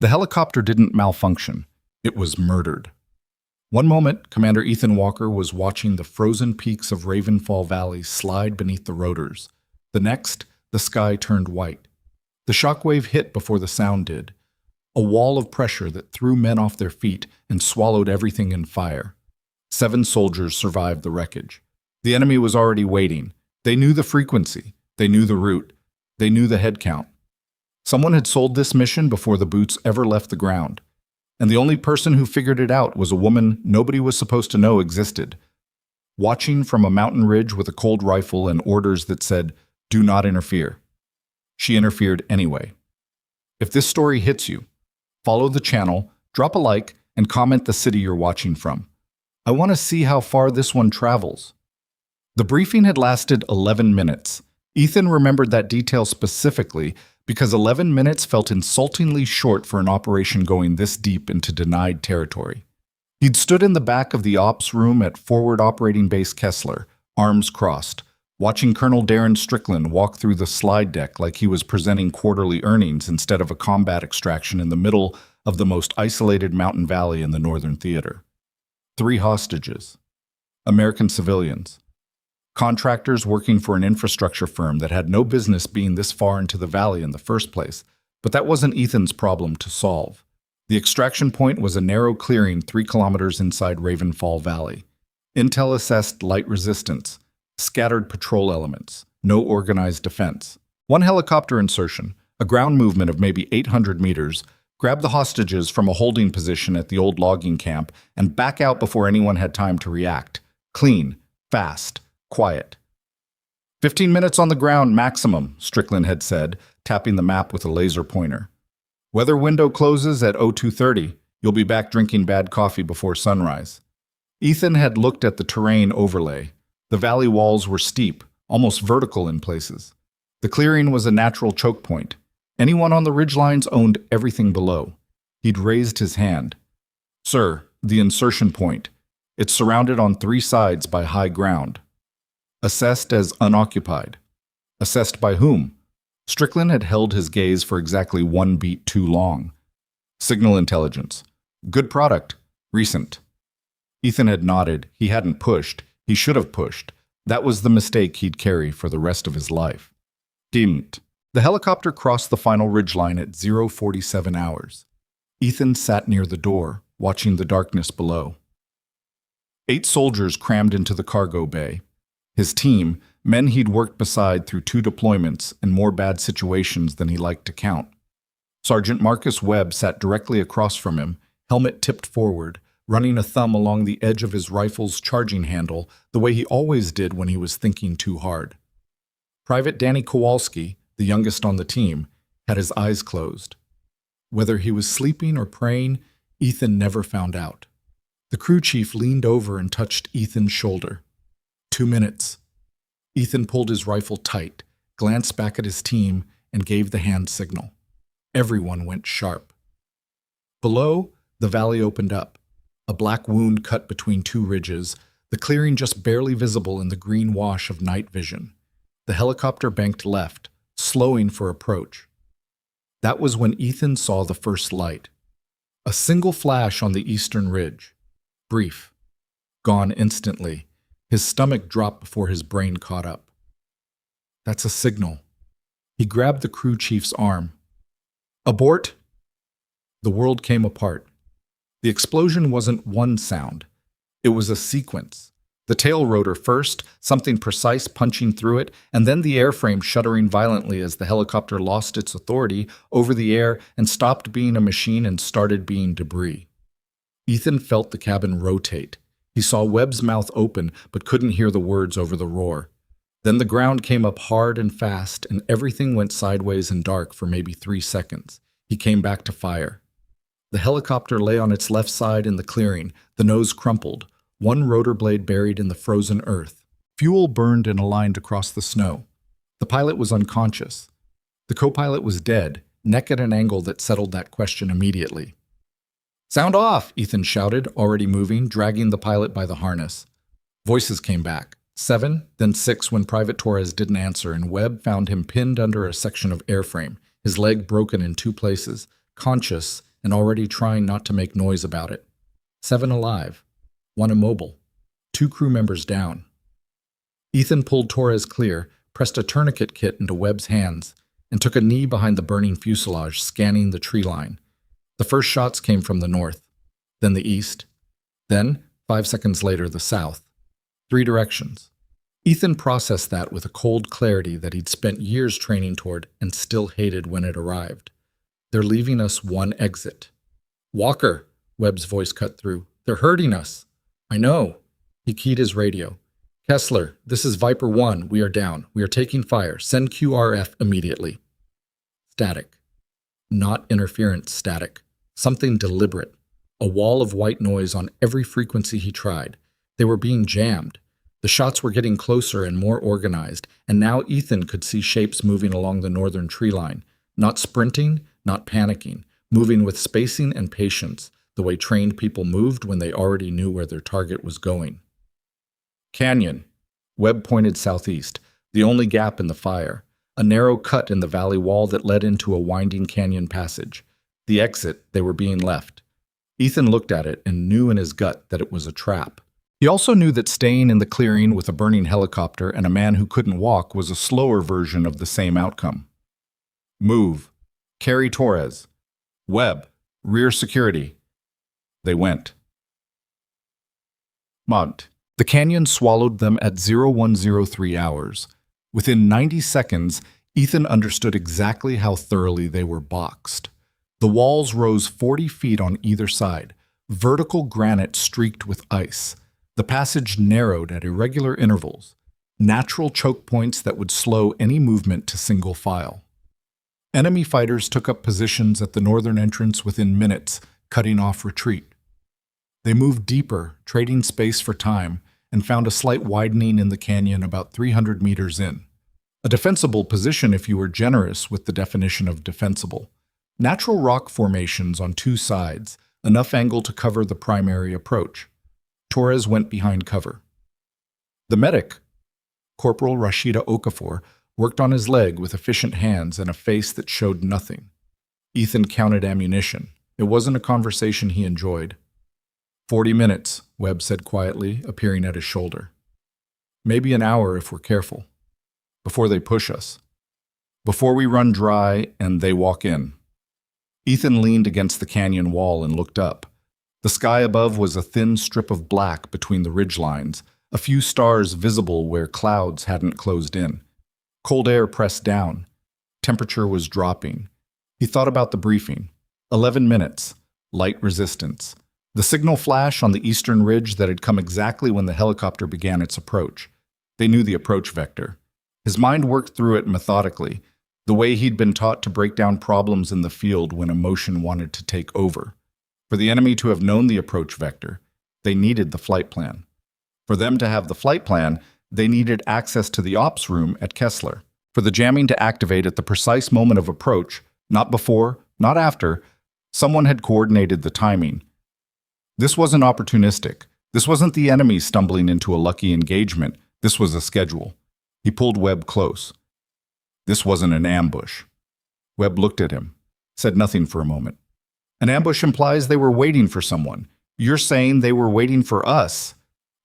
The helicopter didn't malfunction. It was murdered. One moment, Commander Ethan Walker was watching the frozen peaks of Ravenfall Valley slide beneath the rotors. The next, the sky turned white. The shockwave hit before the sound did. A wall of pressure that threw men off their feet and swallowed everything in fire. 7 soldiers survived the wreckage. The enemy was already waiting. They knew the frequency. They knew the route. They knew the head count. Someone had sold this mission before the boots ever left the ground. And the only person who figured it out was a woman nobody was supposed to know existed. Watching from a mountain ridge with a cold rifle and orders that said, "Do not interfere." She interfered anyway. If this story hits you, follow the channel, drop a like, and comment the city you're watching from. I want to see how far this one travels. The briefing had lasted 11 minutes. Ethan remembered that detail specifically because 11 minutes felt insultingly short for an operation going this deep into denied territory. He'd stood in the back of the ops room at Forward Operating Base Kessler, arms crossed, watching Colonel Darren Strickland walk through the slide deck like he was presenting quarterly earnings instead of a combat extraction in the middle of the most isolated mountain valley in the Northern Theater. 3 hostages. American civilians. Contractors working for an infrastructure firm that had no business being this far into the valley in the first place. But that wasn't Ethan's problem to solve. The extraction point was a narrow clearing 3 kilometers inside Ravenfall Valley. Intel assessed light resistance, scattered patrol elements, no organized defense. 1 helicopter insertion, a ground movement of maybe 800 meters, grabbed the hostages from a holding position at the old logging camp and back out before anyone had time to react. Clean, fast, quiet. 15 minutes on the ground maximum, Strickland had said, tapping the map with a laser pointer. Weather window closes at 02:30. You'll be back drinking bad coffee before sunrise. Ethan had looked at the terrain overlay. The valley walls were steep, almost vertical in places. The clearing was a natural choke point. Anyone on the ridgelines owned everything below. He'd raised his hand. Sir, the insertion point. It's surrounded on 3 sides by high ground. Assessed as unoccupied. Assessed by whom? Strickland had held his gaze for exactly 1 beat too long. Signal intelligence. Good product. Recent. Ethan had nodded. He hadn't pushed. He should have pushed. That was the mistake he'd carry for the rest of his life. Didn't. The helicopter crossed the final ridgeline at 0:47 hours. Ethan sat near the door, watching the darkness below. 8 soldiers crammed into the cargo bay. His team, men he'd worked beside through 2 deployments and more bad situations than he liked to count. Sergeant Marcus Webb sat directly across from him, helmet tipped forward, running a thumb along the edge of his rifle's charging handle the way he always did when he was thinking too hard. Private Danny Kowalski, the youngest on the team, had his eyes closed. Whether he was sleeping or praying, Ethan never found out. The crew chief leaned over and touched Ethan's shoulder. 2 minutes. Ethan pulled his rifle tight, glanced back at his team, and gave the hand signal. Everyone went sharp. Below, the valley opened up. A black wound cut between 2 ridges, the clearing just barely visible in the green wash of night vision. The helicopter banked left, slowing for approach. That was when Ethan saw the first light. A single flash on the eastern ridge. Brief. Gone instantly. His stomach dropped before his brain caught up. That's a signal. He grabbed the crew chief's arm. Abort! The world came apart. The explosion wasn't one sound. It was a sequence. The tail rotor first, something precise punching through it, and then the airframe shuddering violently as the helicopter lost its authority over the air and stopped being a machine and started being debris. Ethan felt the cabin rotate. He saw Webb's mouth open, but couldn't hear the words over the roar. Then the ground came up hard and fast, and everything went sideways and dark for maybe 3 seconds. He came back to fire. The helicopter lay on its left side in the clearing, the nose crumpled, one rotor blade buried in the frozen earth. Fuel burned and aligned across the snow. The pilot was unconscious. The co-pilot was dead, neck at an angle that settled that question immediately. Sound off, Ethan shouted, already moving, dragging the pilot by the harness. Voices came back. 7, then 6 when Private Torres didn't answer, and Webb found him pinned under a section of airframe, his leg broken in 2 places, conscious and already trying not to make noise about it. 7 alive, 1 immobile, 2 crew members down. Ethan pulled Torres clear, pressed a tourniquet kit into Webb's hands, and took a knee behind the burning fuselage, scanning the tree line. The first shots came from the north, then the east, then, 5 seconds later, the south. 3 directions. Ethan processed that with a cold clarity that he'd spent years training toward and still hated when it arrived. They're leaving us 1 exit. Walker, Webb's voice cut through. They're hurting us. I know. He keyed his radio. Kessler, this is Viper 1. We are down. We are taking fire. Send QRF immediately. Static. Not interference static. Something deliberate. A wall of white noise on every frequency he tried. They were being jammed. The shots were getting closer and more organized, and now Ethan could see shapes moving along the northern tree line. Not sprinting, not panicking. Moving with spacing and patience, the way trained people moved when they already knew where their target was going. Canyon. Webb pointed southeast, the only gap in the fire, a narrow cut in the valley wall that led into a winding canyon passage. The exit, they were being left. Ethan looked at it and knew in his gut that it was a trap. He also knew that staying in the clearing with a burning helicopter and a man who couldn't walk was a slower version of the same outcome. Move. Carry Torres. Webb. Rear security. They went. Mont. The canyon swallowed them at 0103 hours. Within 90 seconds, Ethan understood exactly how thoroughly they were boxed. The walls rose 40 feet on either side, vertical granite streaked with ice. The passage narrowed at irregular intervals, natural choke points that would slow any movement to single file. Enemy fighters took up positions at the northern entrance within minutes, cutting off retreat. They moved deeper, trading space for time, and found a slight widening in the canyon about 300 meters in. A defensible position if you were generous with the definition of defensible. Natural rock formations on 2 sides, enough angle to cover the primary approach. Torres went behind cover. The medic, Corporal Rashida Okafor, worked on his leg with efficient hands and a face that showed nothing. Ethan counted ammunition. It wasn't a conversation he enjoyed. 40 minutes, Webb said quietly, appearing at his shoulder. Maybe an hour if we're careful. Before they push us. Before we run dry and they walk in. Ethan leaned against the canyon wall and looked up. The sky above was a thin strip of black between the ridge lines, a few stars visible where clouds hadn't closed in. Cold air pressed down. Temperature was dropping. He thought about the briefing. 11 minutes. Light resistance. The signal flash on the eastern ridge that had come exactly when the helicopter began its approach. They knew the approach vector. His mind worked through it methodically, the way he'd been taught to break down problems in the field when emotion wanted to take over. For the enemy to have known the approach vector, they needed the flight plan. For them to have the flight plan, they needed access to the ops room at Kessler. For the jamming to activate at the precise moment of approach, not before, not after, someone had coordinated the timing. This wasn't opportunistic. This wasn't the enemy stumbling into a lucky engagement. This was a schedule. He pulled Webb close. This wasn't an ambush. Webb looked at him, said nothing for a moment. An ambush implies they were waiting for someone. You're saying they were waiting for us.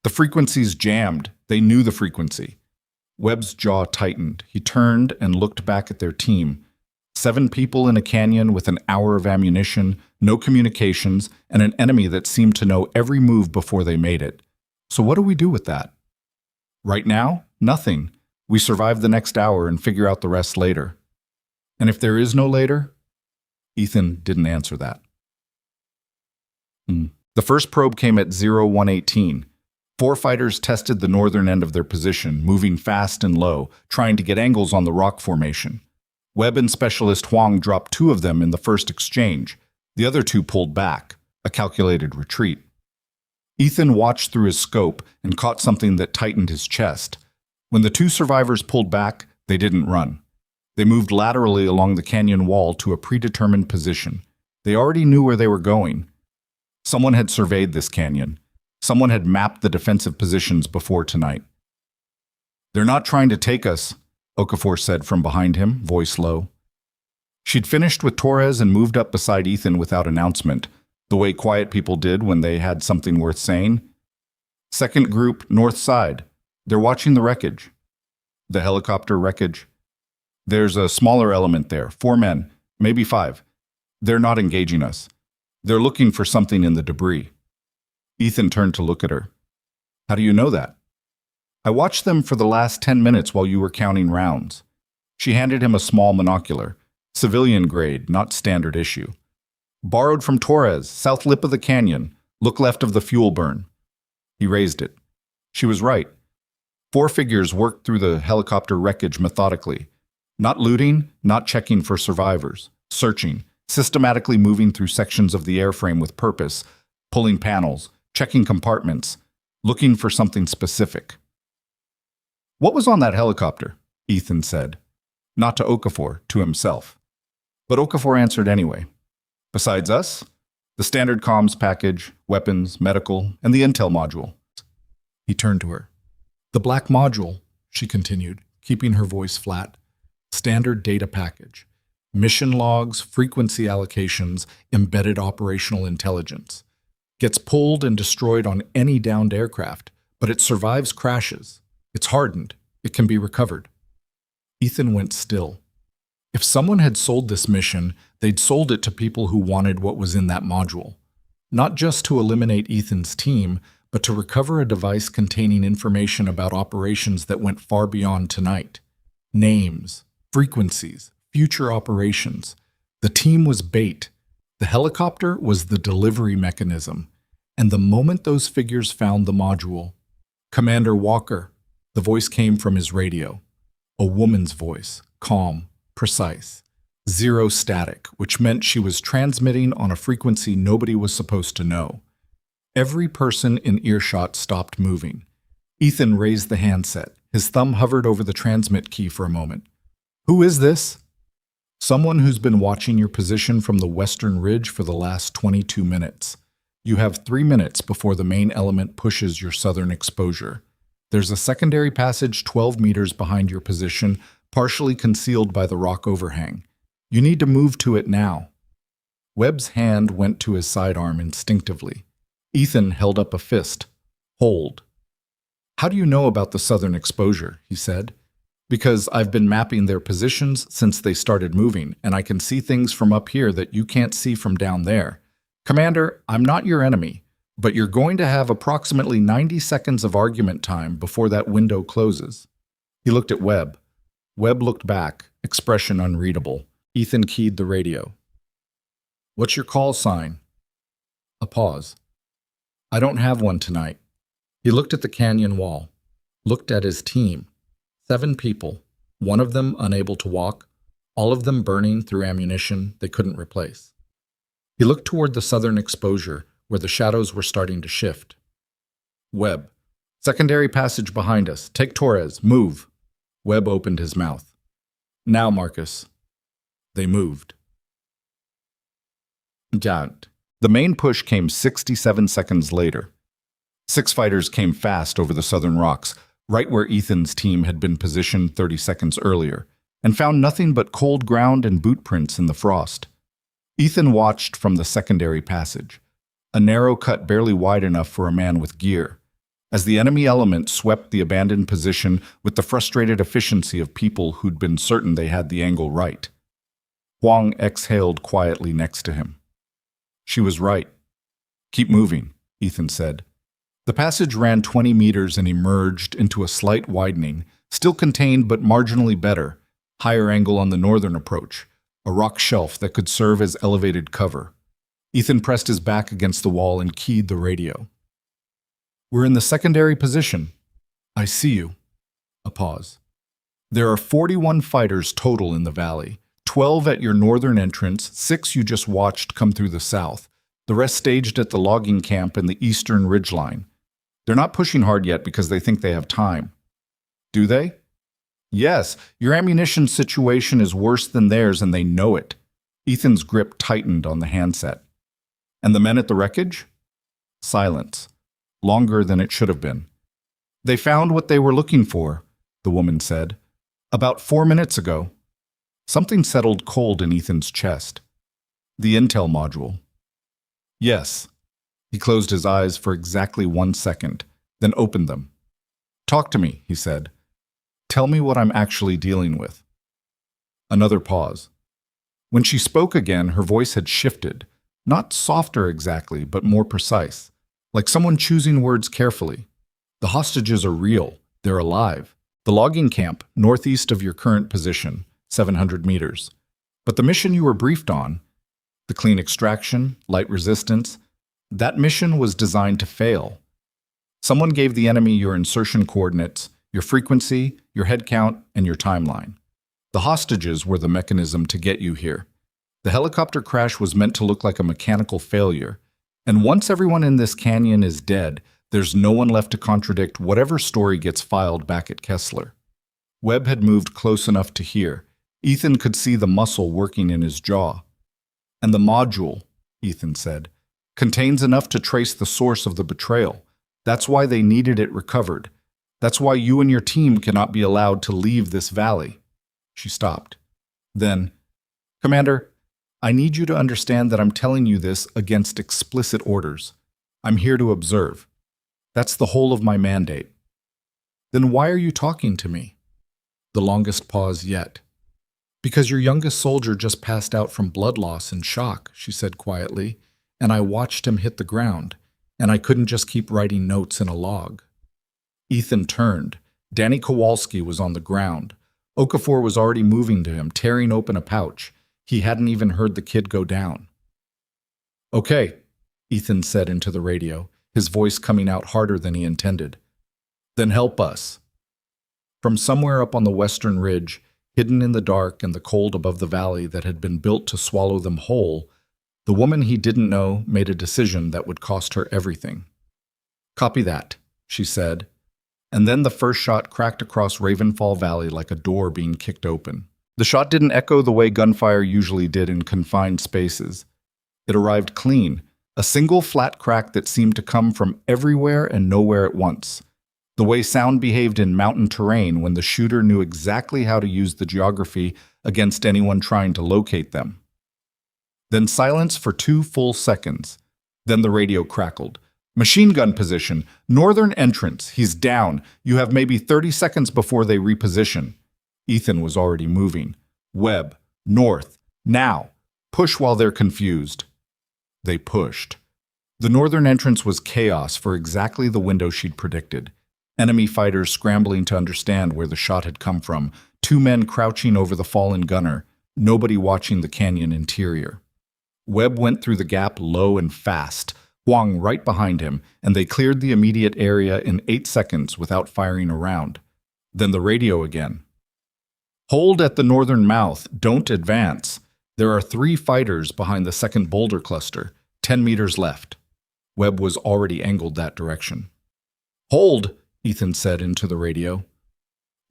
The frequencies jammed. They knew the frequency. Webb's jaw tightened. He turned and looked back at their team. 7 people in a canyon with an hour of ammunition, no communications, and an enemy that seemed to know every move before they made it. So what do we do with that? Right now, nothing. We survive the next hour and figure out the rest later. And if there is no later? Ethan didn't answer that. The first probe came at 0118. 4 fighters tested the northern end of their position, moving fast and low, trying to get angles on the rock formation. Webb and Specialist Huang dropped 2 of them in the first exchange. The other 2 pulled back, a calculated retreat. Ethan watched through his scope and caught something that tightened his chest. When the 2 survivors pulled back, they didn't run. They moved laterally along the canyon wall to a predetermined position. They already knew where they were going. Someone had surveyed this canyon. Someone had mapped the defensive positions before tonight. They're not trying to take us, Okafor said from behind him, voice low. She'd finished with Torres and moved up beside Ethan without announcement, the way quiet people did when they had something worth saying. Second group, north side. They're watching the wreckage. The helicopter wreckage. There's a smaller element there, 4 men, maybe 5. They're not engaging us. They're looking for something in the debris. Ethan turned to look at her. How do you know that? I watched them for the last 10 minutes while you were counting rounds. She handed him a small monocular, civilian grade, not standard issue. Borrowed from Torres, south lip of the canyon, look left of the fuel burn. He raised it. She was right. 4 figures worked through the helicopter wreckage methodically. Not looting, not checking for survivors. Searching, systematically moving through sections of the airframe with purpose, pulling panels, checking compartments, looking for something specific. What was on that helicopter? Ethan said. Not to Okafor, to himself. But Okafor answered anyway. Besides us, the standard comms package, weapons, medical, and the intel module. He turned to her. The black module, she continued, keeping her voice flat. Standard data package. Mission logs, frequency allocations, embedded operational intelligence. Gets pulled and destroyed on any downed aircraft, but it survives crashes. It's hardened. It can be recovered. Ethan went still. If someone had sold this mission, they'd sold it to people who wanted what was in that module. Not just to eliminate Ethan's team, but to recover a device containing information about operations that went far beyond tonight. Names, frequencies, future operations. The team was bait. The helicopter was the delivery mechanism. And the moment those figures found the module, Commander Walker, the voice came from his radio. A woman's voice, calm, precise. Zero static, which meant she was transmitting on a frequency nobody was supposed to know. Every person in earshot stopped moving. Ethan raised the handset. His thumb hovered over the transmit key for a moment. Who is this? Someone who's been watching your position from the western ridge for the last 22 minutes. You have 3 minutes before the main element pushes your southern exposure. There's a secondary passage 12 meters behind your position, partially concealed by the rock overhang. You need to move to it now. Webb's hand went to his sidearm instinctively. Ethan held up a fist. Hold. How do you know about the southern exposure? He said. Because I've been mapping their positions since they started moving, and I can see things from up here that you can't see from down there. Commander, I'm not your enemy, but you're going to have approximately 90 seconds of argument time before that window closes. He looked at Webb. Webb looked back, expression unreadable. Ethan keyed the radio. What's your call sign? A pause. I don't have one tonight. He looked at the canyon wall, looked at his team. 7 people, one of them unable to walk, all of them burning through ammunition they couldn't replace. He looked toward the southern exposure, where the shadows were starting to shift. Webb, secondary passage behind us. Take Torres. Move. Webb opened his mouth. Now, Marcus. They moved. Don't. The main push came 67 seconds later. 6 fighters came fast over the southern rocks, right where Ethan's team had been positioned 30 seconds earlier, and found nothing but cold ground and boot prints in the frost. Ethan watched from the secondary passage, a narrow cut barely wide enough for a man with gear, as the enemy element swept the abandoned position with the frustrated efficiency of people who'd been certain they had the angle right. Huang exhaled quietly next to him. She was right. Keep moving, Ethan said. The passage ran 20 meters and emerged into a slight widening, still contained but marginally better, higher angle on the northern approach, a rock shelf that could serve as elevated cover. Ethan pressed his back against the wall and keyed the radio. We're in the secondary position. I see you. A pause. There are 41 fighters total in the valley, 12 at your northern entrance, 6 you just watched come through the south, the rest staged at the logging camp in the eastern ridgeline. They're not pushing hard yet because they think they have time. Do they? Yes, your ammunition situation is worse than theirs and they know it. Ethan's grip tightened on the handset. And the men at the wreckage? Silence. Longer than it should have been. They found what they were looking for, the woman said. About 4 minutes ago. Something settled cold in Ethan's chest. The intel module. Yes. He closed his eyes for exactly 1 second, then opened them. Talk to me, he said. Tell me what I'm actually dealing with. Another pause. When she spoke again, her voice had shifted, not softer exactly, but more precise, like someone choosing words carefully. The hostages are real. They're alive. The logging camp, northeast of your current position, 700 meters. But the mission you were briefed on, the clean extraction, light resistance, that mission was designed to fail. Someone gave the enemy your insertion coordinates, your frequency, your head count, and your timeline. The hostages were the mechanism to get you here. The helicopter crash was meant to look like a mechanical failure. And once everyone in this canyon is dead, there's no one left to contradict whatever story gets filed back at Kessler. Webb had moved close enough to hear. Ethan could see the muscle working in his jaw. And the module, Ethan said, contains enough to trace the source of the betrayal. That's why they needed it recovered. That's why you and your team cannot be allowed to leave this valley. She stopped. Then, Commander, I need you to understand that I'm telling you this against explicit orders. I'm here to observe. That's the whole of my mandate. Then why are you talking to me? The longest pause yet. Because your youngest soldier just passed out from blood loss and shock, she said quietly, and I watched him hit the ground, and I couldn't just keep writing notes in a log. Ethan turned. Danny Kowalski was on the ground. Okafor was already moving to him, tearing open a pouch. He hadn't even heard the kid go down. Okay, Ethan said into the radio, his voice coming out harder than he intended. Then help us. From somewhere up on the western ridge, hidden in the dark and the cold above the valley that had been built to swallow them whole, the woman he didn't know made a decision that would cost her everything. Copy that, she said, and then the first shot cracked across Ravenfall Valley like a door being kicked open. The shot didn't echo the way gunfire usually did in confined spaces. It arrived clean, a single flat crack that seemed to come from everywhere and nowhere at once. The way sound behaved in mountain terrain when the shooter knew exactly how to use the geography against anyone trying to locate them. Then silence for 2 full seconds. Then the radio crackled. Machine gun position, northern entrance, he's down. You have maybe 30 seconds before they reposition. Ethan was already moving. Webb, north, now. Push while they're confused. They pushed. The northern entrance was chaos for exactly the window she'd predicted. Enemy fighters scrambling to understand where the shot had come from, 2 men crouching over the fallen gunner, nobody watching the canyon interior. Webb went through the gap low and fast, Huang right behind him, and they cleared the immediate area in 8 seconds without firing a round. Then the radio again. Hold at the northern mouth, don't advance. There are 3 fighters behind the second boulder cluster, 10 meters left. Webb was already angled that direction. Hold, Ethan said into the radio.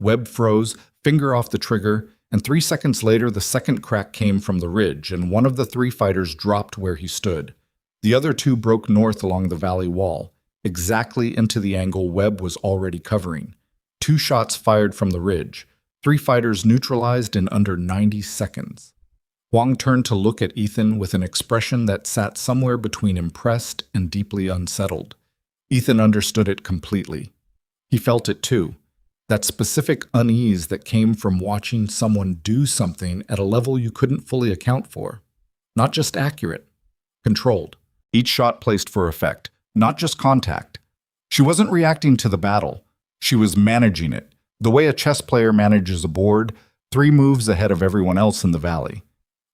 Webb froze, finger off the trigger, and 3 seconds later the second crack came from the ridge, and one of the 3 fighters dropped where he stood. The other 2 broke north along the valley wall, exactly into the angle Webb was already covering. 2 shots fired from the ridge. 3 fighters neutralized in under 90 seconds. Huang turned to look at Ethan with an expression that sat somewhere between impressed and deeply unsettled. Ethan understood it completely. He felt it too, that specific unease that came from watching someone do something at a level you couldn't fully account for. Not just accurate, controlled. Each shot placed for effect, not just contact. She wasn't reacting to the battle. She was managing it. The way a chess player manages a board, 3 moves ahead of everyone else in the valley.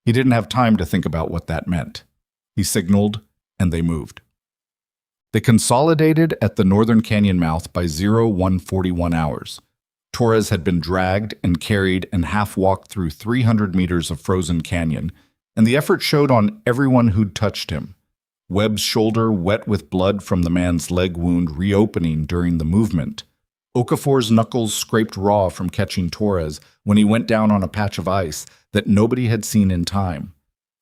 He didn't have time to think about what that meant. He signaled, and they moved. They consolidated at the northern canyon mouth by 0141 hours. Torres had been dragged and carried and half-walked through 300 meters of frozen canyon, and the effort showed on everyone who'd touched him. Webb's shoulder wet with blood from the man's leg wound reopening during the movement. Okafor's knuckles scraped raw from catching Torres when he went down on a patch of ice that nobody had seen in time.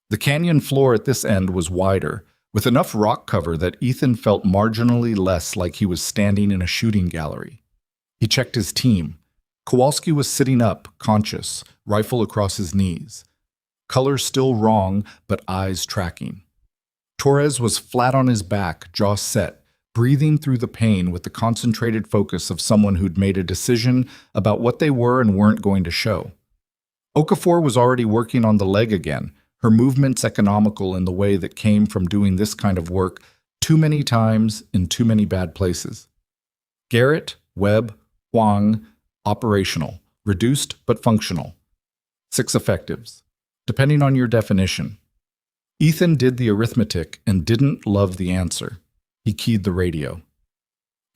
The canyon floor at this end was wider, with enough rock cover that Ethan felt marginally less like he was standing in a shooting gallery. He checked his team. Kowalski was sitting up, conscious, rifle across his knees. Color still wrong, but eyes tracking. Torres was flat on his back, jaw set, breathing through the pain with the concentrated focus of someone who'd made a decision about what they were and weren't going to show. Okafor was already working on the leg again, her movements economical in the way that came from doing this kind of work too many times in too many bad places. Garrett, Webb, Huang, operational, reduced but functional. 6 effectives, depending on your definition. Ethan did the arithmetic and didn't love the answer. He keyed the radio.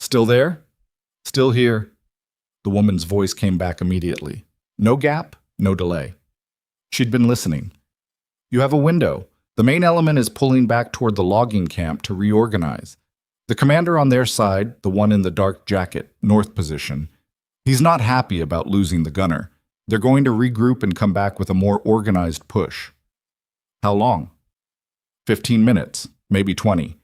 Still there? Still here. The woman's voice came back immediately. No gap, no delay. She'd been listening. You have a window. The main element is pulling back toward the logging camp to reorganize. The commander on their side, the one in the dark jacket, north position, he's not happy about losing the gunner. They're going to regroup and come back with a more organized push. How long? 15 minutes, maybe 20.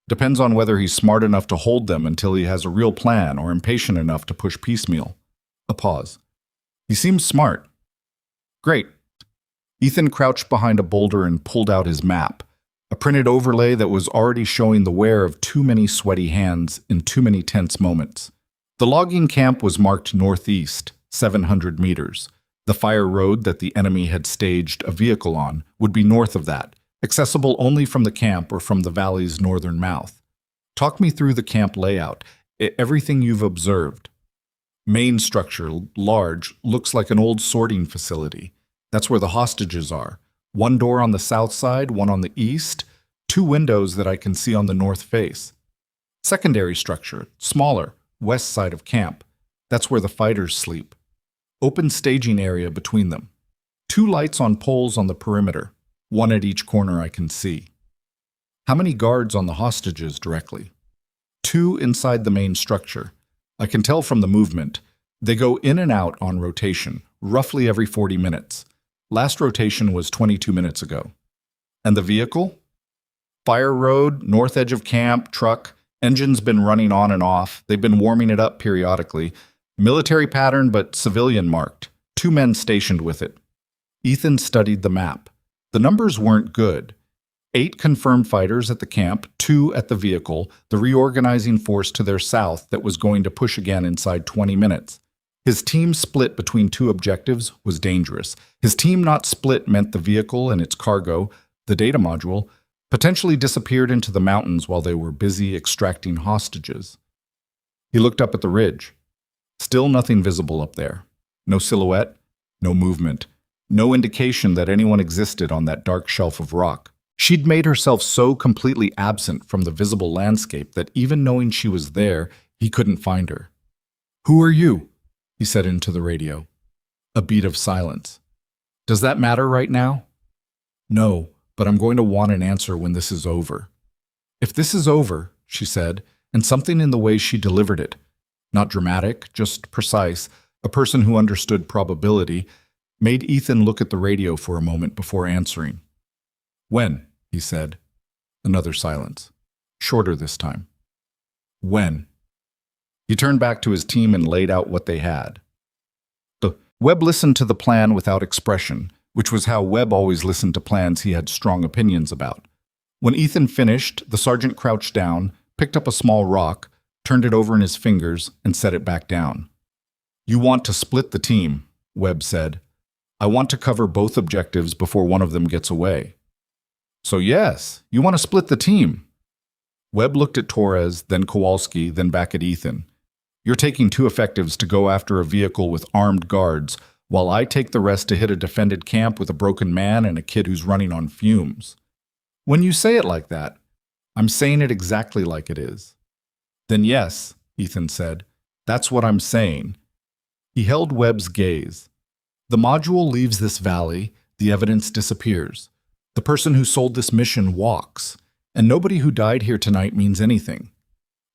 Depends on whether he's smart enough to hold them until he has a real plan or impatient enough to push piecemeal. A pause. He seems smart. Great. Ethan crouched behind a boulder and pulled out his map, a printed overlay that was already showing the wear of too many sweaty hands in too many tense moments. The logging camp was marked northeast, 700 meters. The fire road that the enemy had staged a vehicle on would be north of that, accessible only from the camp or from the valley's northern mouth. Talk me through the camp layout, everything you've observed. Main structure, large, looks like an old sorting facility. That's where the hostages are. One door on the south side, one on the east, 2 windows that I can see on the north face. Secondary structure, smaller, west side of camp. That's where the fighters sleep. Open staging area between them. 2 lights on poles on the perimeter, 1 at each corner I can see. How many guards on the hostages directly? 2 inside the main structure. I can tell from the movement. They go in and out on rotation, roughly every 40 minutes. Last rotation was 22 minutes ago. And the vehicle? Fire road, north edge of camp, truck. Engine's been running on and off. They've been warming it up periodically. Military pattern, but civilian marked. 2 men stationed with it. Ethan studied the map. The numbers weren't good. 8 confirmed fighters at the camp, 2 at the vehicle, the reorganizing force to their south that was going to push again inside 20 minutes. His team split between 2 objectives was dangerous. His team not split meant the vehicle and its cargo, the data module, potentially disappeared into the mountains while they were busy extracting hostages. He looked up at the ridge. Still nothing visible up there. No silhouette, no movement, no indication that anyone existed on that dark shelf of rock. She'd made herself so completely absent from the visible landscape that even knowing she was there, he couldn't find her. "Who are you?" he said into the radio. A beat of silence. "Does that matter right now?" "No, but I'm going to want an answer when this is over." "If this is over," she said, and something in the way she delivered it, not dramatic, just precise, a person who understood probability, made Ethan look at the radio for a moment before answering. "When?" he said. Another silence. Shorter this time. "When?" He turned back to his team and laid out what they had. Webb listened to the plan without expression, which was how Webb always listened to plans he had strong opinions about. When Ethan finished, the sergeant crouched down, picked up a small rock, turned it over in his fingers, and set it back down. "You want to split the team," Webb said. "I want to cover both objectives before one of them gets away." "So yes, you want to split the team." Webb looked at Torres, then Kowalski, then back at Ethan. "You're taking 2 effectives to go after a vehicle with armed guards, while I take the rest to hit a defended camp with a broken man and a kid who's running on fumes." "When you say it like that, I'm saying it exactly like it is." "Then yes," Ethan said. "That's what I'm saying." He held Webb's gaze. "The module leaves this valley, the evidence disappears. The person who sold this mission walks, and nobody who died here tonight means anything."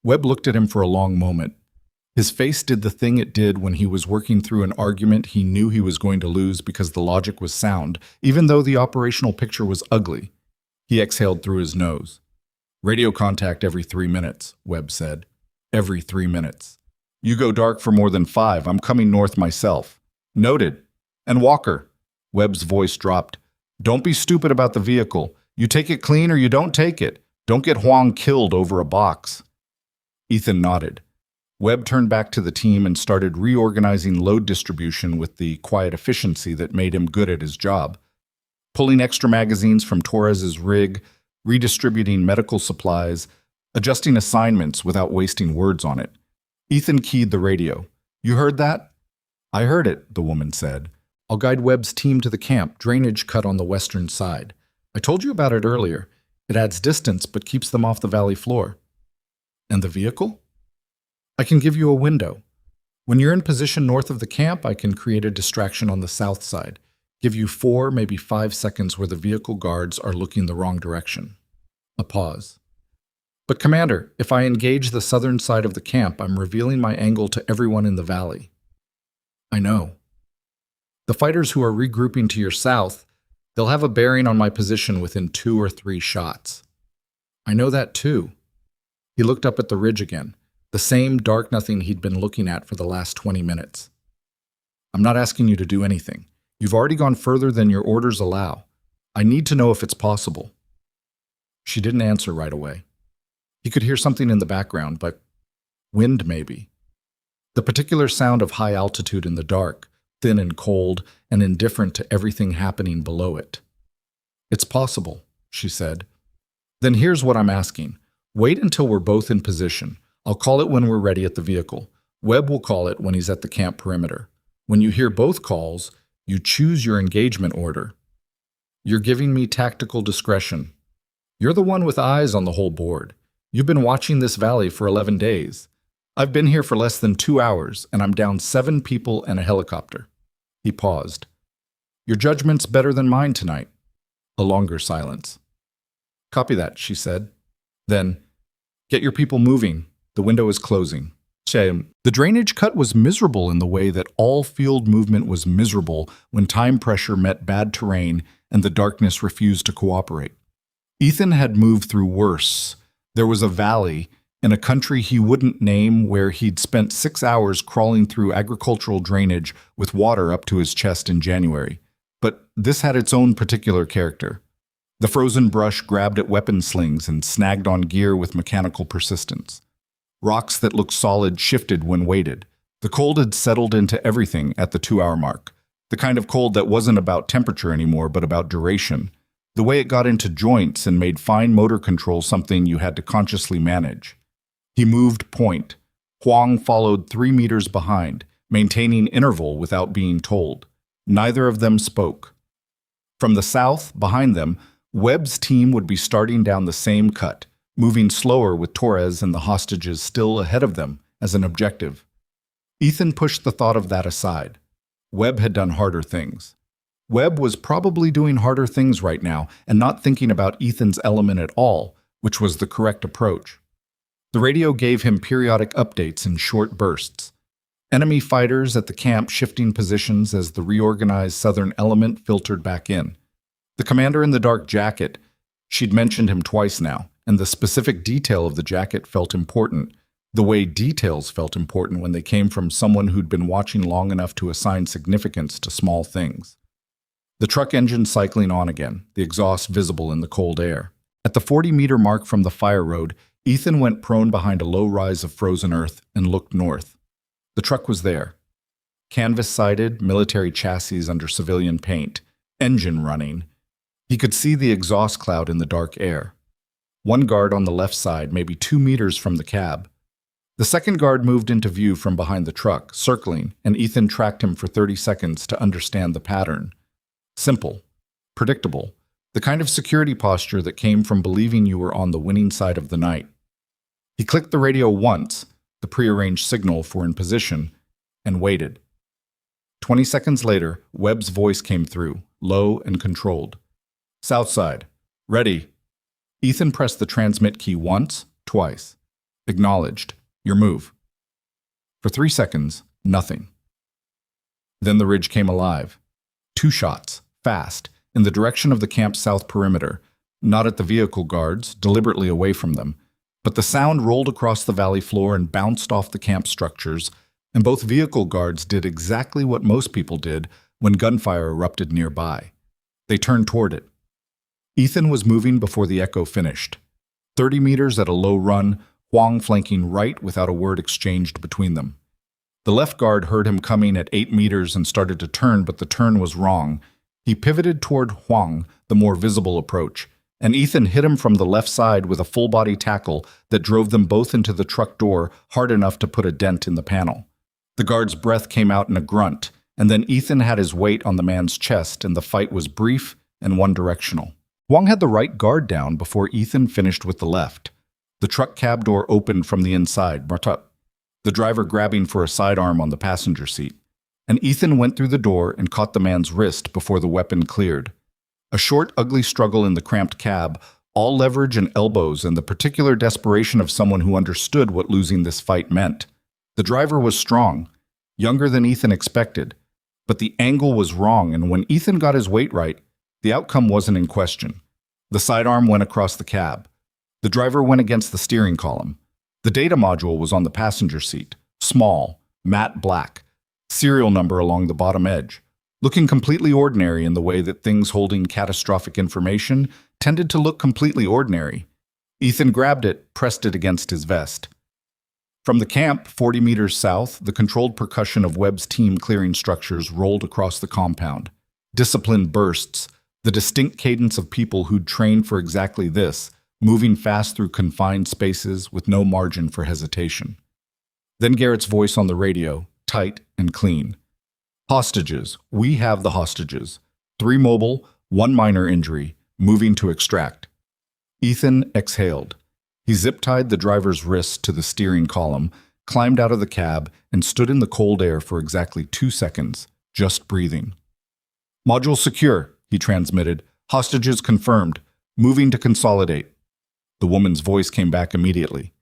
Webb looked at him for a long moment. His face did the thing it did when he was working through an argument he knew he was going to lose because the logic was sound, even though the operational picture was ugly. He exhaled through his nose. "Radio contact every 3 minutes," Webb said. "Every 3 minutes. You go dark for more than 5. I'm coming north myself. Noted. And Walker. Webb's voice dropped. Don't be stupid about the vehicle. You take it clean or you don't take it. Don't get Huang killed over a box. Ethan nodded. Webb turned back to the team and started reorganizing load distribution with the quiet efficiency that made him good at his job. Pulling extra magazines from Torres's rig, redistributing medical supplies, adjusting assignments without wasting words on it. Ethan keyed the radio. You heard that? I heard it, the woman said. I'll guide Webb's team to the camp, drainage cut on the western side. I told you about it earlier. It adds distance but keeps them off the valley floor. And the vehicle? I can give you a window. When you're in position north of the camp, I can create a distraction on the south side. Give you 4, maybe 5 seconds where the vehicle guards are looking the wrong direction. A pause. But Commander, if I engage the southern side of the camp, I'm revealing my angle to everyone in the valley. I know. The fighters who are regrouping to your south, they'll have a bearing on my position within 2 or 3 shots. I know that too. He looked up at the ridge again, the same dark nothing he'd been looking at for the last 20 minutes. I'm not asking you to do anything. You've already gone further than your orders allow. I need to know if it's possible. She didn't answer right away. He could hear something in the background, but wind maybe. The particular sound of high altitude in the dark, thin and cold, and indifferent to everything happening below it. It's possible, she said. Then here's what I'm asking. Wait until we're both in position. I'll call it when we're ready at the vehicle. Webb will call it when he's at the camp perimeter. When you hear both calls, you choose your engagement order. You're giving me tactical discretion. You're the one with eyes on the whole board. You've been watching this valley for 11 days. I've been here for less than 2 hours, and I'm down 7 people and a helicopter. He paused. Your judgment's better than mine tonight. A longer silence. Copy that, she said. Then, get your people moving. The window is closing. The drainage cut was miserable in the way that all field movement was miserable when time pressure met bad terrain and the darkness refused to cooperate. Ethan had moved through worse. There was a valley in a country he wouldn't name where he'd spent 6 hours crawling through agricultural drainage with water up to his chest in January. But this had its own particular character. The frozen brush grabbed at weapon slings and snagged on gear with mechanical persistence. Rocks that looked solid shifted when weighted. The cold had settled into everything at the 2-hour mark. The kind of cold that wasn't about temperature anymore, but about duration. The way it got into joints and made fine motor control something you had to consciously manage. He moved point. Huang followed 3 meters behind, maintaining interval without being told. Neither of them spoke. From the south, behind them, Webb's team would be starting down the same cut, moving slower with Torres and the hostages still ahead of them as an objective. Ethan pushed the thought of that aside. Webb had done harder things. Webb was probably doing harder things right now and not thinking about Ethan's element at all, which was the correct approach. The radio gave him periodic updates in short bursts. Enemy fighters at the camp shifting positions as the reorganized southern element filtered back in. The commander in the dark jacket, she'd mentioned him twice now, and the specific detail of the jacket felt important, the way details felt important when they came from someone who'd been watching long enough to assign significance to small things. The truck engine cycling on again, the exhaust visible in the cold air. At the 40-meter mark from the fire road, Ethan went prone behind a low rise of frozen earth and looked north. The truck was there. Canvas-sided, military chassis under civilian paint, engine running. He could see the exhaust cloud in the dark air. One guard on the left side, maybe 2 meters from the cab. The second guard moved into view from behind the truck, circling, and Ethan tracked him for 30 seconds to understand the pattern. Simple, predictable, the kind of security posture that came from believing you were on the winning side of the night. He clicked the radio once, the prearranged signal for in position, and waited. 20 seconds later, Webb's voice came through, low and controlled. South side. Ready. Ethan pressed the transmit key once, twice. Acknowledged. Your move. For 3 seconds, nothing. Then the ridge came alive. 2 shots, fast, in the direction of the camp's south perimeter, not at the vehicle guards, deliberately away from them, But the sound rolled across the valley floor and bounced off the camp structures, and both vehicle guards did exactly what most people did when gunfire erupted nearby. They turned toward it. Ethan was moving before the echo finished. 30 meters at a low run, Huang flanking right without a word exchanged between them. The left guard heard him coming at 8 meters and started to turn, but the turn was wrong. He pivoted toward Huang, the more visible approach, and Ethan hit him from the left side with a full-body tackle that drove them both into the truck door hard enough to put a dent in the panel. The guard's breath came out in a grunt, and then Ethan had his weight on the man's chest, and the fight was brief and one-directional. Huang had the right guard down before Ethan finished with the left. The truck cab door opened from the inside, the driver grabbing for a sidearm on the passenger seat, and Ethan went through the door and caught the man's wrist before the weapon cleared. A short, ugly struggle in the cramped cab, all leverage and elbows and the particular desperation of someone who understood what losing this fight meant. The driver was strong, younger than Ethan expected, but the angle was wrong, and when Ethan got his weight right, the outcome wasn't in question. The sidearm went across the cab. The driver went against the steering column. The data module was on the passenger seat, small, matte black, serial number along the bottom edge, looking completely ordinary in the way that things holding catastrophic information tended to look completely ordinary. Ethan grabbed it, pressed it against his vest. From the camp, 40 meters south, the controlled percussion of Webb's team clearing structures rolled across the compound. Disciplined bursts, the distinct cadence of people who'd trained for exactly this, moving fast through confined spaces with no margin for hesitation. Then Garrett's voice on the radio, tight and clean. Hostages. We have the hostages. 3 mobile, 1 minor injury, moving to extract. Ethan exhaled. He zip-tied the driver's wrists to the steering column, climbed out of the cab, and stood in the cold air for exactly 2 seconds, just breathing. Module secure, he transmitted. Hostages confirmed. Moving to consolidate. The woman's voice came back immediately.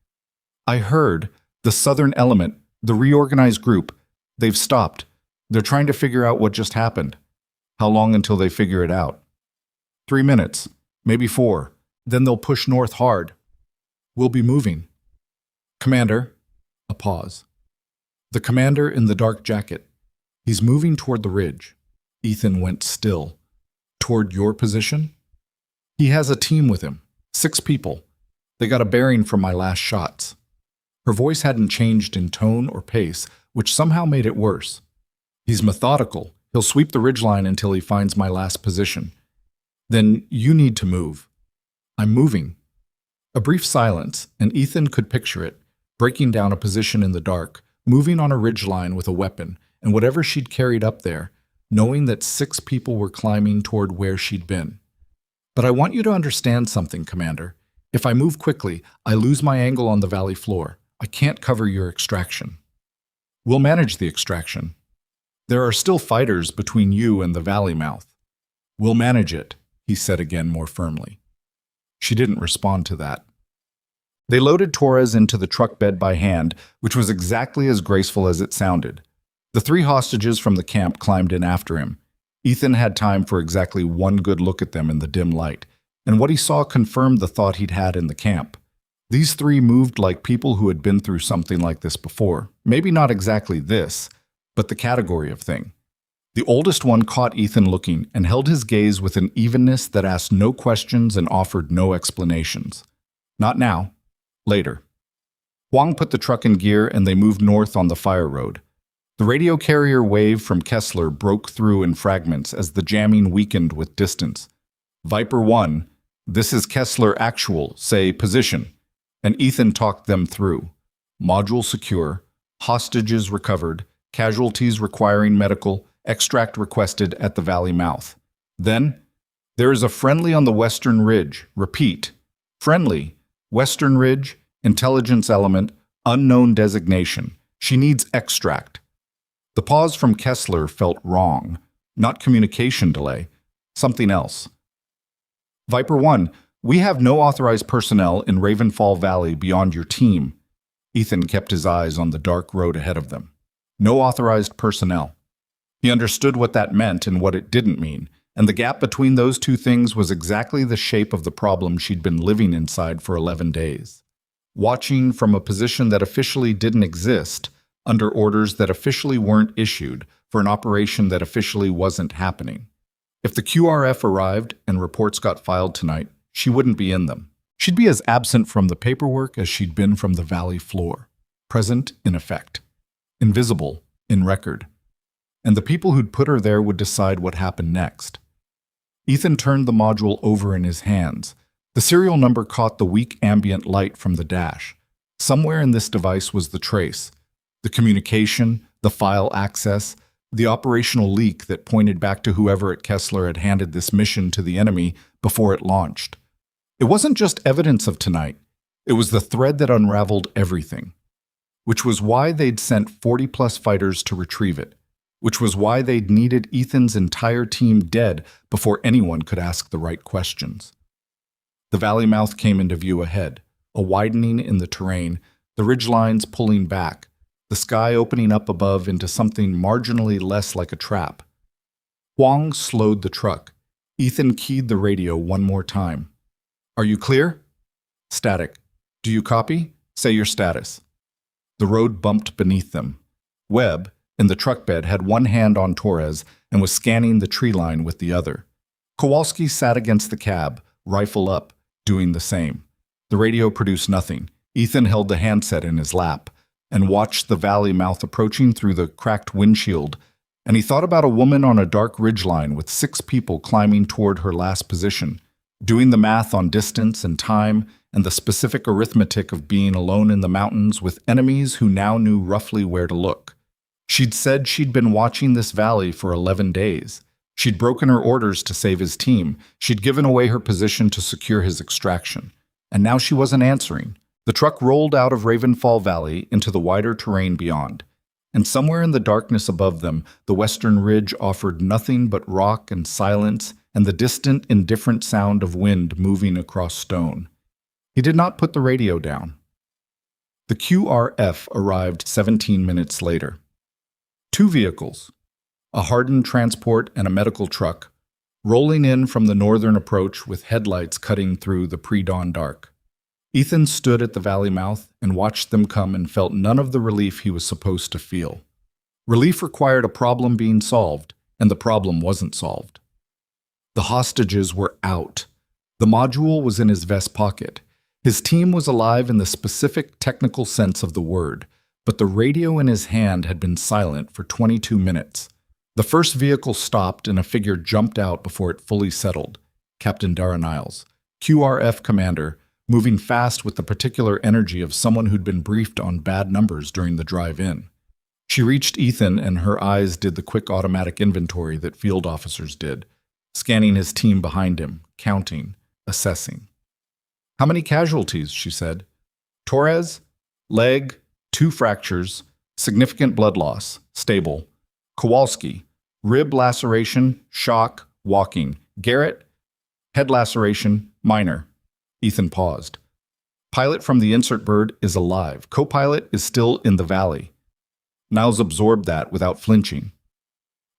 I heard. The Southern Element, the reorganized group. They've stopped. They're trying to figure out what just happened. How long until they figure it out? 3 minutes, maybe 4. Then they'll push north hard. We'll be moving. Commander. A pause. The commander in the dark jacket. He's moving toward the ridge. Ethan went still. Toward your position? He has a team with him. 6 people. They got a bearing from my last shots. Her voice hadn't changed in tone or pace, which somehow made it worse. He's methodical. He'll sweep the ridgeline until he finds my last position. Then you need to move. I'm moving. A brief silence, and Ethan could picture it, breaking down a position in the dark, moving on a ridgeline with a weapon, and whatever she'd carried up there, knowing that 6 people were climbing toward where she'd been. But I want you to understand something, Commander. If I move quickly, I lose my angle on the valley floor. I can't cover your extraction. We'll manage the extraction. There are still fighters between you and the valley mouth. We'll manage it, he said again more firmly. She didn't respond to that. They loaded Torres into the truck bed by hand, which was exactly as graceful as it sounded. The 3 hostages from the camp climbed in after him. Ethan had time for exactly 1 good look at them in the dim light, and what he saw confirmed the thought he'd had in the camp. These 3 moved like people who had been through something like this before. Maybe not exactly this, but the category of thing. The oldest one caught Ethan looking and held his gaze with an evenness that asked no questions and offered no explanations. Not now. Later. Huang put the truck in gear and they moved north on the fire road. The radio carrier wave from Kessler broke through in fragments as the jamming weakened with distance. Viper 1, this is Kessler actual, say position. And Ethan talked them through. Module secure, hostages recovered, casualties requiring medical, extract requested at the valley mouth. Then, there is a friendly on the western ridge. Repeat. Friendly, western ridge, intelligence element, unknown designation. She needs extract. The pause from Kessler felt wrong. Not communication delay. Something else. Viper 1, we have no authorized personnel in Ravenfall Valley beyond your team. Ethan kept his eyes on the dark road ahead of them. No authorized personnel. He understood what that meant and what it didn't mean, and the gap between those 2 things was exactly the shape of the problem she'd been living inside for 11 days. watching from a position that officially didn't exist, under orders that officially weren't issued, for an operation that officially wasn't happening. If the QRF arrived and reports got filed tonight, she wouldn't be in them. She'd be as absent from the paperwork as she'd been from the valley floor, present in effect, invisible in record. And the people who'd put her there would decide what happened next. Ethan turned the module over in his hands. The serial number caught the weak ambient light from the dash. Somewhere in this device was the trace, the communication, the file access, the operational leak that pointed back to whoever at Kessler had handed this mission to the enemy before it launched. It wasn't just evidence of tonight. It was the thread that unraveled everything, which was why they'd sent 40-plus fighters to retrieve it, which was why they'd needed Ethan's entire team dead before anyone could ask the right questions. The valley mouth came into view ahead, a widening in the terrain, the ridgelines pulling back, the sky opening up above into something marginally less like a trap. Huang slowed the truck. Ethan keyed the radio one more time. "Are you clear?" "Static. Do you copy? Say your status." The road bumped beneath them. Webb, in the truck bed, had one hand on Torres and was scanning the tree line with the other. Kowalski sat against the cab, rifle up, doing the same. The radio produced nothing. Ethan held the handset in his lap and watched the valley mouth approaching through the cracked windshield, and he thought about a woman on a dark ridgeline with 6 people climbing toward her last position, doing the math on distance and time and the specific arithmetic of being alone in the mountains with enemies who now knew roughly where to look. She'd said she'd been watching this valley for 11 days. She'd broken her orders to save his team. She'd given away her position to secure his extraction. And now she wasn't answering. The truck rolled out of Ravenfall Valley into the wider terrain beyond. And somewhere in the darkness above them, the western ridge offered nothing but rock and silence and the distant, indifferent sound of wind moving across stone. He did not put the radio down. The QRF arrived 17 minutes later. 2 vehicles, a hardened transport and a medical truck, rolling in from the northern approach with headlights cutting through the pre-dawn dark. Ethan stood at the valley mouth and watched them come and felt none of the relief he was supposed to feel. Relief required a problem being solved, and the problem wasn't solved. The hostages were out. The module was in his vest pocket. His team was alive in the specific technical sense of the word, but the radio in his hand had been silent for 22 minutes. The first vehicle stopped and a figure jumped out before it fully settled. Captain Dara Niles, QRF commander, moving fast with the particular energy of someone who'd been briefed on bad numbers during the drive-in. She reached Ethan and her eyes did the quick automatic inventory that field officers did, scanning his team behind him, counting, assessing. "How many casualties?" she said. "Torres, leg, 2 fractures, significant blood loss, stable. Kowalski, rib laceration, shock, walking. Garrett, head laceration, minor." Ethan paused. "Pilot from the insert bird is alive. Co-pilot is still in the valley." Niles absorbed that without flinching.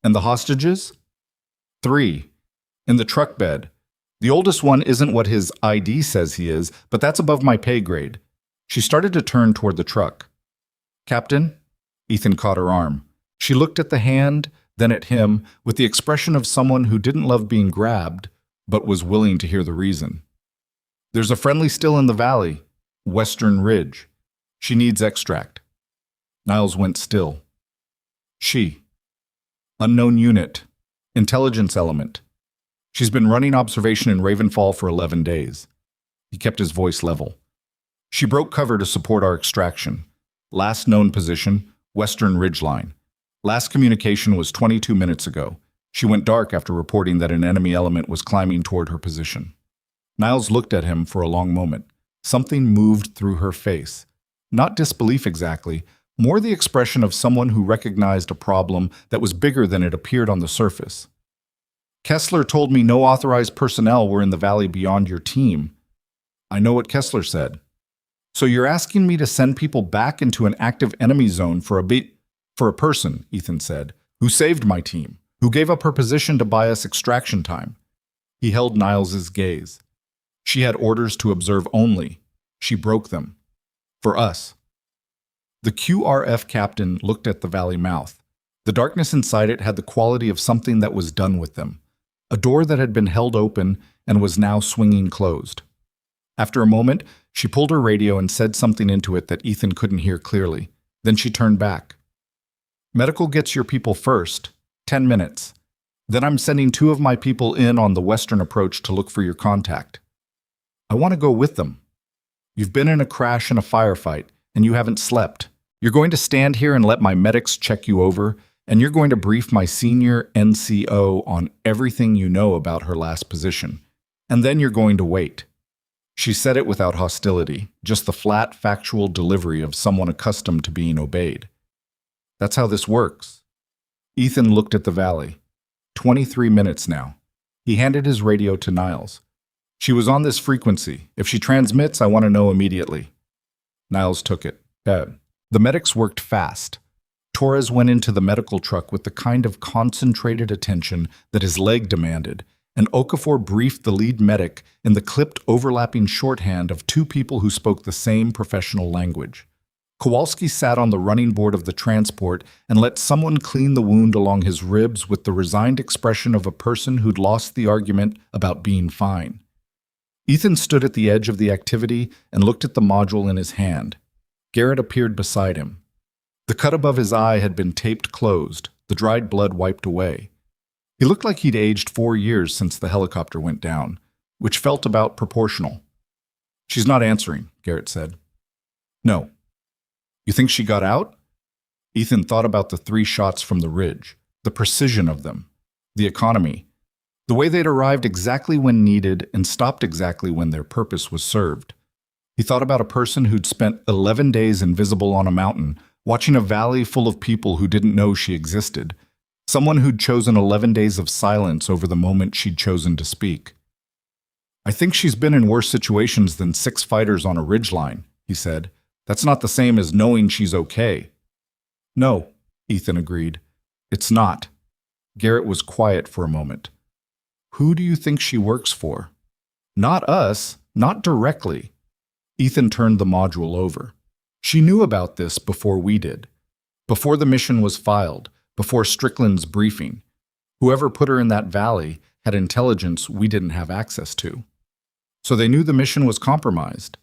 "And the hostages?" 3. In the truck bed. The oldest one isn't what his ID says he is, but that's above my pay grade." She started to turn toward the truck. "Captain?" Ethan caught her arm. She looked at the hand, then at him, with the expression of someone who didn't love being grabbed, but was willing to hear the reason. "There's a friendly still in the valley, Western Ridge. She needs extract." Niles went still. "She. Unknown unit. Intelligence element. She's been running observation in Ravenfall for 11 days. He kept his voice level. "She broke cover to support our extraction. Last known position, Western Ridgeline. Last communication was 22 minutes ago. She went dark after reporting that an enemy element was climbing toward her position." Niles looked at him for a long moment. Something moved through her face. Not disbelief exactly, more the expression of someone who recognized a problem that was bigger than it appeared on the surface. "Kessler told me no authorized personnel were in the valley beyond your team." "I know what Kessler said." "So you're asking me to send people back into an active enemy zone for a person," Ethan said, "who saved my team, who gave up her position to buy us extraction time." He held Niles's gaze. "She had orders to observe only. She broke them. For us. The QRF captain looked at the valley mouth. The darkness inside it had the quality of something that was done with them. A door that had been held open and was now swinging closed. After a moment, she pulled her radio and said something into it that Ethan couldn't hear clearly. Then she turned back. Medical gets your people first. 10 minutes. Then I'm sending 2 of my people in on the western approach to look for your contact. I want to go with them. You've been in a crash and a firefight, and you haven't slept. You're going to stand here and let my medics check you over, and you're going to brief my senior NCO on everything you know about her last position. And then you're going to wait. She said it without hostility, just the flat, factual delivery of someone accustomed to being obeyed. That's how this works. Ethan looked at the valley. 23 minutes now. He handed his radio to Niles. She was on this frequency. If she transmits, I want to know immediately. Niles took it. The medics worked fast. Torres went into the medical truck with the kind of concentrated attention that his leg demanded, and Okafor briefed the lead medic in the clipped, overlapping shorthand of 2 people who spoke the same professional language. Kowalski sat on the running board of the transport and let someone clean the wound along his ribs with the resigned expression of a person who'd lost the argument about being fine. Ethan stood at the edge of the activity and looked at the module in his hand. Garrett appeared beside him. The cut above his eye had been taped closed, the dried blood wiped away. He looked like he'd aged 4 years since the helicopter went down, which felt about proportional. She's not answering, Garrett said. No. You think she got out? Ethan thought about the 3 shots from the ridge, the precision of them, the economy, the way they'd arrived exactly when needed and stopped exactly when their purpose was served. He thought about a person who'd spent 11 days invisible on a mountain, watching a valley full of people who didn't know she existed, someone who'd chosen 11 days of silence over the moment she'd chosen to speak. I think she's been in worse situations than 6 fighters on a ridgeline, he said. That's not the same as knowing she's okay. No, Ethan agreed. It's not. Garrett was quiet for a moment. Who do you think she works for? Not us, not directly. Ethan turned the module over. She knew about this before we did. Before the mission was filed, before Strickland's briefing. Whoever put her in that valley had intelligence we didn't have access to. So they knew the mission was compromised.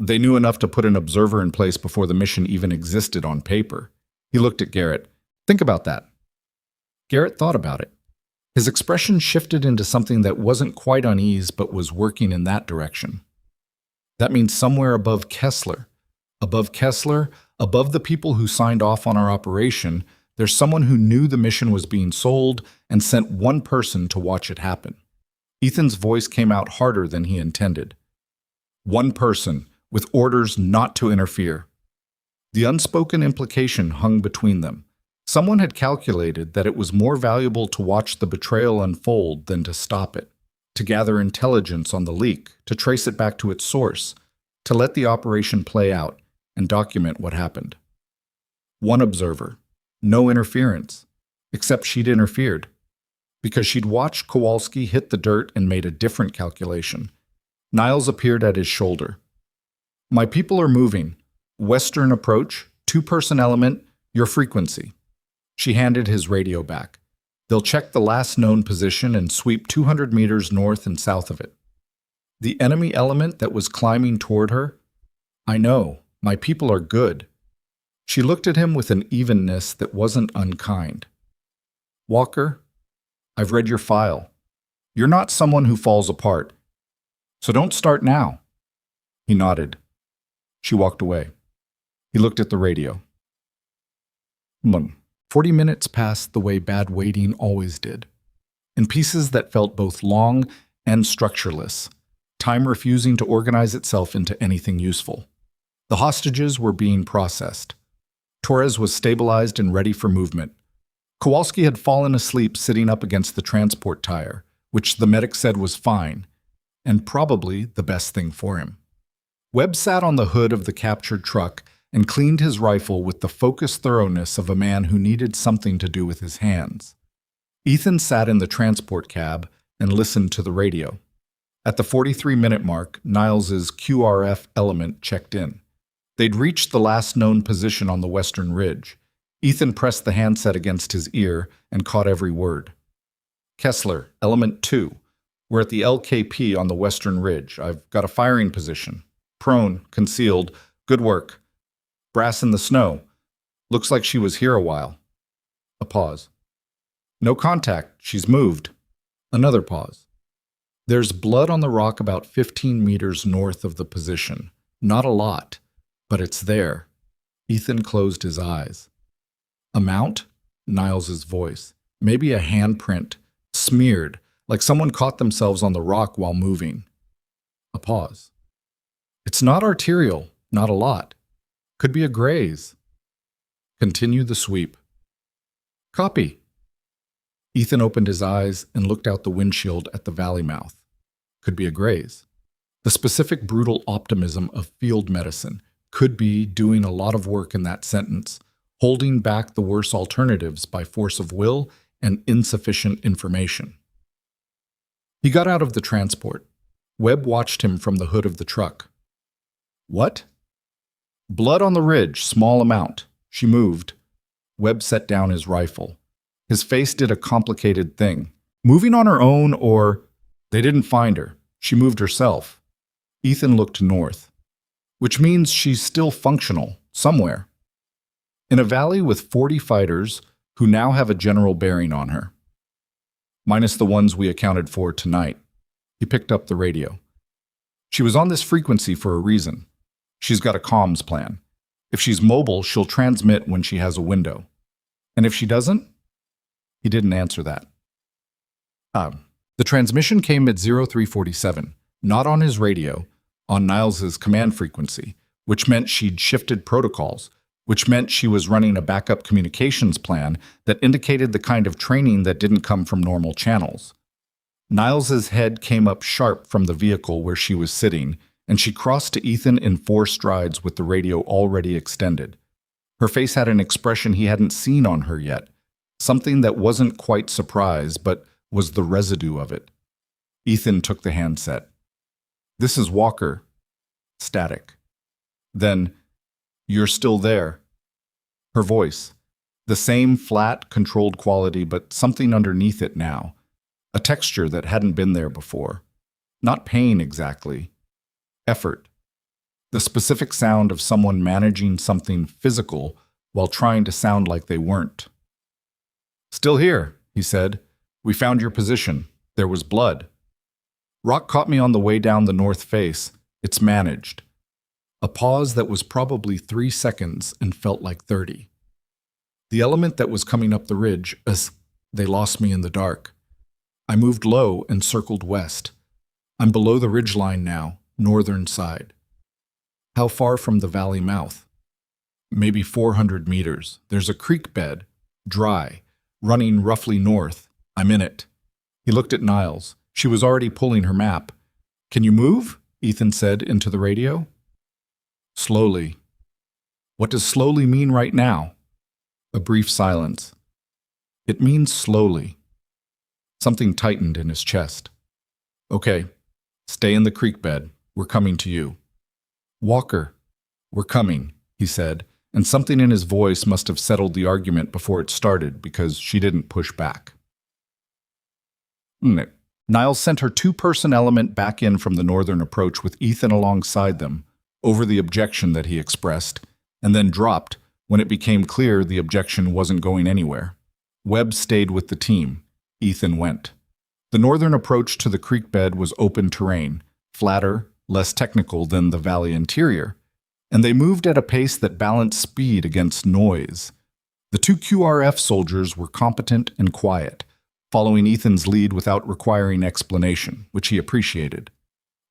They knew enough to put an observer in place before the mission even existed on paper. He looked at Garrett. Think about that. Garrett thought about it. His expression shifted into something that wasn't quite unease but was working in that direction. That means somewhere above Kessler. Above Kessler, above the people who signed off on our operation, there's someone who knew the mission was being sold and sent one person to watch it happen. Ethan's voice came out harder than he intended. One person, with orders not to interfere. The unspoken implication hung between them. Someone had calculated that it was more valuable to watch the betrayal unfold than to stop it, to gather intelligence on the leak, to trace it back to its source, to let the operation play out and document what happened. One observer, no interference, except she'd interfered, because she'd watched Kowalski hit the dirt and made a different calculation. Niles appeared at his shoulder. My people are moving. Western approach, 2-person element, your frequency. She handed his radio back. They'll check the last known position and sweep 200 meters north and south of it. The enemy element that was climbing toward her? I know, my people are good. She looked at him with an evenness that wasn't unkind. Walker, I've read your file. You're not someone who falls apart. So don't start now. He nodded. She walked away. He looked at the radio. 40 minutes passed the way bad waiting always did, in pieces that felt both long and structureless, time refusing to organize itself into anything useful. The hostages were being processed. Torres was stabilized and ready for movement. Kowalski had fallen asleep sitting up against the transport tire, which the medic said was fine, and probably the best thing for him. Webb sat on the hood of the captured truck and cleaned his rifle with the focused thoroughness of a man who needed something to do with his hands. Ethan sat in the transport cab and listened to the radio. At the 43-minute mark, Niles's QRF element checked in. They'd reached the last known position on the western ridge. Ethan pressed the handset against his ear and caught every word. Kessler, Element 2. We're at the LKP on the western ridge. I've got a firing position. Prone, concealed. Good work. Brass in the snow. Looks like she was here a while. A pause. No contact. She's moved. Another pause. There's blood on the rock about 15 meters north of the position. Not a lot, but it's there. Ethan closed his eyes. A mount? Niles's voice. Maybe a handprint. Smeared, like someone caught themselves on the rock while moving. A pause. It's not arterial, not a lot. Could be a graze. Continue the sweep. Copy. Ethan opened his eyes and looked out the windshield at the valley mouth. Could be a graze. The specific brutal optimism of field medicine could be doing a lot of work in that sentence, holding back the worse alternatives by force of will and insufficient information. He got out of the transport. Webb watched him from the hood of the truck. What? Blood on the ridge, small amount. She moved. Webb set down his rifle. His face did a complicated thing. Moving on her own, or they didn't find her. She moved herself. Ethan looked north, which means she's still functional, somewhere. In a valley with 40 fighters who now have a general bearing on her. Minus the ones we accounted for tonight. He picked up the radio. She was on this frequency for a reason. She's got a comms plan. If she's mobile, she'll transmit when she has a window. And if she doesn't? He didn't answer that. The transmission came at 0347, not on his radio, on Niles's command frequency, which meant she'd shifted protocols, which meant she was running a backup communications plan that indicated the kind of training that didn't come from normal channels. Niles's head came up sharp from the vehicle where she was sitting, and she crossed to Ethan in 4 strides with the radio already extended. Her face had an expression he hadn't seen on her yet, something that wasn't quite surprise, but was the residue of it. Ethan took the handset. This is Walker. Static. Then, you're still there. Her voice. The same flat, controlled quality, but something underneath it now. A texture that hadn't been there before. Not pain exactly. Effort. The specific sound of someone managing something physical while trying to sound like they weren't. Still here, he said. We found your position. There was blood. Rock caught me on the way down the north face. It's managed. A pause that was probably 3 seconds and felt like 30. The element that was coming up the ridge, they lost me in the dark. I moved low and circled west. I'm below the ridgeline now, northern side. How far from the valley mouth? Maybe 400 meters. There's a creek bed, dry, running roughly north. I'm in it. He looked at Niles. She was already pulling her map. Can you move? Ethan said into the radio. Slowly. What does slowly mean right now? A brief silence. It means slowly. Something tightened in his chest. Okay, stay in the creek bed. We're coming to you. Walker, we're coming, he said, and something in his voice must have settled the argument before it started because she didn't push back. Niles sent her 2-person element back in from the northern approach with Ethan alongside them, over the objection that he expressed, and then dropped when it became clear the objection wasn't going anywhere. Webb stayed with the team. Ethan went. The northern approach to the creek bed was open terrain, flatter, less technical than the valley interior, and they moved at a pace that balanced speed against noise. The 2 QRF soldiers were competent and quiet, following Ethan's lead without requiring explanation, which he appreciated.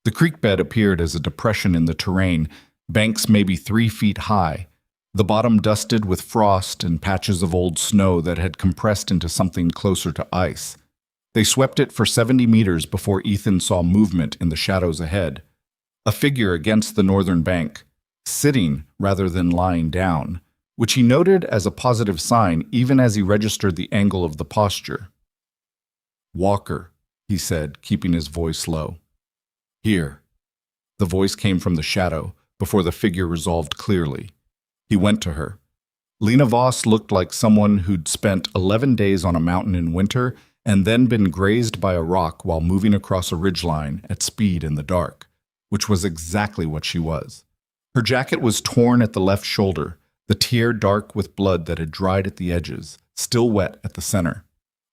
The creek bed appeared as a depression in the terrain, banks maybe 3 feet high, the bottom dusted with frost and patches of old snow that had compressed into something closer to ice. They swept it for 70 meters before Ethan saw movement in the shadows ahead. A figure against the northern bank, sitting rather than lying down, which he noted as a positive sign even as he registered the angle of the posture. Walker, he said, keeping his voice low. Here. The voice came from the shadow, before the figure resolved clearly. He went to her. Lena Voss looked like someone who'd spent 11 days on a mountain in winter and then been grazed by a rock while moving across a ridgeline at speed in the dark, which was exactly what she was. Her jacket was torn at the left shoulder, the tear dark with blood that had dried at the edges, still wet at the center.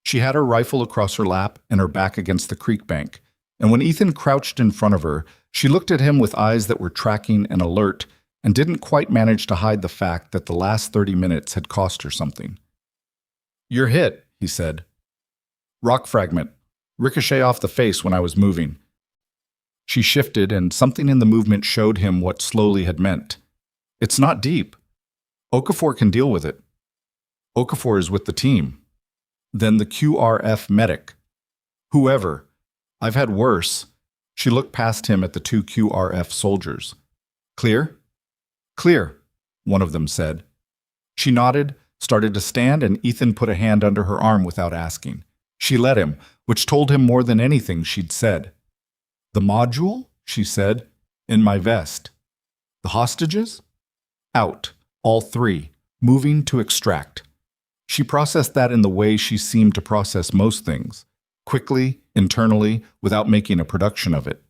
She had her rifle across her lap and her back against the creek bank, and when Ethan crouched in front of her, she looked at him with eyes that were tracking and alert and didn't quite manage to hide the fact that the last 30 minutes had cost her something. "You're hit," he said. "Rock fragment. Ricochet off the face when I was moving." She shifted, and something in the movement showed him what slowly had meant. "It's not deep. Okafor can deal with it." "Okafor is with the team." "Then the QRF medic." "Whoever. I've had worse." She looked past him at the two QRF soldiers. "Clear?" "Clear," one of them said. She nodded, started to stand, and Ethan put a hand under her arm without asking. She let him, which told him more than anything she'd said. "The module?" she said. "In my vest." "The hostages?" "Out. All three. Moving to extract." She processed that in the way she seemed to process most things. Quickly, internally, without making a production of it.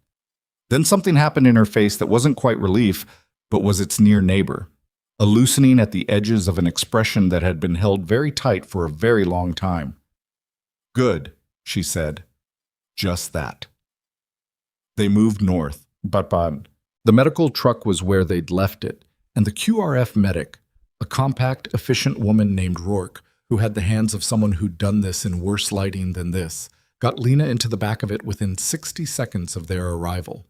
Then something happened in her face that wasn't quite relief, but was its near neighbor. A loosening at the edges of an expression that had been held very tight for a very long time. "Good," she said. Just that. They moved north, but the medical truck was where they'd left it, and the QRF medic, a compact, efficient woman named Rourke, who had the hands of someone who'd done this in worse lighting than this, got Lena into the back of it within 60 seconds of their arrival.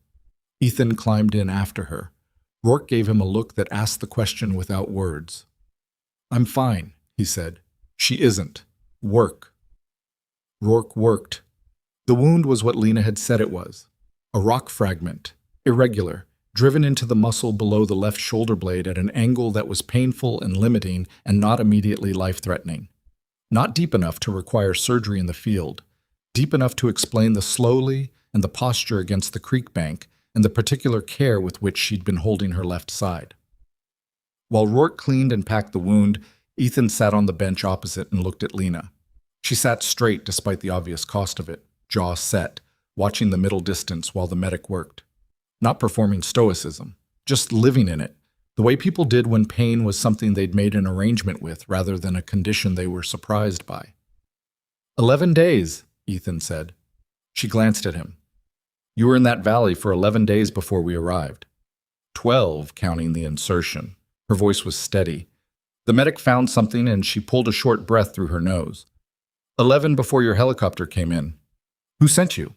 Ethan climbed in after her. Rourke gave him a look that asked the question without words. "I'm fine," he said. "She isn't. Work." Rourke worked. The wound was what Lena had said it was. A rock fragment, irregular, driven into the muscle below the left shoulder blade at an angle that was painful and limiting and not immediately life-threatening. Not deep enough to require surgery in the field, deep enough to explain the slowly and the posture against the creek bank and the particular care with which she'd been holding her left side. While Rourke cleaned and packed the wound, Ethan sat on the bench opposite and looked at Lena. She sat straight despite the obvious cost of it, jaw set, watching the middle distance while the medic worked. Not performing stoicism, just living in it, the way people did when pain was something they'd made an arrangement with rather than a condition they were surprised by. 11 days, Ethan said. She glanced at him. "You were in that valley for 11 days before we arrived." 12, counting the insertion. Her voice was steady. The medic found something and she pulled a short breath through her nose. 11 before your helicopter came in. Who sent you?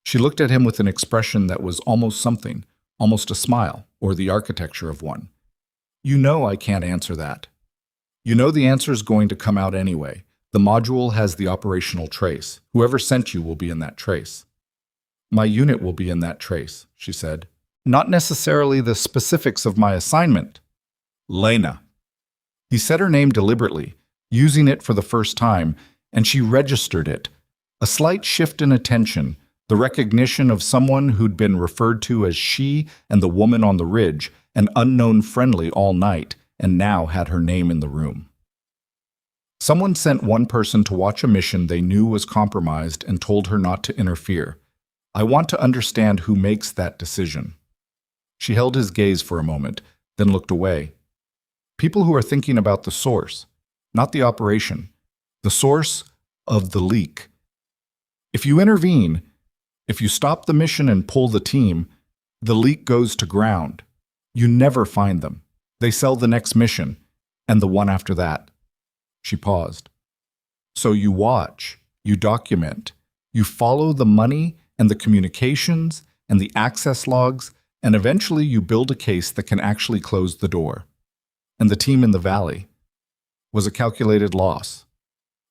She looked at him with an expression that was almost something, almost a smile, or the architecture of one. You know I can't answer that. You know the answer's going to come out anyway. The module has the operational trace. Whoever sent you will be in that trace. My unit will be in that trace, she said. Not necessarily the specifics of my assignment. Lena. He said her name deliberately, using it for the first time, and she registered it. A slight shift in attention, the recognition of someone who'd been referred to as she and the woman on the ridge, an unknown friendly all night, and now had her name in the room. Someone sent one person to watch a mission they knew was compromised and told her not to interfere. I want to understand who makes that decision. She held his gaze for a moment, then looked away. People who are thinking about the source, not the operation, the source of the leak. If you intervene, if you stop the mission and pull the team, the leak goes to ground. You never find them. They sell the next mission, and the one after that. She paused. So you watch, you document, you follow the money and the communications and the access logs, and eventually you build a case that can actually close the door. And the team in the valley was a calculated loss.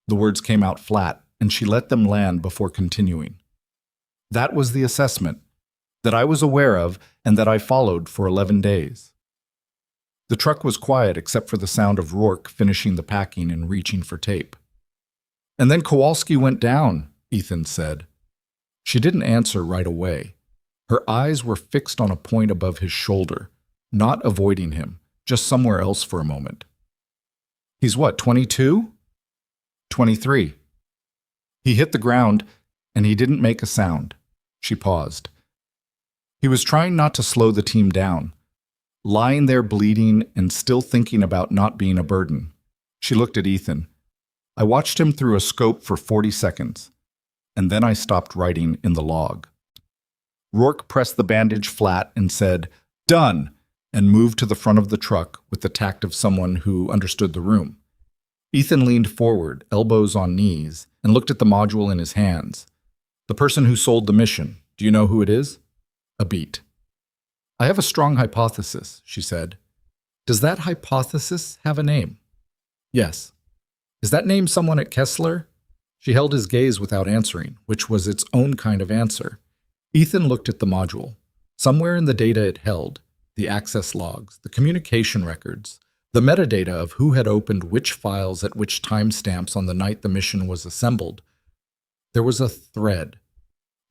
The words came out flat, and she let them land before continuing. That was the assessment that I was aware of and that I followed for 11 days. The truck was quiet except for the sound of Rourke finishing the packing and reaching for tape. And then Kowalski went down, Ethan said. She didn't answer right away. Her eyes were fixed on a point above his shoulder, not avoiding him, just somewhere else for a moment. He's what, 22? 23. He hit the ground, and he didn't make a sound. She paused. He was trying not to slow the team down, lying there bleeding and still thinking about not being a burden. She looked at Ethan. I watched him through a scope for 40 seconds, and then I stopped writing in the log. Rourke pressed the bandage flat and said, "Done," and moved to the front of the truck with the tact of someone who understood the room. Ethan leaned forward, elbows on knees, and looked at the module in his hands. The person who sold the mission, do you know who it is? A beat. I have a strong hypothesis, she said. Does that hypothesis have a name? Yes. Is that name someone at Kessler? She held his gaze without answering, which was its own kind of answer. Ethan looked at the module. Somewhere in the data it held, the access logs, the communication records, the metadata of who had opened which files at which timestamps on the night the mission was assembled, there was a thread,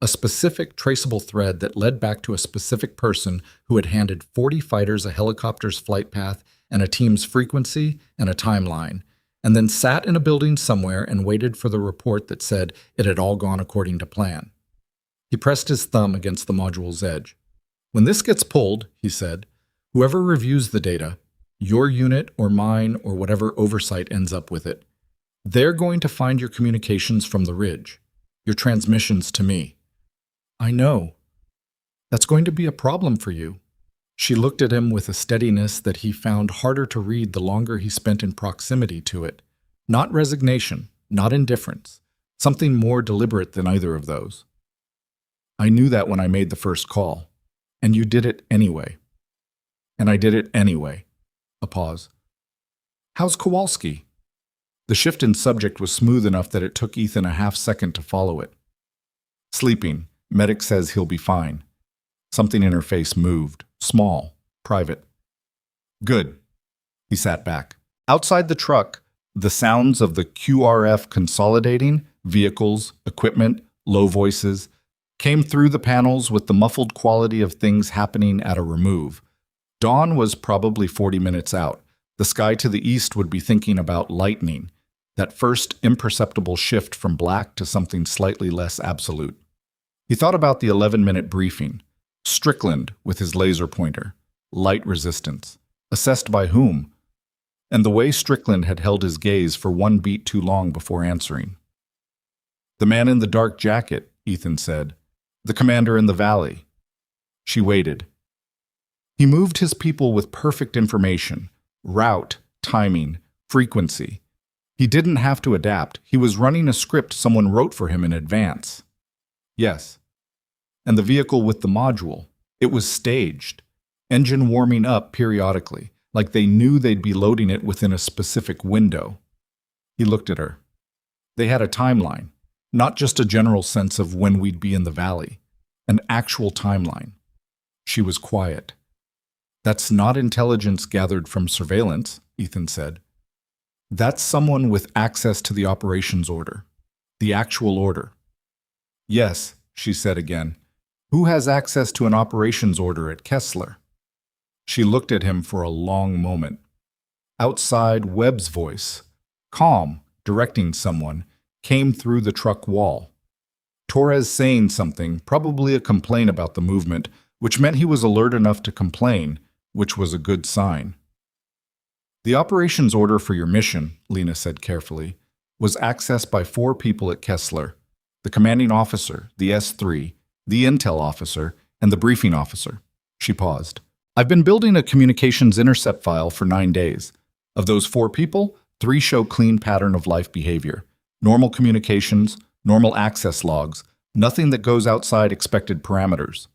a specific traceable thread that led back to a specific person who had handed 40 fighters a helicopter's flight path and a team's frequency and a timeline, and then sat in a building somewhere and waited for the report that said it had all gone according to plan. He pressed his thumb against the module's edge. When this gets pulled, he said, whoever reviews the data, your unit or mine or whatever oversight ends up with it, they're going to find your communications from the ridge, your transmissions to me. I know. That's going to be a problem for you. She looked at him with a steadiness that he found harder to read the longer he spent in proximity to it. Not resignation, not indifference, something more deliberate than either of those. I knew that when I made the first call, and you did it anyway. And I did it anyway. A pause. How's Kowalski? The shift in subject was smooth enough that it took Ethan a half second to follow it. Sleeping. Medic says he'll be fine. Something in her face moved. Small. Private. Good. He sat back. Outside the truck, the sounds of the QRF consolidating, vehicles, equipment, low voices, came through the panels with the muffled quality of things happening at a remove. Dawn was probably 40 minutes out. The sky to the east would be thinking about lightning, that first imperceptible shift from black to something slightly less absolute. He thought about the 11-minute briefing. Strickland with his laser pointer. Light resistance. Assessed by whom? And the way Strickland had held his gaze for one beat too long before answering. The man in the dark jacket, Ethan said. The commander in the valley. She waited. He moved his people with perfect information. Route, timing, frequency. He didn't have to adapt. He was running a script someone wrote for him in advance. Yes. And the vehicle with the module. It was staged. Engine warming up periodically, like they knew they'd be loading it within a specific window. He looked at her. They had a timeline, not just a general sense of when we'd be in the valley. An actual timeline. She was quiet. That's not intelligence gathered from surveillance, Ethan said. That's someone with access to the operations order. The actual order. Yes, she said again. Who has access to an operations order at Kessler? She looked at him for a long moment. Outside, Webb's voice, calm, directing someone, came through the truck wall. Torres saying something, probably a complaint about the movement, which meant he was alert enough to complain, which was a good sign. The operations order for your mission, Lena said carefully, was accessed by 4 people at Kessler, the commanding officer, the S3, the intel officer, and the briefing officer. She paused. I've been building a communications intercept file for 9 days. Of those 4 people, 3 show clean pattern of life behavior. Normal communications, normal access logs, nothing that goes outside expected parameters.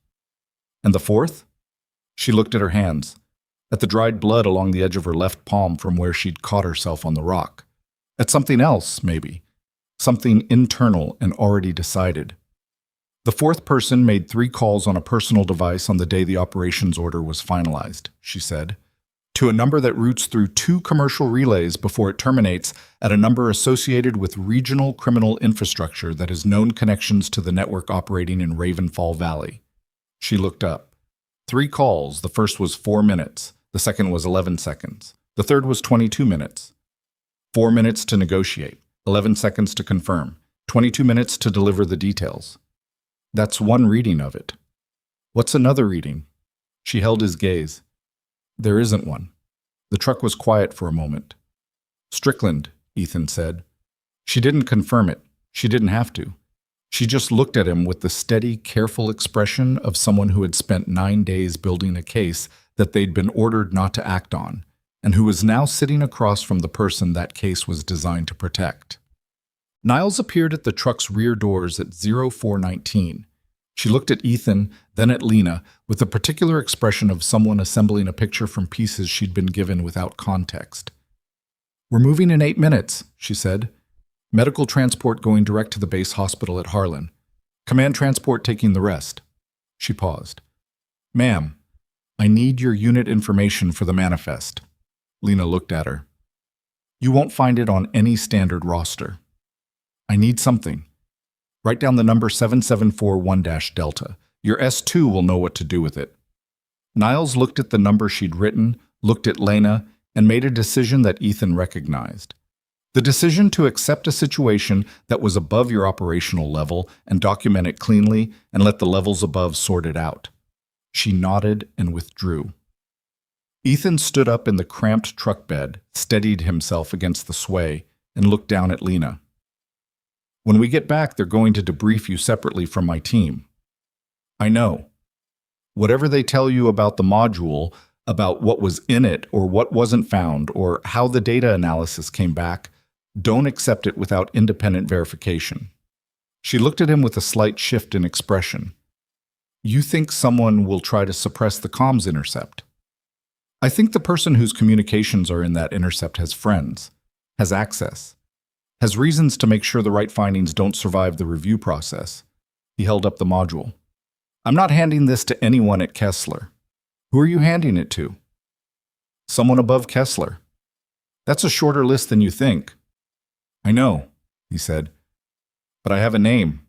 And the 4th? She looked at her hands, at the dried blood along the edge of her left palm from where she'd caught herself on the rock. At something else, maybe. Something internal and already decided. The 4th person made 3 calls on a personal device on the day the operations order was finalized, she said, to a number that routes through 2 commercial relays before it terminates at a number associated with regional criminal infrastructure that has known connections to the network operating in Ravenfall Valley. She looked up. 3 calls. The first was 4 minutes. The second was 11 seconds. The third was 22 minutes. 4 minutes to negotiate. 11 seconds to confirm. 22 minutes to deliver the details. That's one reading of it. What's another reading? She held his gaze. There isn't one. The truck was quiet for a moment. Strickland, Ethan said. She didn't confirm it. She didn't have to. She just looked at him with the steady, careful expression of someone who had spent 9 days building a case that they'd been ordered not to act on, and who was now sitting across from the person that case was designed to protect. Niles appeared at the truck's rear doors at 0419. She looked at Ethan, then at Lena, with a particular expression of someone assembling a picture from pieces she'd been given without context. "We're moving in 8 minutes," she said. "Medical transport going direct to the base hospital at Harlan. Command transport taking the rest." She paused. "Ma'am, I need your unit information for the manifest." Lena looked at her. "You won't find it on any standard roster." "I need something. Write down the number 7741-Delta. Your S2 will know what to do with it." Niles looked at the number she'd written, looked at Lena, and made a decision that Ethan recognized. The decision to accept a situation that was above your operational level and document it cleanly and let the levels above sort it out. She nodded and withdrew. Ethan stood up in the cramped truck bed, steadied himself against the sway, and looked down at Lena. "When we get back, they're going to debrief you separately from my team." "I know. Whatever they tell you about the module, about what was in it or what wasn't found or how the data analysis came back, don't accept it without independent verification." She looked at him with a slight shift in expression. "You think someone will try to suppress the comms intercept?" "I think the person whose communications are in that intercept has friends, has access, has reasons to make sure the right findings don't survive the review process." He held up the module. "I'm not handing this to anyone at Kessler." "Who are you handing it to?" "Someone above Kessler." "That's a shorter list than you think." "I know," he said, "but I have a name."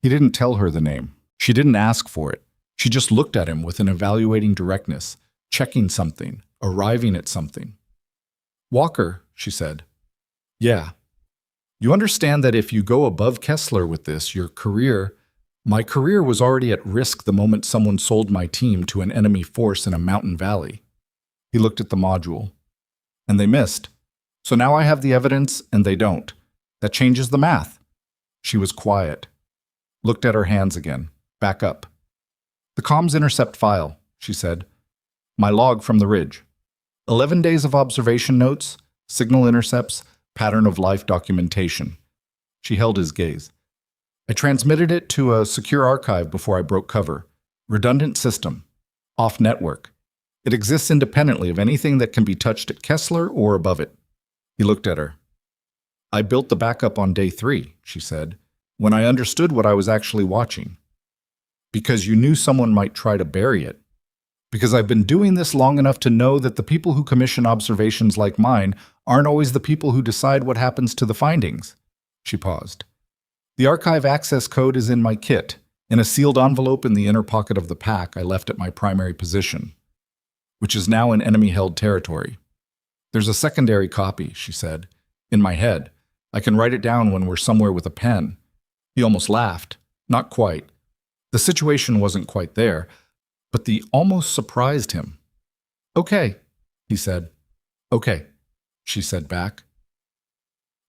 He didn't tell her the name. She didn't ask for it. She just looked at him with an evaluating directness, checking something, arriving at something. "Walker," she said. "Yeah. You understand that if you go above Kessler with this, your career... My career was already at risk the moment someone sold my team to an enemy force in a mountain valley." He looked at the module. "And they missed. So now I have the evidence and they don't. That changes the math." She was quiet. Looked at her hands again. Back up. "The comms intercept file," she said. "My log from the ridge. 11 days of observation notes, signal intercepts, pattern of life documentation." She held his gaze. "I transmitted it to a secure archive before I broke cover. Redundant system. Off network. It exists independently of anything that can be touched at Kessler or above it." He looked at her. "I built the backup on day 3, she said, "when I understood what I was actually watching. Because you knew someone might try to bury it. Because I've been doing this long enough to know that the people who commission observations like mine aren't always the people who decide what happens to the findings." She paused. "The archive access code is in my kit, in a sealed envelope in the inner pocket of the pack I left at my primary position, which is now in enemy-held territory. There's a secondary copy," she said, "in my head. I can write it down when we're somewhere with a pen." He almost laughed. Not quite. The situation wasn't quite there, but the almost surprised him. "Okay," he said. "Okay," she said back.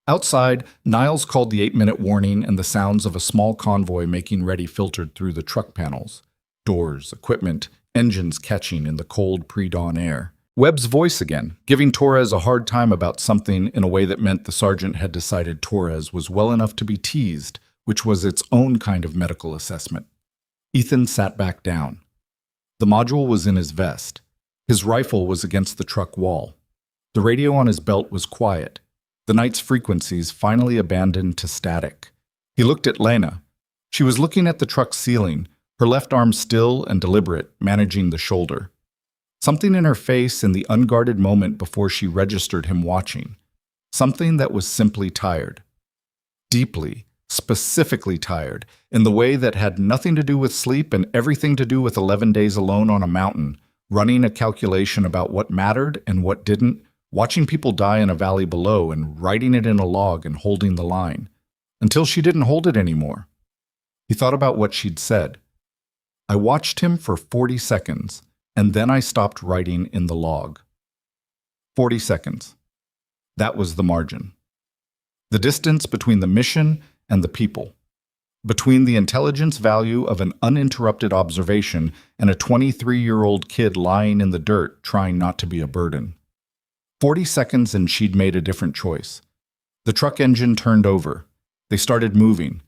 Outside, Niles called the 8-minute warning, and the sounds of a small convoy making ready filtered through the truck panels. Doors, equipment, engines catching in the cold pre-dawn air. Webb's voice again, giving Torres a hard time about something in a way that meant the sergeant had decided Torres was well enough to be teased, which was its own kind of medical assessment. Ethan sat back down. The module was in his vest. His rifle was against the truck wall. The radio on his belt was quiet. The night's frequencies finally abandoned to static. He looked at Lena. She was looking at the truck's ceiling, her left arm still and deliberate, managing the shoulder. Something in her face in the unguarded moment before she registered him watching. Something that was simply tired. Deeply, specifically tired, in the way that had nothing to do with sleep and everything to do with 11 days alone on a mountain, running a calculation about what mattered and what didn't, watching people die in a valley below and writing it in a log and holding the line, until she didn't hold it anymore. He thought about what she'd said. I watched him for 40 seconds, and then I stopped writing in the log. 40 seconds. That was the margin. The distance between the mission and the people. Between the intelligence value of an uninterrupted observation and a 23-year-old kid lying in the dirt trying not to be a burden. 40 seconds and she'd made a different choice. The truck engine turned over. They started moving.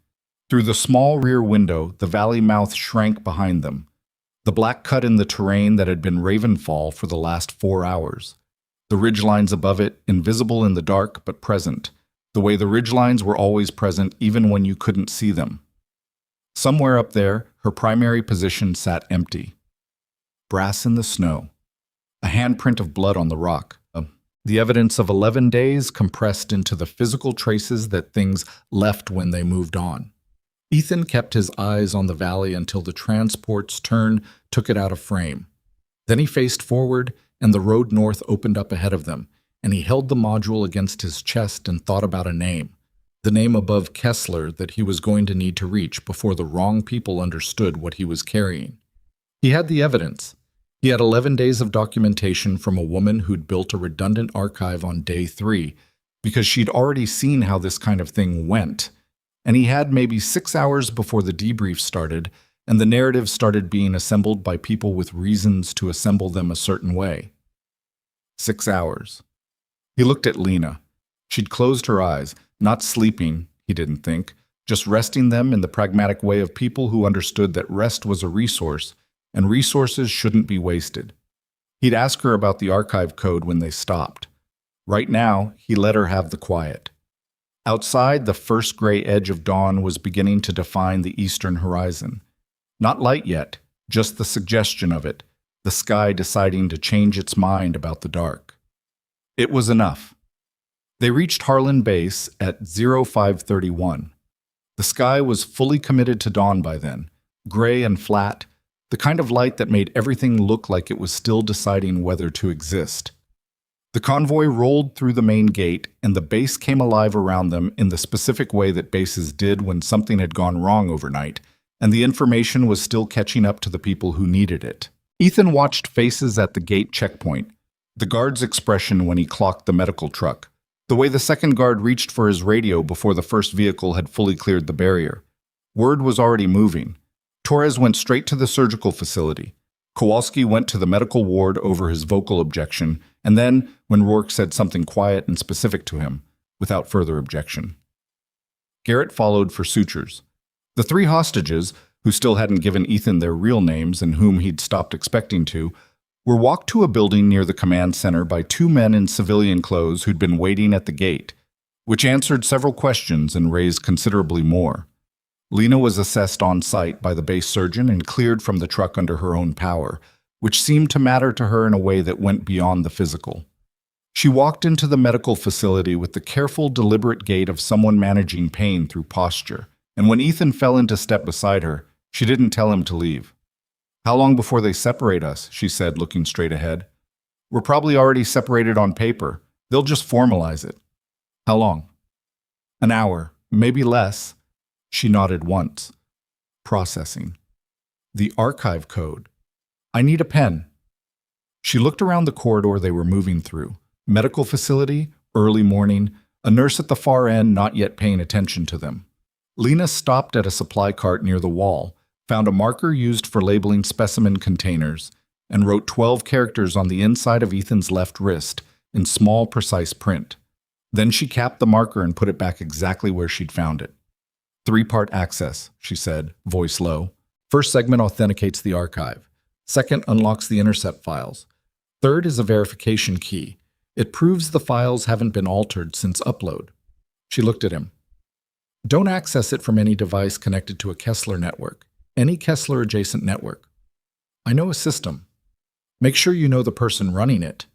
Through the small rear window, the valley mouth shrank behind them. The black cut in the terrain that had been Ravenfall for the last 4 hours. The ridgelines above it, invisible in the dark but present, the way the ridgelines were always present even when you couldn't see them. Somewhere up there, her primary position sat empty. Brass in the snow. A handprint of blood on the rock. The evidence of 11 days compressed into the physical traces that things left when they moved on. Ethan kept his eyes on the valley until the transport's turn took it out of frame. Then he faced forward, and the road north opened up ahead of them, and he held the module against his chest and thought about a name. The name above Kessler that he was going to need to reach before the wrong people understood what he was carrying. He had the evidence. He had 11 days of documentation from a woman who'd built a redundant archive on day 3 because she'd already seen how this kind of thing went. And he had maybe 6 hours before the debrief started and the narrative started being assembled by people with reasons to assemble them a certain way. 6 hours. He looked at Lena. She'd closed her eyes, not sleeping, he didn't think, just resting them in the pragmatic way of people who understood that rest was a resource and resources shouldn't be wasted. He'd ask her about the archive code when they stopped. Right now, he let her have the quiet. Outside, the first gray edge of dawn was beginning to define the eastern horizon. Not light yet, just the suggestion of it, the sky deciding to change its mind about the dark. It was enough. They reached Harlan Base at 0531. The sky was fully committed to dawn by then, gray and flat, the kind of light that made everything look like it was still deciding whether to exist. The convoy rolled through the main gate, and the base came alive around them in the specific way that bases did when something had gone wrong overnight, and the information was still catching up to the people who needed it. Ethan watched faces at the gate checkpoint, the guard's expression when he clocked the medical truck, the way the second guard reached for his radio before the first vehicle had fully cleared the barrier. Word was already moving. Torres went straight to the surgical facility. Kowalski went to the medical ward over his vocal objection, and then, when Rourke said something quiet and specific to him, without further objection. Garrett followed for sutures. The 3 hostages, who still hadn't given Ethan their real names and whom he'd stopped expecting to, were walked to a building near the command center by 2 men in civilian clothes who'd been waiting at the gate, which answered several questions and raised considerably more. Lena was assessed on site by the base surgeon and cleared from the truck under her own power, which seemed to matter to her in a way that went beyond the physical. She walked into the medical facility with the careful, deliberate gait of someone managing pain through posture, and when Ethan fell into step beside her, she didn't tell him to leave. "How long before they separate us?" she said, looking straight ahead. "We're probably already separated on paper. They'll just formalize it." "How long?" "An hour, maybe less." She nodded once. Processing. "The archive code. I need a pen." She looked around the corridor they were moving through. Medical facility, early morning, a nurse at the far end not yet paying attention to them. Lena stopped at a supply cart near the wall, found a marker used for labeling specimen containers, and wrote 12 characters on the inside of Ethan's left wrist in small, precise print. Then she capped the marker and put it back exactly where she'd found it. 3-part access, she said, voice low. First segment authenticates the archive. Second unlocks the intercept files. Third is a verification key. It proves the files haven't been altered since upload. She looked at him. Don't access it from any device connected to a Kessler network, any Kessler-adjacent network. I know a system. Make sure you know the person running it.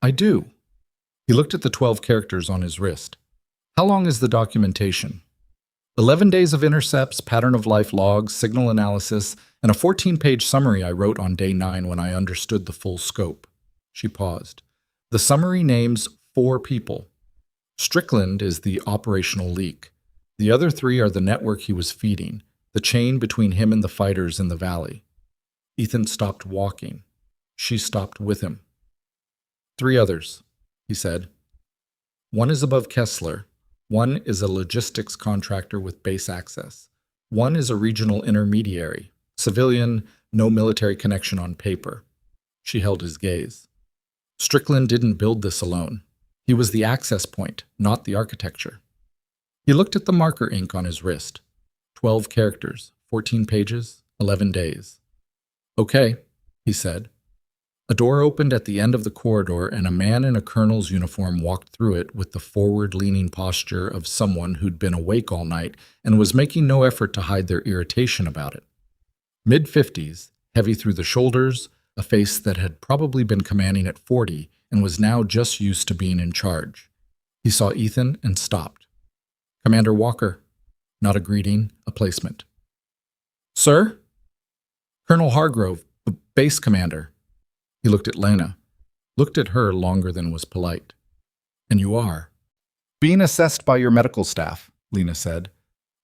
I do. He looked at the 12 characters on his wrist. How long is the documentation? 11 days of intercepts, pattern of life logs, signal analysis, and a 14-page summary I wrote on day 9 when I understood the full scope. She paused. The summary names 4 people. Strickland is the operational leak. The other 3 are the network he was feeding, the chain between him and the fighters in the valley. Ethan stopped walking. She stopped with him. 3 others, he said. 1 is above Kessler. 1 is a logistics contractor with base access. 1 is a regional intermediary, civilian, no military connection on paper. She held his gaze. Strickland didn't build this alone. He was the access point, not the architecture. He looked at the marker ink on his wrist. 12 characters, 14 pages, 11 days. Okay, he said. A door opened at the end of the corridor, and a man in a colonel's uniform walked through it with the forward-leaning posture of someone who'd been awake all night and was making no effort to hide their irritation about it. Mid-50s, heavy through the shoulders, a face that had probably been commanding at 40 and was now just used to being in charge. He saw Ethan and stopped. Commander Walker. Not a greeting, a placement. Sir? Colonel Hargrove, base commander. He looked at Lena, looked at her longer than was polite. And you are? Being assessed by your medical staff, Lena said.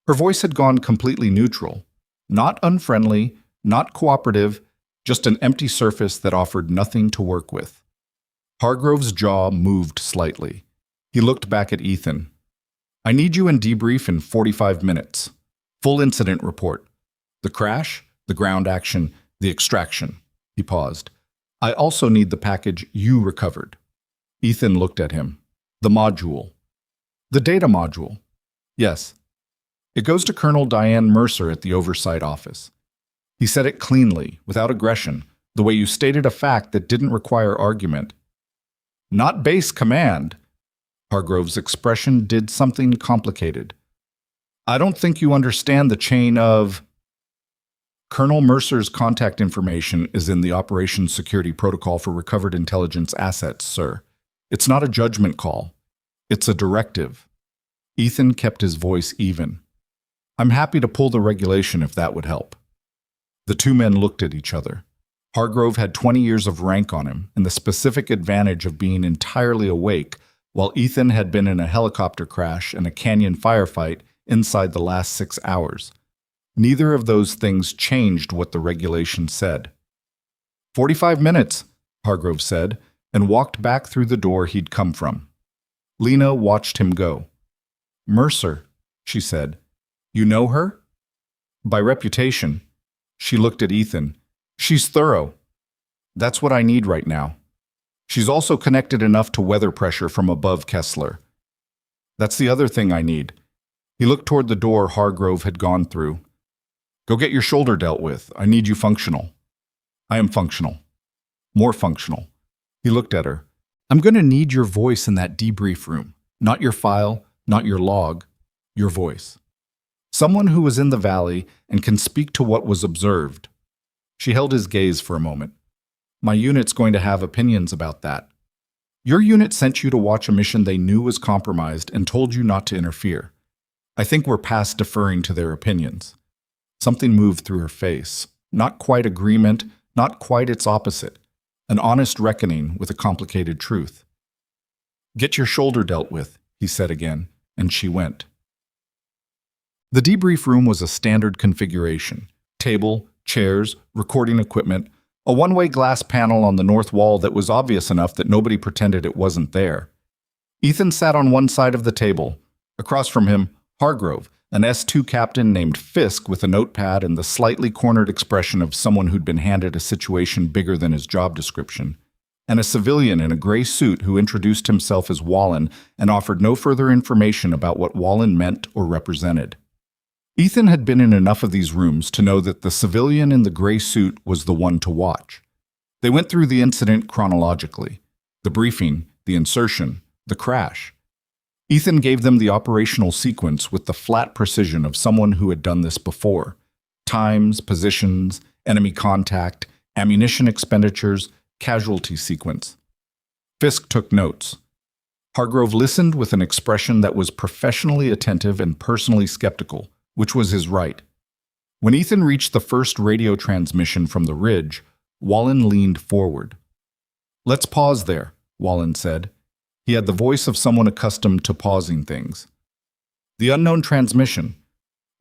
Her voice had gone completely neutral. Not unfriendly, not cooperative, just an empty surface that offered nothing to work with. Hargrove's jaw moved slightly. He looked back at Ethan. I need you in debrief in 45 minutes. Full incident report. The crash, the ground action, the extraction. He paused. I also need the package you recovered. Ethan looked at him. The module. The data module. Yes. It goes to Colonel Diane Mercer at the Oversight Office. He said it cleanly, without aggression, the way you stated a fact that didn't require argument. Not base command. Hargrove's expression did something complicated. I don't think you understand the chain of... Colonel Mercer's contact information is in the Operations Security Protocol for Recovered Intelligence Assets, sir. It's not a judgment call. It's a directive. Ethan kept his voice even. I'm happy to pull the regulation if that would help. The 2 men looked at each other. Hargrove had 20 years of rank on him and the specific advantage of being entirely awake, while Ethan had been in a helicopter crash and a canyon firefight inside the last 6 hours. Neither of those things changed what the regulation said. 45 minutes, Hargrove said, and walked back through the door he'd come from. Lena watched him go. Mercer, she said. You know her? By reputation. She looked at Ethan. She's thorough. That's what I need right now. She's also connected enough to weather pressure from above Kessler. That's the other thing I need. He looked toward the door Hargrove had gone through. Go get your shoulder dealt with. I need you functional. I am functional. More functional. He looked at her. I'm going to need your voice in that debrief room. Not your file, not your log, your voice. Someone who was in the valley and can speak to what was observed. She held his gaze for a moment. My unit's going to have opinions about that. Your unit sent you to watch a mission they knew was compromised and told you not to interfere. I think we're past deferring to their opinions. Something moved through her face. Not quite agreement, not quite its opposite. An honest reckoning with a complicated truth. Get your shoulder dealt with, he said again, and she went. The debrief room was a standard configuration. Table, chairs, recording equipment, a one-way glass panel on the north wall that was obvious enough that nobody pretended it wasn't there. Ethan sat on one side of the table. Across from him, Hargrove, an S2 captain named Fisk with a notepad and the slightly cornered expression of someone who'd been handed a situation bigger than his job description, and a civilian in a gray suit who introduced himself as Wallen and offered no further information about what Wallen meant or represented. Ethan had been in enough of these rooms to know that the civilian in the gray suit was the one to watch. They went through the incident chronologically. The briefing, the insertion, the crash. Ethan gave them the operational sequence with the flat precision of someone who had done this before. Times, positions, enemy contact, ammunition expenditures, casualty sequence. Fisk took notes. Hargrove listened with an expression that was professionally attentive and personally skeptical, which was his right. When Ethan reached the first radio transmission from the ridge, Wallen leaned forward. "Let's pause there," Wallen said. He had the voice of someone accustomed to pausing things. "The unknown transmission.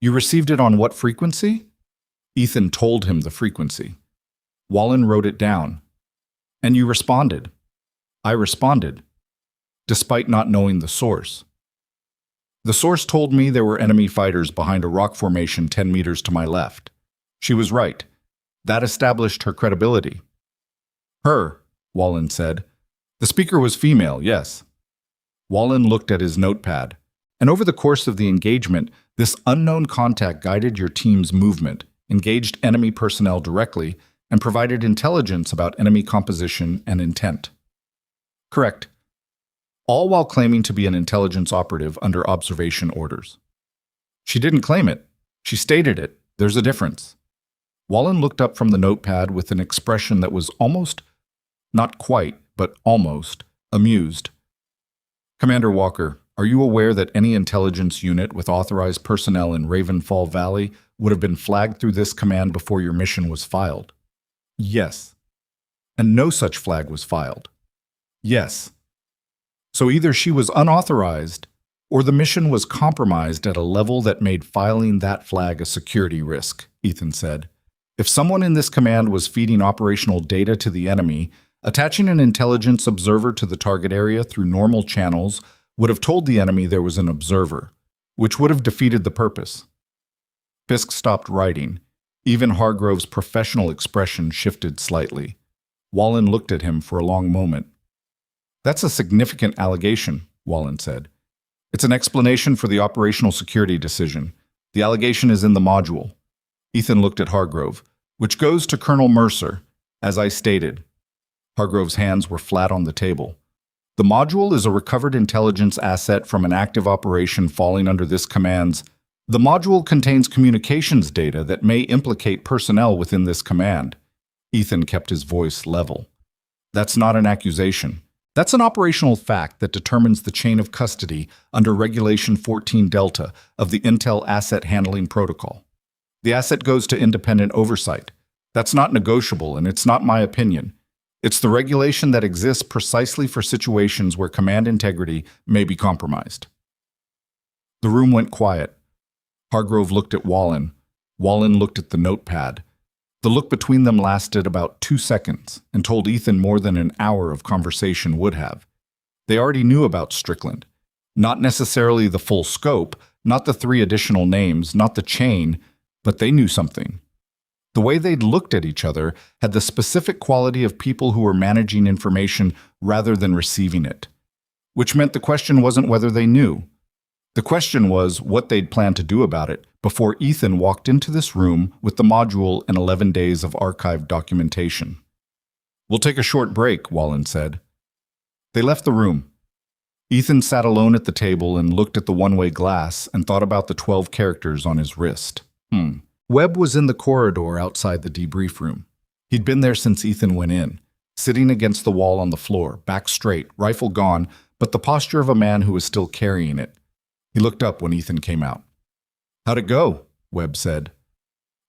You received it on what frequency?" Ethan told him the frequency. Wallen wrote it down. "And you responded?" "I responded, despite not knowing the source. The source told me there were enemy fighters behind a rock formation 10 meters to my left. She was right. That established her credibility." "Her," Wallen said. "The speaker was female, yes." Wallen looked at his notepad. "And over the course of the engagement, this unknown contact guided your team's movement, engaged enemy personnel directly, and provided intelligence about enemy composition and intent." "Correct. All while claiming to be an intelligence operative under observation orders." "She didn't claim it. She stated it. There's a difference." Wallen looked up from the notepad with an expression that was almost, not quite, but almost, amused. "Commander Walker, are you aware that any intelligence unit with authorized personnel in Ravenfall Valley would have been flagged through this command before your mission was filed?" "Yes." "And no such flag was filed?" "Yes." "So either she was unauthorized, or the mission was compromised at a level that made filing that flag a security risk," Ethan said. "If someone in this command was feeding operational data to the enemy, attaching an intelligence observer to the target area through normal channels would have told the enemy there was an observer, which would have defeated the purpose." Fisk stopped writing. Even Hargrove's professional expression shifted slightly. Wallen looked at him for a long moment. "That's a significant allegation," Wallen said. "It's an explanation for the operational security decision. The allegation is in the module." Ethan looked at Hargrove. "Which goes to Colonel Mercer, as I stated." Hargrove's hands were flat on the table. "The module is a recovered intelligence asset from an active operation falling under this command's. The module contains communications data that may implicate personnel within this command." Ethan kept his voice level. "That's not an accusation. That's an operational fact that determines the chain of custody under Regulation 14 Delta of the Intel Asset Handling Protocol. The asset goes to independent oversight. That's not negotiable, and it's not my opinion. It's the regulation that exists precisely for situations where command integrity may be compromised." The room went quiet. Hargrove looked at Wallen. Wallen looked at the notepad. The look between them lasted about 2 seconds and told Ethan more than an hour of conversation would have. They already knew about Strickland. Not necessarily the full scope, not the 3 additional names, not the chain, but they knew something. The way they'd looked at each other had the specific quality of people who were managing information rather than receiving it. Which meant the question wasn't whether they knew. The question was what they'd planned to do about it before Ethan walked into this room with the module and 11 days of archived documentation. "We'll take a short break," Wallen said. They left the room. Ethan sat alone at the table and looked at the one-way glass and thought about the 12 characters on his wrist. Webb was in the corridor outside the debrief room. He'd been there since Ethan went in, sitting against the wall on the floor, back straight, rifle gone, but the posture of a man who was still carrying it. He looked up when Ethan came out. "How'd it go?" Webb said.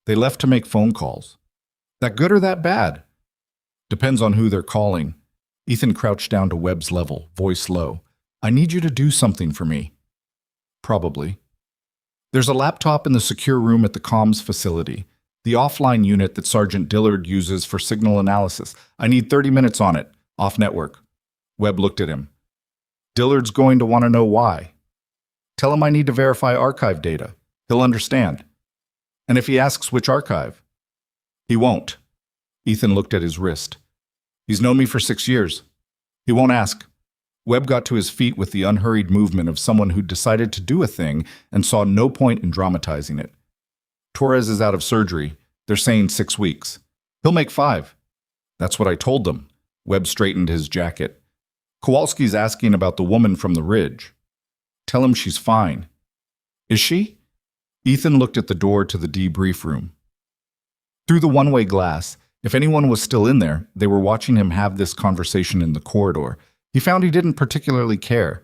"They left to make phone calls." "That good or that bad?" "Depends on who they're calling." Ethan crouched down to Webb's level, voice low. "I need you to do something for me." "Probably." "There's a laptop in the secure room at the comms facility, the offline unit that Sergeant Dillard uses for signal analysis. I need 30 minutes on it, off network." Webb looked at him. "Dillard's going to want to know why." "Tell him I need to verify archive data. He'll understand." "And if he asks which archive?" "He won't." Ethan looked at his wrist. "He's known me for 6 years. He won't ask." Webb got to his feet with the unhurried movement of someone who'd decided to do a thing and saw no point in dramatizing it. "Torres is out of surgery. They're saying 6 weeks. He'll make 5. "That's what I told them." Webb straightened his jacket. "Kowalski's asking about the woman from the ridge. Tell him she's fine." "Is she?" Ethan looked at the door to the debrief room. Through the one-way glass, if anyone was still in there, they were watching him have this conversation in the corridor. He found he didn't particularly care.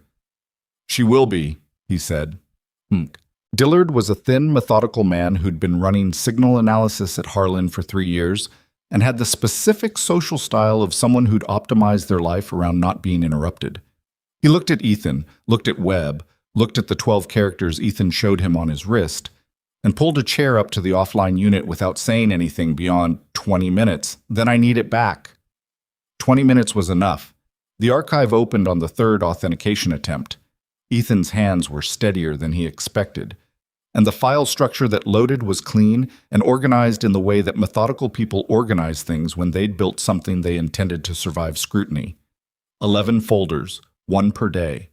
She will be, he said. Dillard was a thin, methodical man who'd been running signal analysis at Harlan for 3 years and had the specific social style of someone who'd optimized their life around not being interrupted. He looked at Ethan, looked at Webb, looked at the 12 characters Ethan showed him on his wrist, and pulled a chair up to the offline unit without saying anything beyond 20 minutes. Then I need it back. 20 minutes was enough. The archive opened on the third authentication attempt. Ethan's hands were steadier than he expected, and the file structure that loaded was clean and organized in the way that methodical people organize things when they'd built something they intended to survive scrutiny. 11 folders, 1 per day.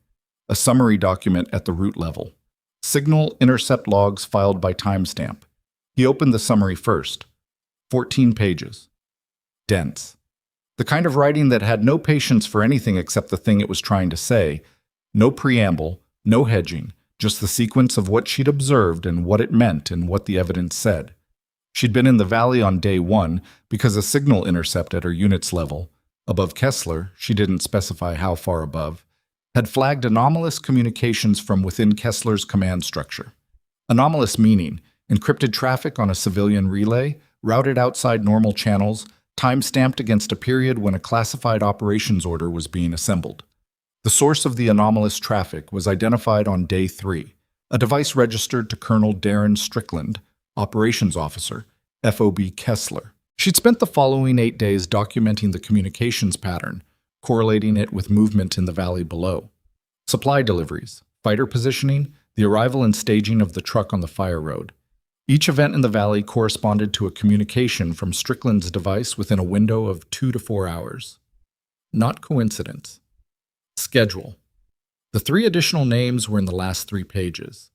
A summary document at the root level. Signal intercept logs filed by timestamp. He opened the summary first. 14 pages. Dense. The kind of writing that had no patience for anything except the thing it was trying to say. No preamble, no hedging, just the sequence of what she'd observed and what it meant and what the evidence said. She'd been in the valley on day 1 because a signal intercept at her unit's level, above Kessler, she didn't specify how far above, had flagged anomalous communications from within Kessler's command structure. Anomalous meaning encrypted traffic on a civilian relay, routed outside normal channels, time-stamped against a period when a classified operations order was being assembled. The source of the anomalous traffic was identified on day 3, a device registered to Colonel Darren Strickland, operations officer, FOB Kessler. She'd spent the following 8 days documenting the communications pattern, correlating it with movement in the valley below. Supply deliveries, fighter positioning, the arrival and staging of the truck on the fire road. Each event in the valley corresponded to a communication from Strickland's device within a window of 2 to 4 hours. Not coincidence. Schedule. The 3 additional names were in the last 3 pages.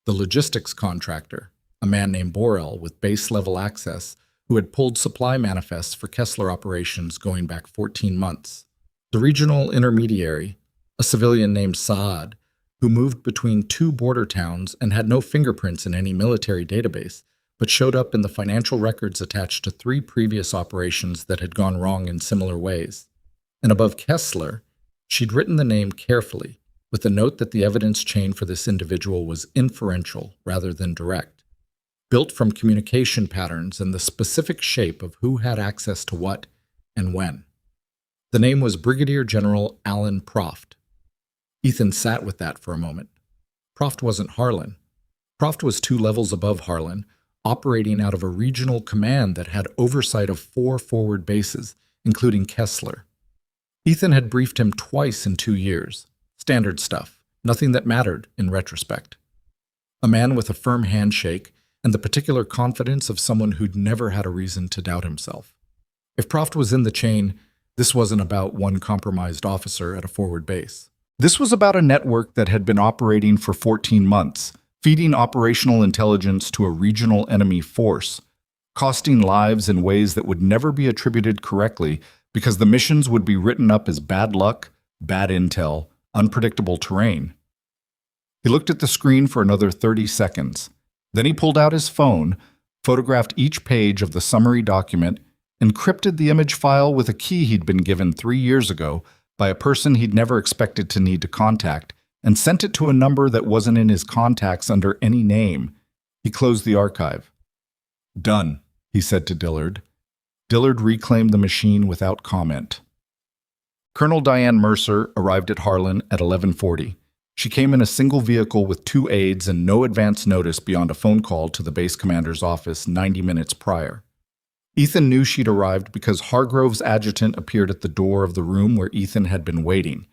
The logistics contractor, a man named Borel with base-level access, who had pulled supply manifests for Kessler operations going back 14 months. The regional intermediary, a civilian named Saad, who moved between 2 border towns and had no fingerprints in any military database, but showed up in the financial records attached to 3 previous operations that had gone wrong in similar ways. And above Kessler, she'd written the name carefully, with a note that the evidence chain for this individual was inferential rather than direct, built from communication patterns and the specific shape of who had access to what and when. The name was Brigadier General Alan Proft. Ethan sat with that for a moment. Proft wasn't Harlan. Proft was 2 levels above Harlan, operating out of a regional command that had oversight of 4 forward bases, including Kessler. Ethan had briefed him twice in 2 years. Standard stuff, nothing that mattered in retrospect. A man with a firm handshake and the particular confidence of someone who'd never had a reason to doubt himself. If Proft was in the chain, this wasn't about one compromised officer at a forward base. This was about a network that had been operating for 14 months, feeding operational intelligence to a regional enemy force, costing lives in ways that would never be attributed correctly because the missions would be written up as bad luck, bad intel, unpredictable terrain. He looked at the screen for another 30 seconds. Then he pulled out his phone, photographed each page of the summary document, encrypted the image file with a key he'd been given 3 years ago by a person he'd never expected to need to contact, and sent it to a number that wasn't in his contacts under any name. He closed the archive. "Done," he said to Dillard. Dillard reclaimed the machine without comment. Colonel Diane Mercer arrived at Harlan at 11:40. She came in a single vehicle with 2 aides and no advance notice beyond a phone call to the base commander's office 90 minutes prior. Ethan knew she'd arrived because Hargrove's adjutant appeared at the door of the room where Ethan had been waiting,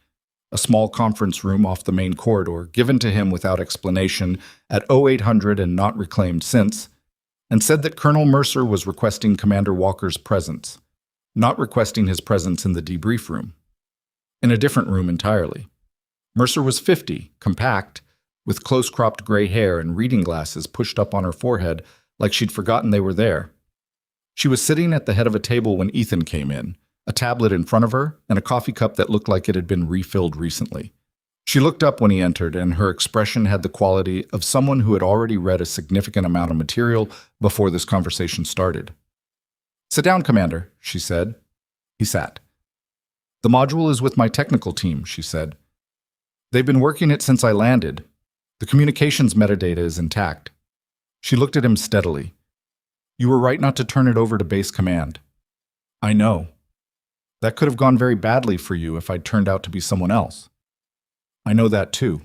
a small conference room off the main corridor given to him without explanation at 0800 and not reclaimed since, and said that Colonel Mercer was requesting Commander Walker's presence, not requesting his presence in the debrief room. In a different room entirely. Mercer was 50, compact, with close-cropped gray hair and reading glasses pushed up on her forehead like she'd forgotten they were there. She was sitting at the head of a table when Ethan came in, a tablet in front of her and a coffee cup that looked like it had been refilled recently. She looked up when he entered, and her expression had the quality of someone who had already read a significant amount of material before this conversation started. "Sit down, Commander," she said. He sat. The module is with my technical team, she said. They've been working it since I landed. The communications metadata is intact. She looked at him steadily. You were right not to turn it over to base command. I know. That could have gone very badly for you if I'd turned out to be someone else. I know that too.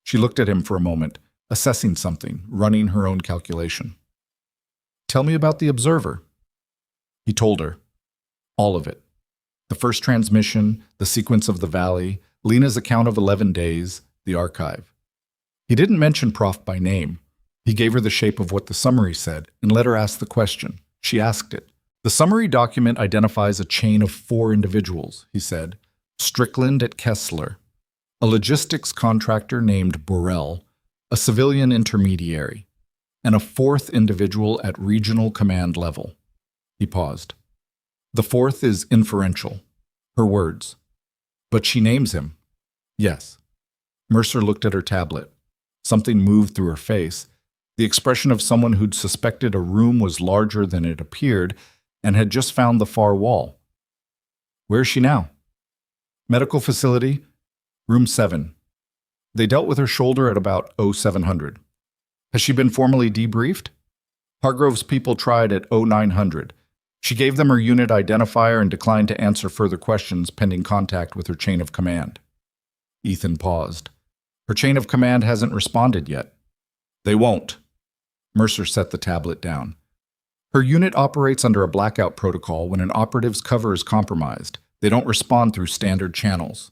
She looked at him for a moment, assessing something, running her own calculation. Tell me about the observer. He told her. All of it. The first transmission, the sequence of the valley, Lena's account of 11 days, the archive. He didn't mention Prof by name. He gave her the shape of what the summary said and let her ask the question. She asked it. The summary document identifies a chain of 4 individuals, he said. Strickland at Kessler, a logistics contractor named Borrell, a civilian intermediary, and a 4th individual at regional command level. He paused. The 4th is inferential. Her words. But she names him. Yes. Mercer looked at her tablet. Something moved through her face, the expression of someone who'd suspected a room was larger than it appeared and had just found the far wall. Where is she now? Medical facility, room 7. They dealt with her shoulder at about 0700. Has she been formally debriefed? Hargrove's people tried at 0900. She gave them her unit identifier and declined to answer further questions pending contact with her chain of command. Ethan paused. Her chain of command hasn't responded yet. They won't. Mercer set the tablet down. Her unit operates under a blackout protocol when an operative's cover is compromised. They don't respond through standard channels.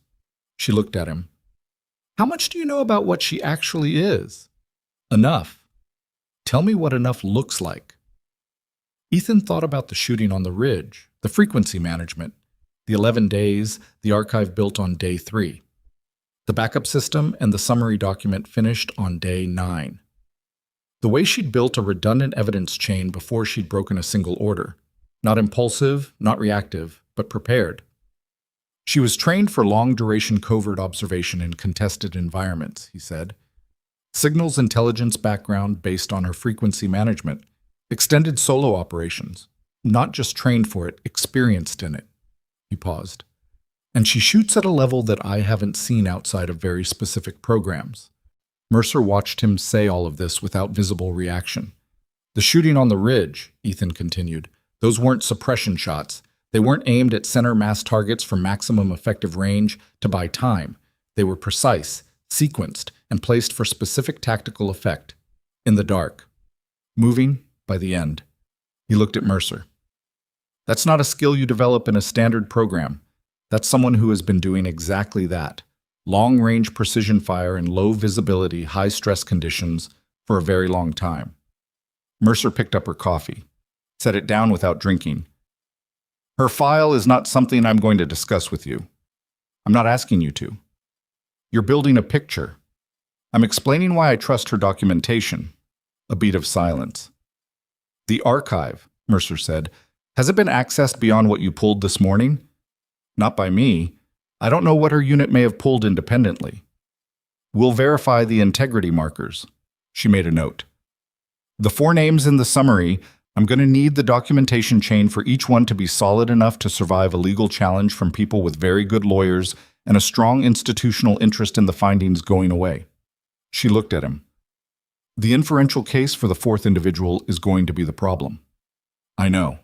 She looked at him. How much do you know about what she actually is? Enough. Tell me what enough looks like. Ethan thought about the shooting on the ridge, the frequency management, the 11 days, the archive built on day 3, the backup system, and the summary document finished on day 9. The way she'd built a redundant evidence chain before she'd broken a single order. Not impulsive, not reactive, but prepared. She was trained for long-duration covert observation in contested environments, he said. Signals intelligence background based on her frequency management. Extended solo operations. Not just trained for it, experienced in it. He paused. And she shoots at a level that I haven't seen outside of very specific programs. Mercer watched him say all of this without visible reaction. The shooting on the ridge, Ethan continued, those weren't suppression shots. They weren't aimed at center mass targets for maximum effective range to buy time. They were precise, sequenced, and placed for specific tactical effect. In the dark. Moving by the end. He looked at Mercer. That's not a skill you develop in a standard program. That's someone who has been doing exactly that. Long-range precision fire in low-visibility, high-stress conditions for a very long time. Mercer picked up her coffee, set it down without drinking. Her file is not something I'm going to discuss with you. I'm not asking you to. You're building a picture. I'm explaining why I trust her documentation. A beat of silence. The archive, Mercer said. Has it been accessed beyond what you pulled this morning? Not by me. I don't know what her unit may have pulled independently. We'll verify the integrity markers. She made a note. The 4 names in the summary, I'm going to need the documentation chain for each one to be solid enough to survive a legal challenge from people with very good lawyers and a strong institutional interest in the findings going away. She looked at him. The inferential case for the 4th individual is going to be the problem. I know.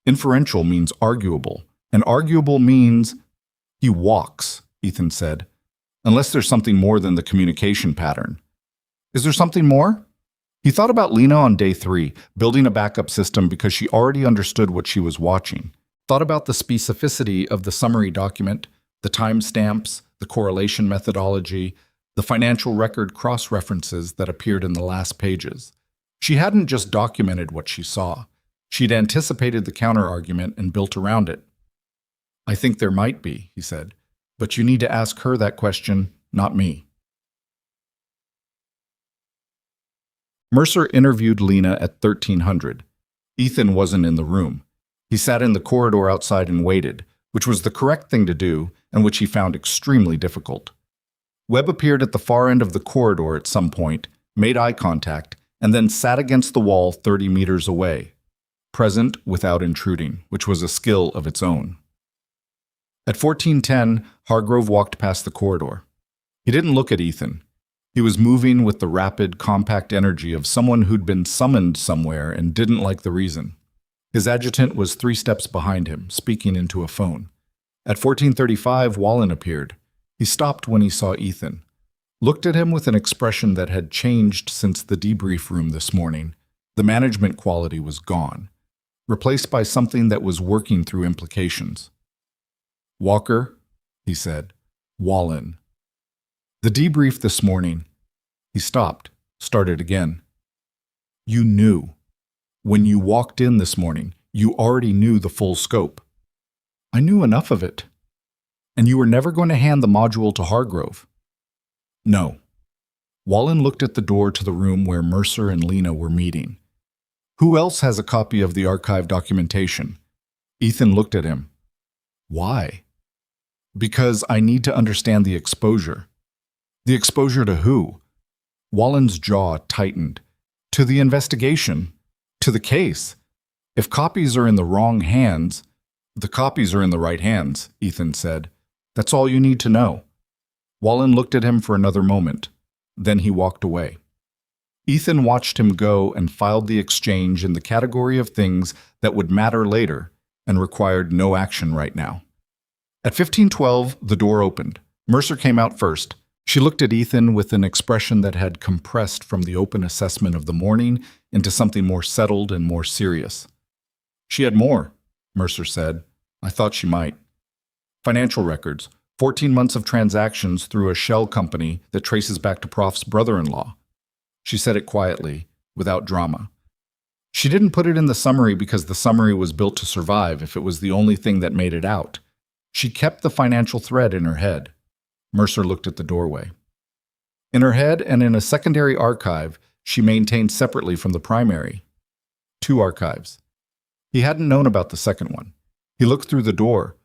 Inferential means arguable, and arguable means he walks, Ethan said, unless there's something more than the communication pattern. Is there something more? He thought about Lena on day 3, building a backup system because she already understood what she was watching. Thought about the specificity of the summary document, the timestamps, the correlation methodology, the financial record cross-references that appeared in the last pages. She hadn't just documented what she saw. She'd anticipated the counter-argument and built around it. I think there might be, he said, but you need to ask her that question, not me. Mercer interviewed Lena at 1300. Ethan wasn't in the room. He sat in the corridor outside and waited, which was the correct thing to do and which he found extremely difficult. Webb appeared at the far end of the corridor at some point, made eye contact, and then sat against the wall 30 meters away, present without intruding, which was a skill of its own. At 14:10, Hargrove walked past the corridor. He didn't look at Ethan. He was moving with the rapid, compact energy of someone who'd been summoned somewhere and didn't like the reason. His adjutant was 3 steps behind him, speaking into a phone. At 14:35, Wallen appeared. He stopped when he saw Ethan, looked at him with an expression that had changed since the debrief room this morning. The management quality was gone, replaced by something that was working through implications. "Walker," he said. "Wallen." "The debrief this morning." He stopped, started again. "You knew. When you walked in this morning, you already knew the full scope." "I knew enough of it." "And you were never going to hand the module to Hargrove?" "No." Wallen looked at the door to the room where Mercer and Lena were meeting. "Who else has a copy of the archive documentation?" Ethan looked at him. "Why?" "Because I need to understand the exposure." "The exposure to who?" Wallen's jaw tightened. "To the investigation. To the case. If copies are in the wrong hands..." "The copies are in the right hands," Ethan said. "That's all you need to know." Wallen looked at him for another moment. Then he walked away. Ethan watched him go and filed the exchange in the category of things that would matter later and required no action right now. At 15:12, the door opened. Mercer came out first. She looked at Ethan with an expression that had compressed from the open assessment of the morning into something more settled and more serious. "She had more," Mercer said. "I thought she might." "Financial records, 14 months of transactions through a shell company that traces back to Prof's brother-in-law." She said it quietly, without drama. She didn't put it in the summary because the summary was built to survive if it was the only thing that made it out. She kept the financial thread in her head. Mercer looked at the doorway. In her head and in a secondary archive she maintained separately from the primary. 2 archives. He hadn't known about the second one. He looked through the door.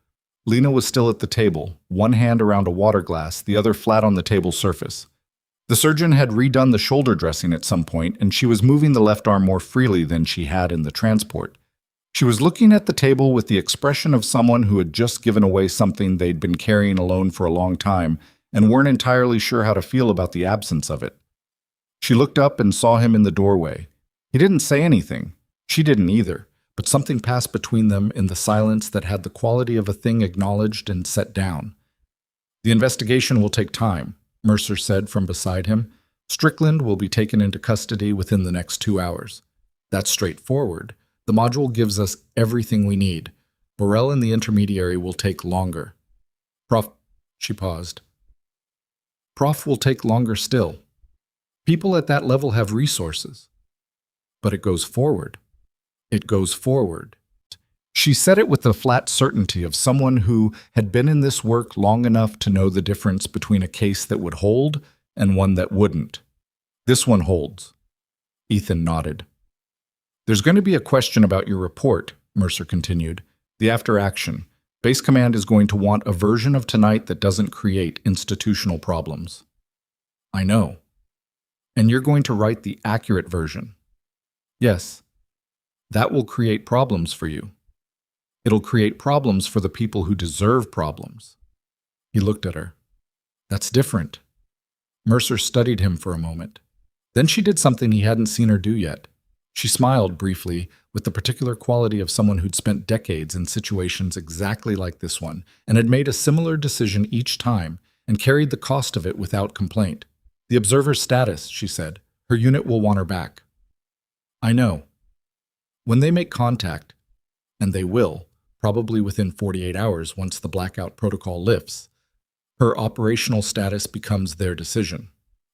Lena was still at the table, one hand around a water glass, the other flat on the table surface. The surgeon had redone the shoulder dressing at some point, and she was moving the left arm more freely than she had in the transport. She was looking at the table with the expression of someone who had just given away something they'd been carrying alone for a long time and weren't entirely sure how to feel about the absence of it. She looked up and saw him in the doorway. He didn't say anything. She didn't either, but something passed between them in the silence that had the quality of a thing acknowledged and set down. "The investigation will take time," Mercer said from beside him. "Strickland will be taken into custody within the next 2 hours. That's straightforward. The module gives us everything we need. Burrell and the intermediary will take longer." "Prof..." She paused. "Prof will take longer still. People at that level have resources. But it goes forward. It goes forward." She said it with the flat certainty of someone who had been in this work long enough to know the difference between a case that would hold and one that wouldn't. "This one holds." Ethan nodded. "There's going to be a question about your report," Mercer continued. "The after action. Base Command is going to want a version of tonight that doesn't create institutional problems." "I know." "And you're going to write the accurate version." "Yes." "That will create problems for you. It'll create problems for the people who deserve problems." He looked at her. "That's different." Mercer studied him for a moment. Then she did something he hadn't seen her do yet. She smiled briefly with the particular quality of someone who'd spent decades in situations exactly like this one and had made a similar decision each time and carried the cost of it without complaint. "The observer's status," she said. "Her unit will want her back." "I know. When they make contact, and they will, probably within 48 hours once the blackout protocol lifts, her operational status becomes their decision.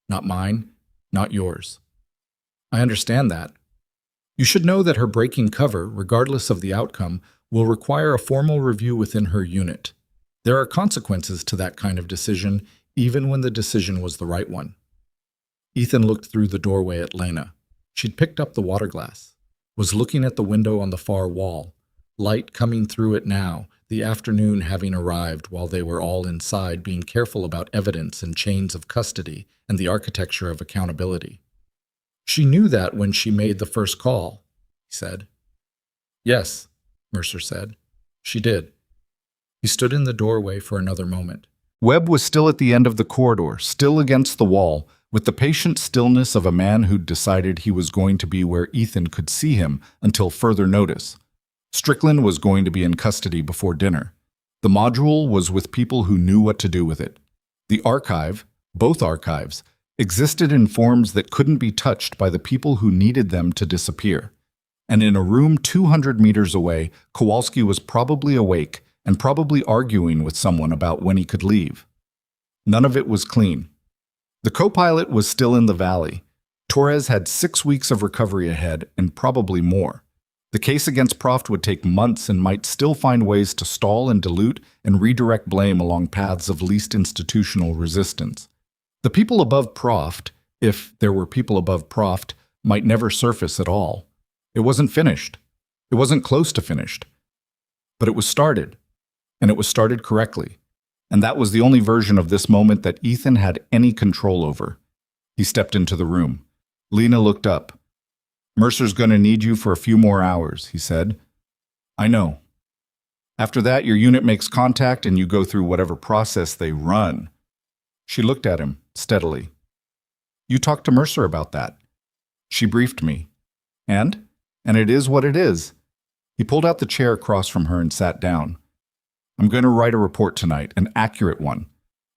Not mine, not yours." "I understand that." "You should know that her breaking cover, regardless of the outcome, will require a formal review within her unit. There are consequences to that kind of decision, even when the decision was the right one." Ethan looked through the doorway at Lena. She'd picked up the water glass, was looking at the window on the far wall, light coming through it now, the afternoon having arrived while they were all inside being careful about evidence and chains of custody and the architecture of accountability. "She knew that when she made the first call," he said. "Yes," Mercer said. "She did." He stood in the doorway for another moment. Webb was still at the end of the corridor, still against the wall, with the patient stillness of a man who'd decided he was going to be where Ethan could see him until further notice. Strickland was going to be in custody before dinner. The module was with people who knew what to do with it. The archive, both archives, existed in forms that couldn't be touched by the people who needed them to disappear. And in a room 200 meters away, Kowalski was probably awake and probably arguing with someone about when he could leave. None of it was clean. The co-pilot was still in the valley. Torres had 6 weeks of recovery ahead and probably more. The case against Proft would take months and might still find ways to stall and dilute and redirect blame along paths of least institutional resistance. The people above Proft, if there were people above Proft, might never surface at all. It wasn't finished. It wasn't close to finished. But it was started. And it was started correctly. And that was the only version of this moment that Ethan had any control over. He stepped into the room. Lena looked up. "Mercer's going to need you for a few more hours," he said. "I know. After that, your unit makes contact and you go through whatever process they run." She looked at him steadily. "You talked to Mercer about that." "She briefed me." And it is what it is." He pulled out the chair across from her and sat down. "I'm going to write a report tonight, an accurate one.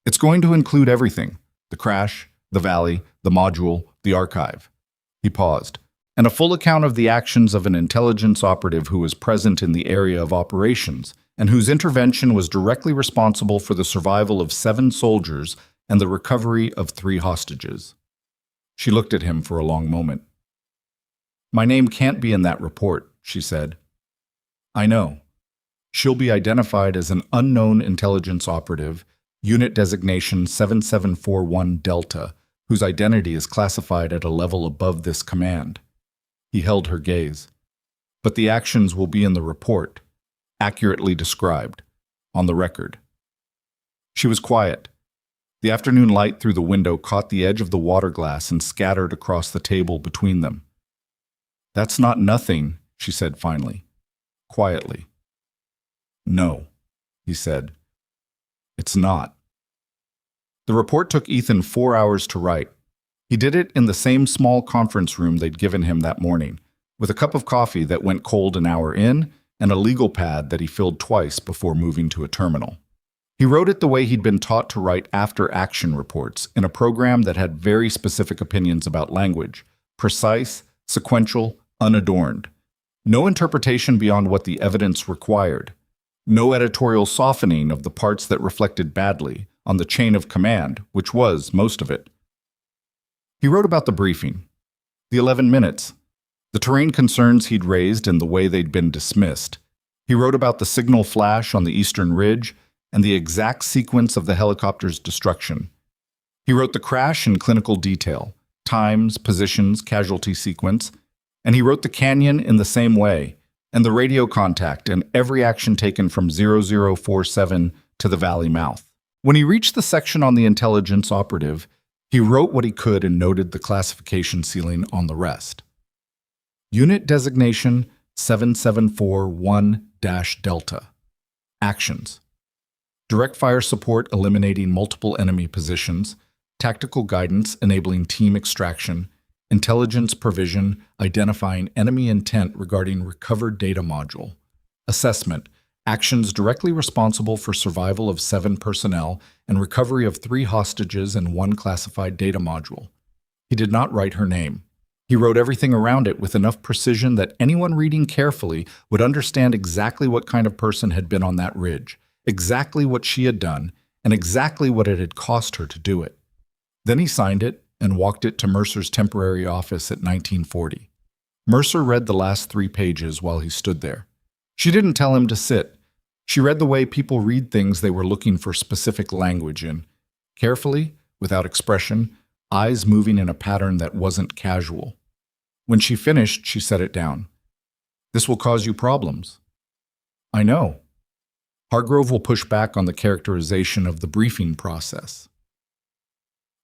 It's going to include everything: the crash, the valley, the module, the archive." He paused. "And a full account of the actions of an intelligence operative who was present in the area of operations and whose intervention was directly responsible for the survival of 7 soldiers and the recovery of 3 hostages." She looked at him for a long moment. "My name can't be in that report," she said. "I know. She'll be identified as an unknown intelligence operative, unit designation 7741 Delta, whose identity is classified at a level above this command." He held her gaze. "But the actions will be in the report, accurately described, on the record." She was quiet. The afternoon light through the window caught the edge of the water glass and scattered across the table between them. "That's not nothing," she said finally, quietly. "No," he said. "It's not." The report took Ethan 4 hours to write. He did it in the same small conference room they'd given him that morning, with a cup of coffee that went cold an hour in and a legal pad that he filled twice before moving to a terminal. He wrote it the way he'd been taught to write after-action reports in a program that had very specific opinions about language: precise, sequential, unadorned. No interpretation beyond what the evidence required. No editorial softening of the parts that reflected badly on the chain of command, which was most of it. He wrote about the briefing, the 11 minutes, the terrain concerns he'd raised and the way they'd been dismissed. He wrote about the signal flash on the eastern ridge and the exact sequence of the helicopter's destruction. He wrote the crash in clinical detail, times, positions, casualty sequence, and he wrote the canyon in the same way, and the radio contact and every action taken from 0047 to the valley mouth. When he reached the section on the intelligence operative, he wrote what he could and noted the classification ceiling on the rest. Unit designation 7741-Delta. Actions: direct fire support eliminating multiple enemy positions, tactical guidance enabling team extraction, intelligence provision identifying enemy intent regarding recovered data module, assessment: actions directly responsible for survival of 7 personnel and recovery of 3 hostages and 1 classified data module. He did not write her name. He wrote everything around it with enough precision that anyone reading carefully would understand exactly what kind of person had been on that ridge, exactly what she had done, and exactly what it had cost her to do it. Then he signed it and walked it to Mercer's temporary office at 1940. Mercer read the last 3 pages while he stood there. She didn't tell him to sit. She read the way people read things they were looking for specific language in, carefully, without expression, eyes moving in a pattern that wasn't casual. When she finished, she set it down. "This will cause you problems." "I know." Hargrove will push back on the characterization of the briefing process.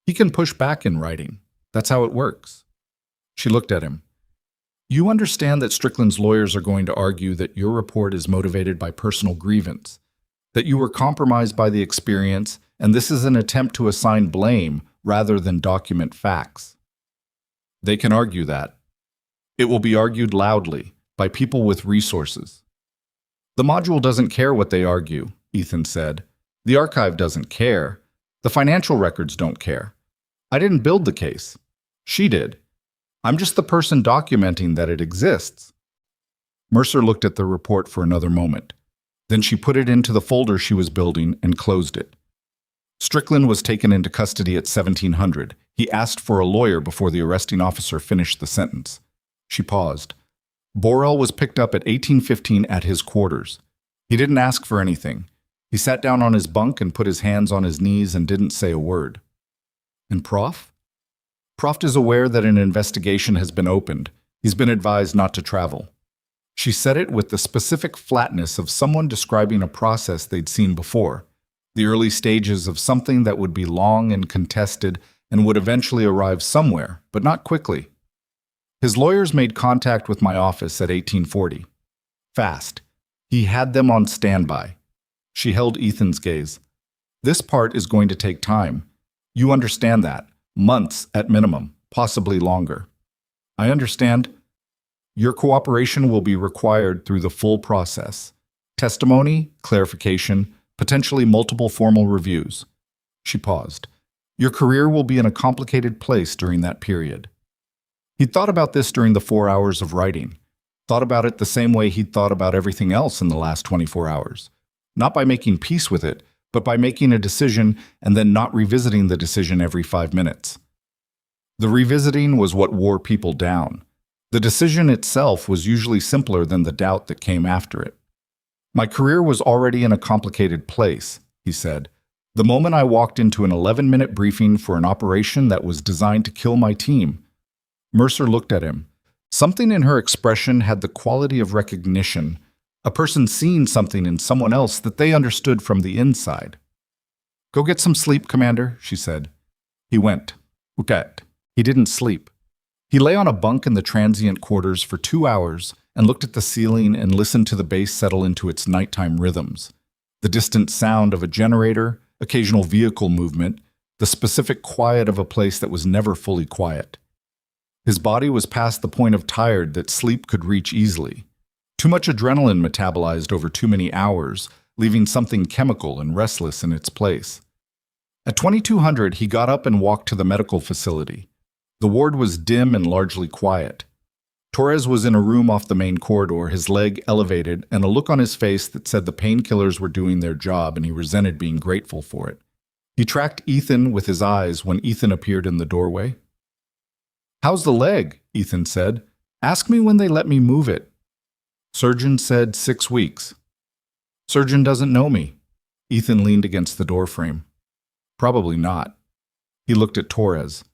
"He can push back in writing. That's how it works." She looked at him. "You understand that Strickland's lawyers are going to argue that your report is motivated by personal grievance, that you were compromised by the experience, and this is an attempt to assign blame rather than document facts. They can argue that. It will be argued loudly by people with resources. The module doesn't care what they argue, Ethan said. The archive doesn't care. The financial records don't care. I didn't build the case. She did. I'm just the person documenting that it exists. Mercer looked at the report for another moment. Then she put it into the folder she was building and closed it. Strickland was taken into custody at 1700. He asked for a lawyer before the arresting officer finished the sentence. She paused. Borrell was picked up at 1815 at his quarters. He didn't ask for anything. He sat down on his bunk and put his hands on his knees and didn't say a word. And Prof? Prof is aware that an investigation has been opened. He's been advised not to travel. She said it with the specific flatness of someone describing a process they'd seen before, the early stages of something that would be long and contested and would eventually arrive somewhere, but not quickly. His lawyers made contact with my office at 1840. Fast. He had them on standby. She held Ethan's gaze. This part is going to take time. You understand that. Months at minimum, possibly longer. I understand. Your cooperation will be required through the full process. Testimony, clarification, potentially multiple formal reviews. She paused. Your career will be in a complicated place during that period. He'd thought about this during the 4 hours of writing. Thought about it the same way he'd thought about everything else in the last 24 hours. Not by making peace with it, but by making a decision and then not revisiting the decision every 5 minutes. The revisiting was what wore people down. The decision itself was usually simpler than the doubt that came after it. My career was already in a complicated place, he said. The moment I walked into an 11-minute briefing for an operation that was designed to kill my team. Mercer looked at him. Something in her expression had the quality of recognition, a person seeing something in someone else that they understood from the inside. Go get some sleep, Commander, she said. He went. Uket. He didn't sleep. He lay on a bunk in the transient quarters for 2 hours and looked at the ceiling and listened to the base settle into its nighttime rhythms. The distant sound of a generator, occasional vehicle movement, the specific quiet of a place that was never fully quiet. His body was past the point of tired that sleep could reach easily. Too much adrenaline metabolized over too many hours, leaving something chemical and restless in its place. At 2200, he got up and walked to the medical facility. The ward was dim and largely quiet. Torres was in a room off the main corridor, his leg elevated, and a look on his face that said the painkillers were doing their job and he resented being grateful for it. He tracked Ethan with his eyes when Ethan appeared in the doorway. How's the leg? Ethan said. Ask me when they let me move it. Surgeon said 6 weeks. Surgeon doesn't know me. Ethan leaned against the doorframe. Probably not. He looked at Torres.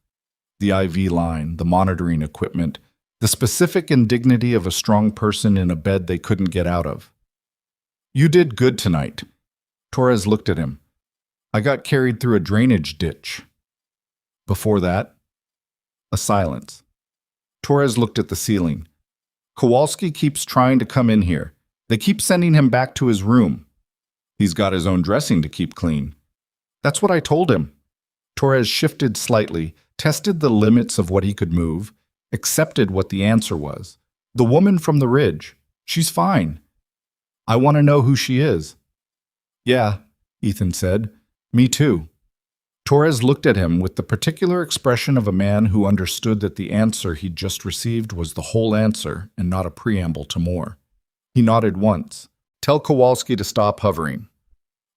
The IV line, the monitoring equipment, the specific indignity of a strong person in a bed they couldn't get out of. You did good tonight. Torres looked at him. I got carried through a drainage ditch. Before that, a silence. Torres looked at the ceiling. Kowalski keeps trying to come in here. They keep sending him back to his room. He's got his own dressing to keep clean. That's what I told him. Torres shifted slightly, tested the limits of what he could move, accepted what the answer was. The woman from the ridge. She's fine. I want to know who she is. Yeah, Ethan said. Me too. Torres looked at him with the particular expression of a man who understood that the answer he'd just received was the whole answer and not a preamble to more. He nodded once. Tell Kowalski to stop hovering.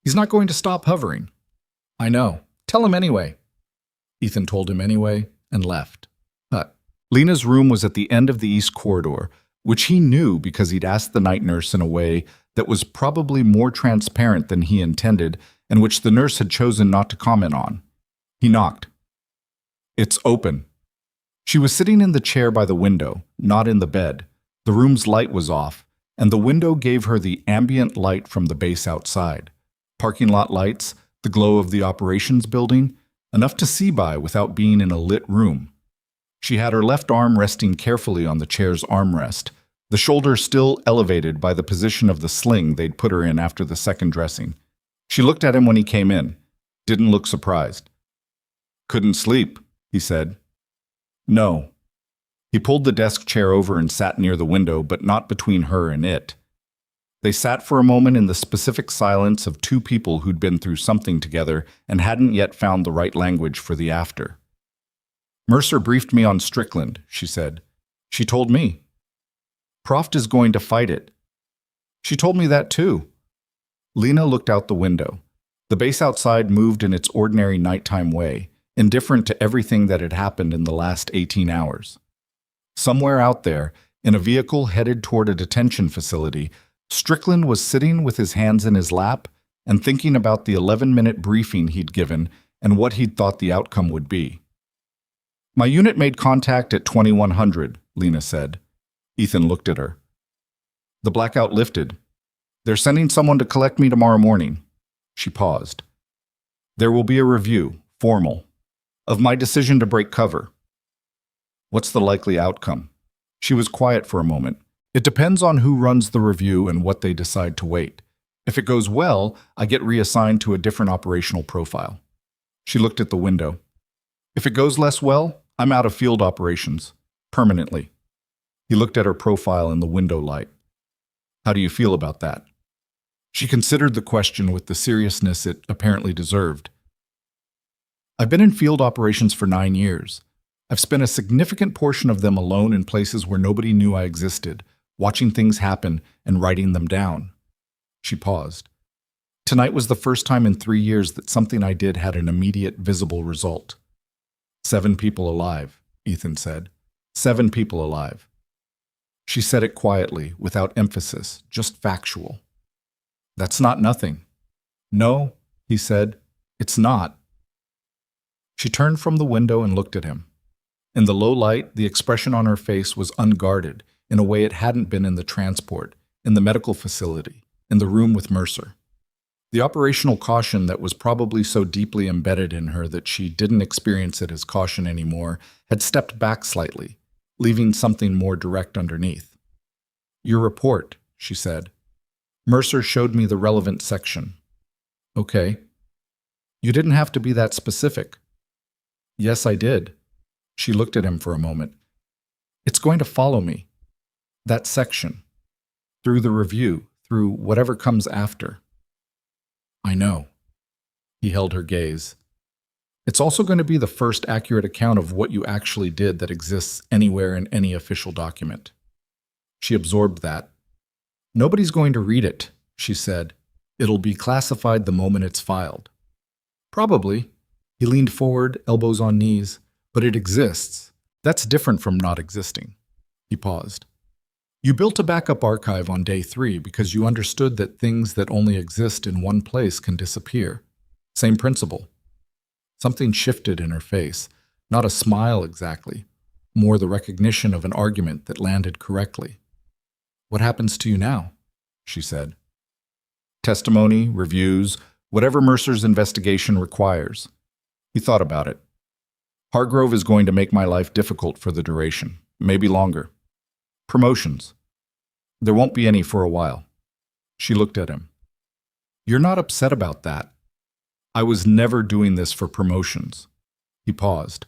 He's not going to stop hovering. I know. Tell him anyway. Ethan told him anyway and left. Lena's room was at the end of the east corridor, which he knew because he'd asked the night nurse in a way that was probably more transparent than he intended and which the nurse had chosen not to comment on. He knocked. It's open. She was sitting in the chair by the window, not in the bed. The room's light was off, and the window gave her the ambient light from the base outside. Parking lot lights, the glow of the operations building, enough to see by without being in a lit room. She had her left arm resting carefully on the chair's armrest, the shoulder still elevated by the position of the sling they'd put her in after the second dressing. She looked at him when he came in. Didn't look surprised. Couldn't sleep, he said. No. He pulled the desk chair over and sat near the window, but not between her and it. They sat for a moment in the specific silence of two people who'd been through something together and hadn't yet found the right language for the after. Mercer briefed me on Strickland, she said. She told me. Proft is going to fight it. She told me that too. Lena looked out the window. The base outside moved in its ordinary nighttime way, indifferent to everything that had happened in the last 18 hours. Somewhere out there, in a vehicle headed toward a detention facility, Strickland was sitting with his hands in his lap and thinking about the 11-minute briefing he'd given and what he'd thought the outcome would be. My unit made contact at 2100, Lena said. Ethan looked at her. The blackout lifted. They're sending someone to collect me tomorrow morning. She paused. There will be a review, formal, of my decision to break cover. What's the likely outcome? She was quiet for a moment. It depends on who runs the review and what they decide to wait. If it goes well, I get reassigned to a different operational profile. She looked at the window. If it goes less well, I'm out of field operations, permanently. He looked at her profile in the window light. How do you feel about that? She considered the question with the seriousness it apparently deserved. I've been in field operations for 9 years. I've spent a significant portion of them alone in places where nobody knew I existed, watching things happen and writing them down. She paused. Tonight was the first time in 3 years that something I did had an immediate, visible result. 7 people alive, Ethan said. 7 people alive. She said it quietly, without emphasis, just factual. That's not nothing. No, he said, it's not. She turned from the window and looked at him. In the low light, the expression on her face was unguarded, in a way it hadn't been in the transport, in the medical facility, in the room with Mercer. The operational caution that was probably so deeply embedded in her that she didn't experience it as caution anymore had stepped back slightly, leaving something more direct underneath. Your report, she said. Mercer showed me the relevant section. Okay. You didn't have to be that specific. Yes, I did. She looked at him for a moment. It's going to follow me. That section. Through the review, through whatever comes after. I know. He held her gaze. It's also going to be the first accurate account of what you actually did that exists anywhere in any official document. She absorbed that. Nobody's going to read it, she said. It'll be classified the moment it's filed. Probably. He leaned forward, elbows on knees. But it exists. That's different from not existing. He paused. You built a backup archive on day 3 because you understood that things that only exist in one place can disappear. Same principle. Something shifted in her face. Not a smile exactly. More the recognition of an argument that landed correctly. What happens to you now? She said. Testimony, reviews, whatever Mercer's investigation requires. He thought about it. Hargrove is going to make my life difficult for the duration, maybe longer. Promotions. There won't be any for a while. She looked at him. You're not upset about that. I was never doing this for promotions. He paused.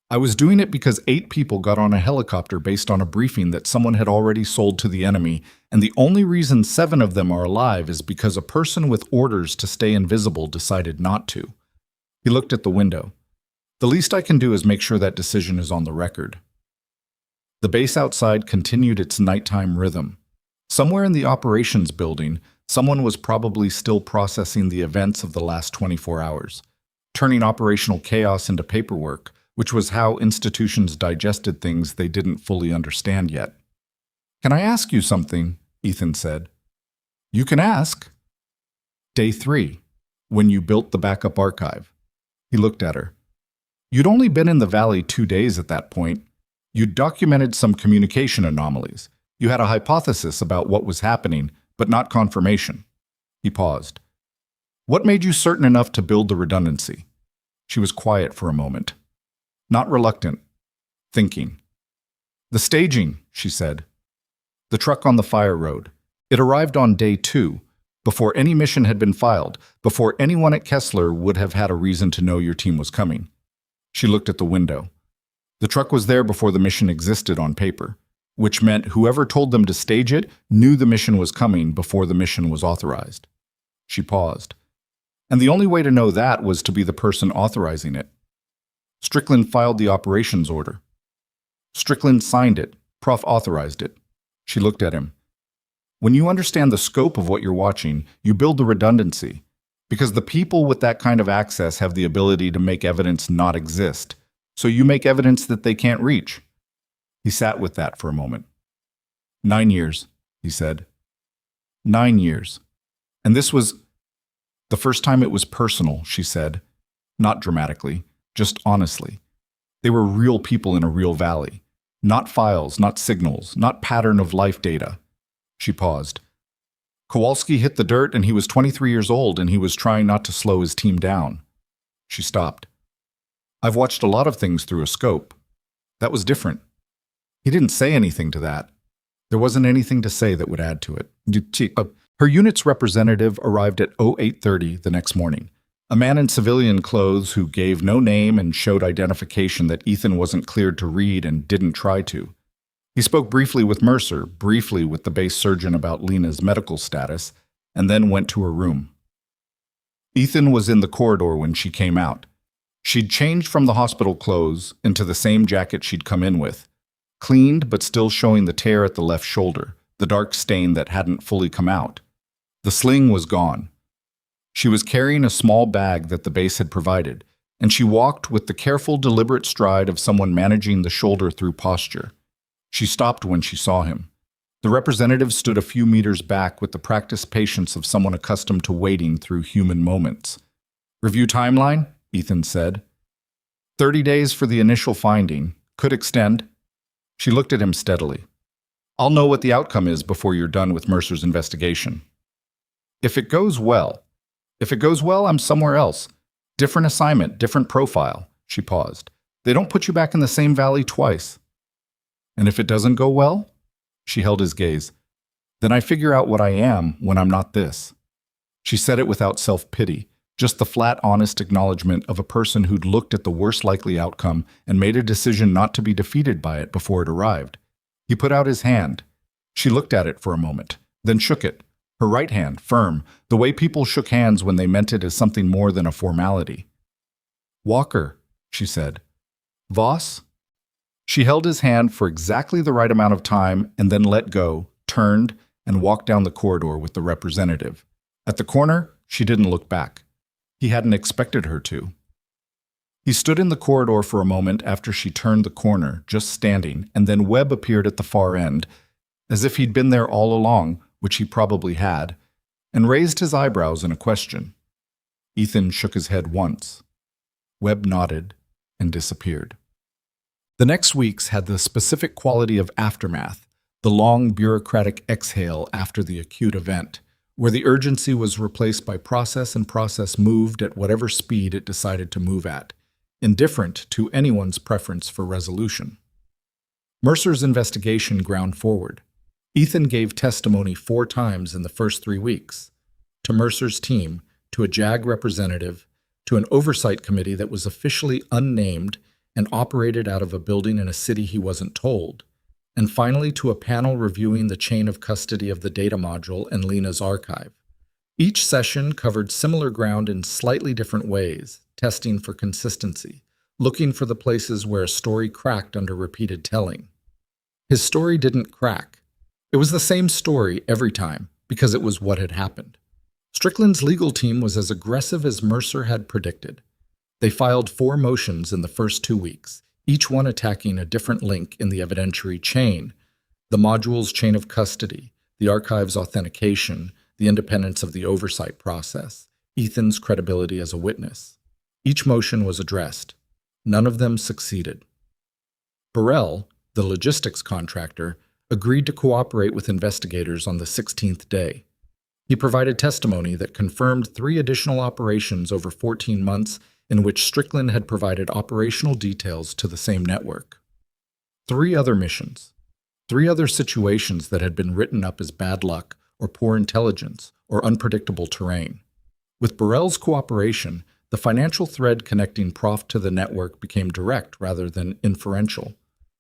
I was doing it because 8 people got on a helicopter based on a briefing that someone had already sold to the enemy, and the only reason 7 of them are alive is because a person with orders to stay invisible decided not to. He looked at the window. The least I can do is make sure that decision is on the record. The base outside continued its nighttime rhythm. Somewhere in the operations building, someone was probably still processing the events of the last 24 hours, turning operational chaos into paperwork, which was how institutions digested things they didn't fully understand yet. Can I ask you something? Ethan said. You can ask. Day 3, when you built the backup archive. He looked at her. You'd only been in the valley 2 days at that point. You'd documented some communication anomalies. You had a hypothesis about what was happening, but not confirmation. He paused. What made you certain enough to build the redundancy? She was quiet for a moment. Not reluctant. Thinking. The staging, she said. The truck on the fire road. It arrived on day 2, before any mission had been filed, before anyone at Kessler would have had a reason to know your team was coming. She looked at the window. The truck was there before the mission existed on paper, which meant whoever told them to stage it knew the mission was coming before the mission was authorized. She paused. And the only way to know that was to be the person authorizing it. Strickland filed the operations order. Strickland signed it. Prof authorized it. She looked at him. When you understand the scope of what you're watching, you build the redundancy, because the people with that kind of access have the ability to make evidence not exist. So you make evidence that they can't reach. He sat with that for a moment. 9 years, he said. 9 years. And this was the first time it was personal, she said. Not dramatically, just honestly. They were real people in a real valley. Not files, not signals, not pattern of life data. She paused. Kowalski hit the dirt and he was 23 years old and he was trying not to slow his team down. She stopped. I've watched a lot of things through a scope. That was different. He didn't say anything to that. There wasn't anything to say that would add to it. Her unit's representative arrived at 0830 the next morning. A man in civilian clothes who gave no name and showed identification that Ethan wasn't cleared to read and didn't try to. He spoke briefly with Mercer, briefly with the base surgeon about Lena's medical status, and then went to her room. Ethan was in the corridor when she came out. She'd changed from the hospital clothes into the same jacket she'd come in with, cleaned but still showing the tear at the left shoulder, the dark stain that hadn't fully come out. The sling was gone. She was carrying a small bag that the base had provided, and she walked with the careful, deliberate stride of someone managing the shoulder through posture. She stopped when she saw him. The representative stood a few meters back with the practiced patience of someone accustomed to waiting through human moments. Review timeline, Ethan said. 30 days for the initial finding. Could extend. She looked at him steadily. I'll know what the outcome is before you're done with Mercer's investigation. If it goes well, I'm somewhere else. Different assignment, different profile. She paused. They don't put you back in the same valley twice. And if it doesn't go well? She held his gaze. Then I figure out what I am when I'm not this. She said it without self-pity, just the flat, honest acknowledgement of a person who'd looked at the worst likely outcome and made a decision not to be defeated by it before it arrived. He put out his hand. She looked at it for a moment, then shook it. Her right hand, firm, the way people shook hands when they meant it as something more than a formality. Walker, she said. Voss? She held his hand for exactly the right amount of time and then let go, turned, and walked down the corridor with the representative. At the corner, she didn't look back. He hadn't expected her to. He stood in the corridor for a moment after she turned the corner, just standing, and then Webb appeared at the far end, as if he'd been there all along, which he probably had, and raised his eyebrows in a question. Ethan shook his head once. Webb nodded and disappeared. The next weeks had the specific quality of aftermath, the long bureaucratic exhale after the acute event, where the urgency was replaced by process and process moved at whatever speed it decided to move at, indifferent to anyone's preference for resolution. Mercer's investigation ground forward. Ethan gave testimony 4 times in the first 3 weeks, to Mercer's team, to a JAG representative, to an oversight committee that was officially unnamed and operated out of a building in a city he wasn't told, and finally to a panel reviewing the chain of custody of the data module and Lena's archive. Each session covered similar ground in slightly different ways, testing for consistency, looking for the places where a story cracked under repeated telling. His story didn't crack. It was the same story every time, because it was what had happened. Strickland's legal team was as aggressive as Mercer had predicted. They filed 4 motions in the first 2 weeks, each one attacking a different link in the evidentiary chain: the module's chain of custody, the archive's authentication, the independence of the oversight process, Ethan's credibility as a witness. Each motion was addressed. None of them succeeded. Burrell, the logistics contractor, agreed to cooperate with investigators on the 16th day. He provided testimony that confirmed 3 additional operations over 14 months in which Strickland had provided operational details to the same network. 3 other missions, 3 other situations that had been written up as bad luck or poor intelligence, or unpredictable terrain. With Burrell's cooperation, the financial thread connecting Prof to the network became direct rather than inferential.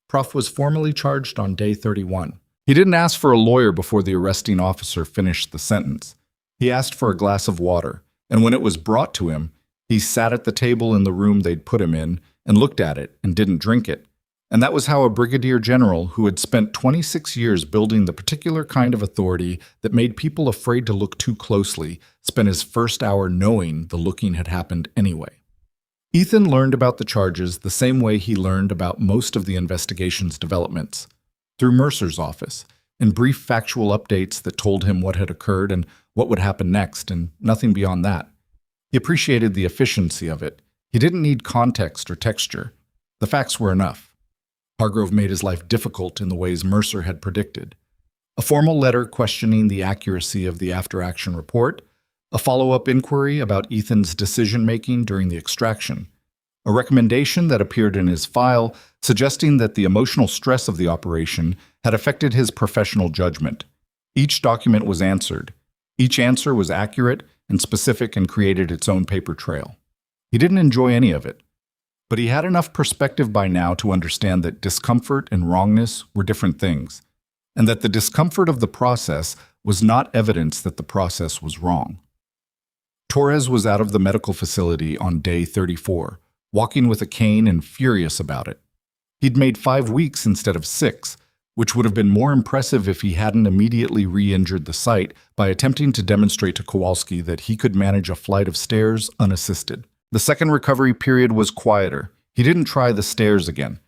Prof was formally charged on day 31. He didn't ask for a lawyer before the arresting officer finished the sentence. He asked for a glass of water, and when it was brought to him, he sat at the table in the room they'd put him in and looked at it and didn't drink it. And that was how a brigadier general who had spent 26 years building the particular kind of authority that made people afraid to look too closely spent his first hour knowing the looking had happened anyway. Ethan learned about the charges the same way he learned about most of the investigation's developments, through Mercer's office, in brief factual updates that told him what had occurred and what would happen next, and nothing beyond that. He appreciated the efficiency of it. He didn't need context or texture. The facts were enough. Hargrove made his life difficult in the ways Mercer had predicted. A formal letter questioning the accuracy of the after-action report, a follow-up inquiry about Ethan's decision-making during the extraction, a recommendation that appeared in his file suggesting that the emotional stress of the operation had affected his professional judgment. Each document was answered. Each answer was accurate and specific and created its own paper trail. He didn't enjoy any of it, but he had enough perspective by now to understand that discomfort and wrongness were different things, and that the discomfort of the process was not evidence that the process was wrong. Torres was out of the medical facility on day 34, walking with a cane and furious about it. He'd made 5 weeks instead of 6, which would have been more impressive if he hadn't immediately re-injured the site by attempting to demonstrate to Kowalski that he could manage a flight of stairs unassisted. The second recovery period was quieter. He didn't try the stairs again.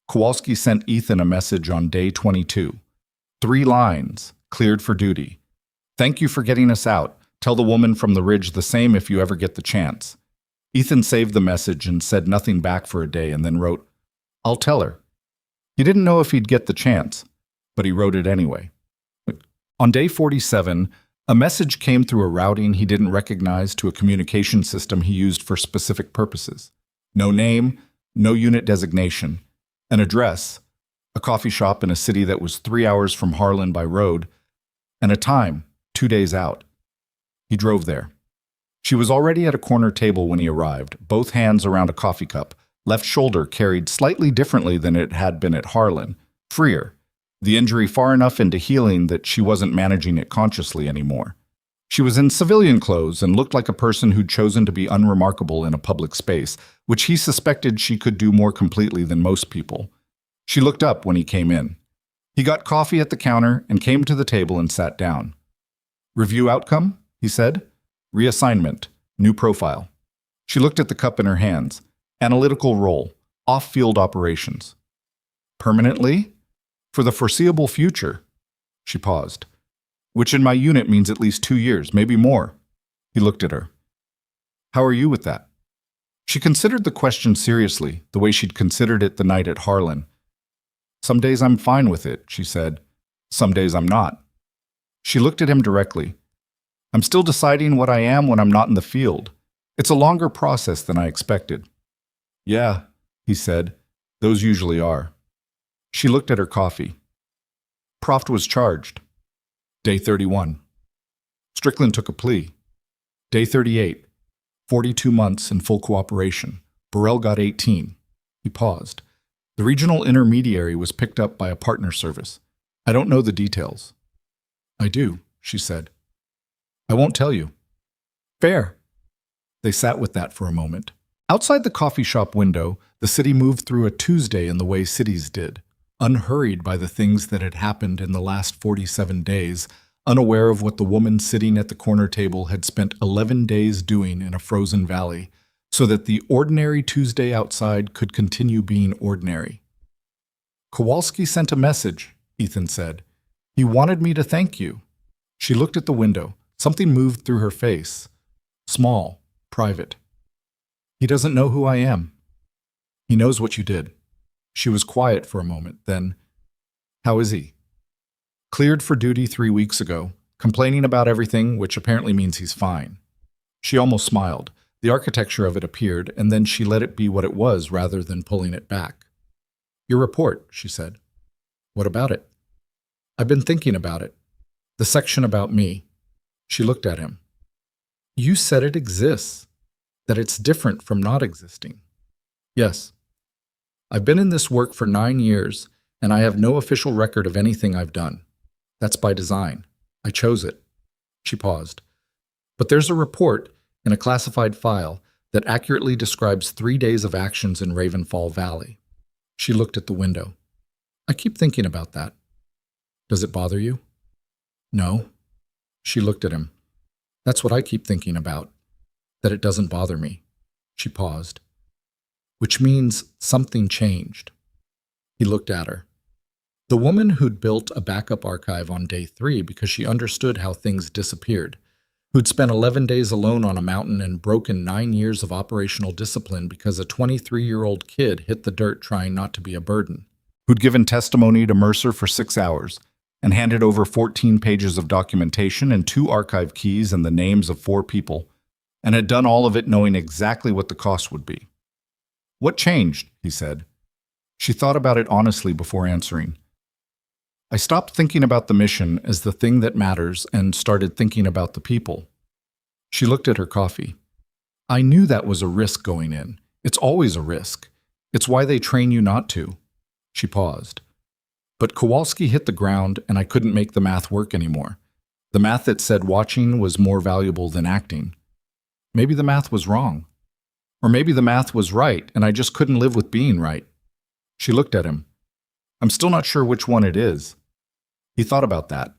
Kowalski sent Ethan a message on day 22. 3 lines, cleared for duty. Thank you for getting us out. Tell the woman from the ridge the same if you ever get the chance. Ethan saved the message and said nothing back for a day and then wrote, I'll tell her. He didn't know if he'd get the chance, but he wrote it anyway. On day 47, a message came through a routing he didn't recognize to a communication system he used for specific purposes. No name, no unit designation, an address, a coffee shop in a city that was 3 hours from Harlan by road, and a time, 2 days out. He drove there. She was already at a corner table when he arrived, both hands around a coffee cup, left shoulder carried slightly differently than it had been at Harlan, freer. The injury far enough into healing that she wasn't managing it consciously anymore. She was in civilian clothes and looked like a person who'd chosen to be unremarkable in a public space, which he suspected she could do more completely than most people. She looked up when he came in. He got coffee at the counter and came to the table and sat down. Review outcome, he said. Reassignment, new profile. She looked at the cup in her hands. Analytical role, off-field operations. Permanently? For the foreseeable future. She paused. Which in my unit means at least 2 years, maybe more. He looked at her. How are you with that? She considered the question seriously, the way she'd considered it the night at Harlan. Some days I'm fine with it, she said. Some days I'm not. She looked at him directly. I'm still deciding what I am when I'm not in the field. It's a longer process than I expected. Yeah, he said. Those usually are. She looked at her coffee. Proft was charged. Day 31. Strickland took a plea. Day 38. 42 months in full cooperation. Burrell got 18. He paused. The regional intermediary was picked up by a partner service. I don't know the details. I do, she said. I won't tell you. Fair. They sat with that for a moment. Outside the coffee shop window, the city moved through a Tuesday in the way cities did, unhurried by the things that had happened in the last 47 days, unaware of what the woman sitting at the corner table had spent 11 days doing in a frozen valley, so that the ordinary Tuesday outside could continue being ordinary. Kowalski sent a message, Ethan said. He wanted me to thank you. She looked at the window. Something moved through her face. Small, private. He doesn't know who I am. He knows what you did. She was quiet for a moment, then, how is he? Cleared for duty 3 weeks ago, complaining about everything, which apparently means he's fine. She almost smiled. The architecture of it appeared, and then she let it be what it was rather than pulling it back. Your report, she said. What about it? I've been thinking about it. The section about me. She looked at him. You said it exists, that it's different from not existing. Yes. I've been in this work for 9 years, and I have no official record of anything I've done. That's by design. I chose it. She paused. But there's a report in a classified file that accurately describes 3 days of actions in Ravenfall Valley. She looked at the window. I keep thinking about that. Does it bother you? No. She looked at him. That's what I keep thinking about, that it doesn't bother me. She paused. Which means something changed. He looked at her. The woman who'd built a backup archive on day 3 because she understood how things disappeared, who'd spent 11 days alone on a mountain and broken 9 years of operational discipline because a 23-year-old kid hit the dirt trying not to be a burden, who'd given testimony to Mercer for 6 hours and handed over 14 pages of documentation and 2 archive keys and the names of 4 people, and had done all of it knowing exactly what the cost would be. What changed? He said. She thought about it honestly before answering. I stopped thinking about the mission as the thing that matters and started thinking about the people. She looked at her coffee. I knew that was a risk going in. It's always a risk. It's why they train you not to. She paused. But Kowalski hit the ground and I couldn't make the math work anymore. The math that said watching was more valuable than acting. Maybe the math was wrong. Or maybe the math was right and I just couldn't live with being right. She looked at him. I'm still not sure which one it is. He thought about that.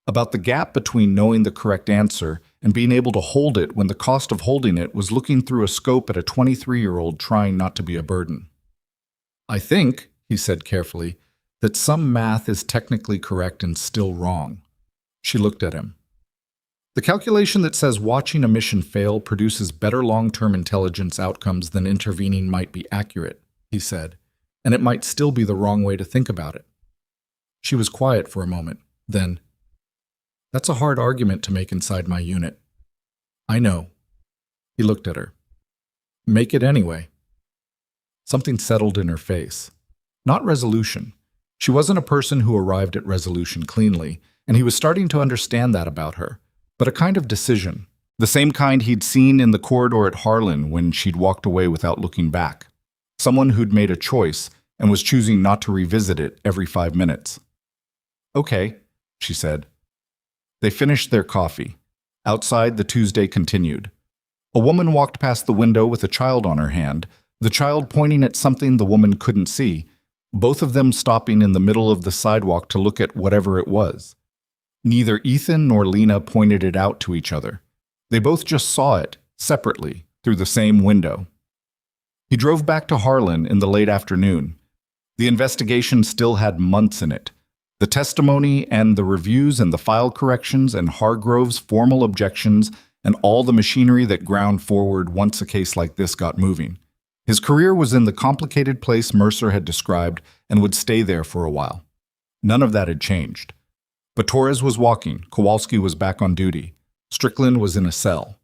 About the gap between knowing the correct answer and being able to hold it when the cost of holding it was looking through a scope at a 23-year-old trying not to be a burden. I think, he said carefully, that some math is technically correct and still wrong. She looked at him. The calculation that says watching a mission fail produces better long-term intelligence outcomes than intervening might be accurate, he said, and it might still be the wrong way to think about it. She was quiet for a moment. Then, that's a hard argument to make inside my unit. I know. He looked at her. Make it anyway. Something settled in her face. Not resolution. She wasn't a person who arrived at resolution cleanly, and he was starting to understand that about her, but a kind of decision, the same kind he'd seen in the corridor at Harlan when she'd walked away without looking back. Someone who'd made a choice and was choosing not to revisit it every 5 minutes. Okay, she said. They finished their coffee. Outside, the Tuesday continued. A woman walked past the window with a child on her hand, the child pointing at something the woman couldn't see, both of them stopping in the middle of the sidewalk to look at whatever it was. Neither Ethan nor Lena pointed it out to each other. They both just saw it, separately, through the same window. He drove back to Harlan in the late afternoon. The investigation still had months in it. The testimony and the reviews and the file corrections and Hargrove's formal objections and all the machinery that ground forward once a case like this got moving. His career was in the complicated place Mercer had described and would stay there for a while. None of that had changed. But Torres was walking, Kowalski was back on duty, Strickland was in a cell.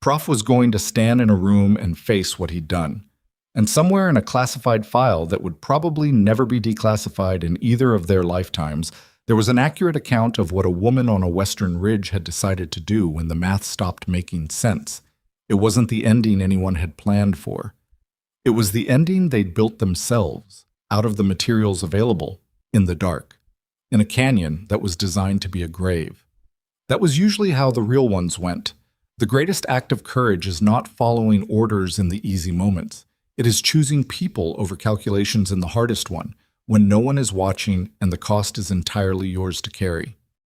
Prof was going to stand in a room and face what he'd done. And somewhere in a classified file that would probably never be declassified in either of their lifetimes, there was an accurate account of what a woman on a western ridge had decided to do when the math stopped making sense. It wasn't the ending anyone had planned for. It was the ending they'd built themselves, out of the materials available, in the dark, in a canyon that was designed to be a grave. That was usually how the real ones went. The greatest act of courage is not following orders in the easy moments. It is choosing people over calculations in the hardest one, when no one is watching and the cost is entirely yours to carry.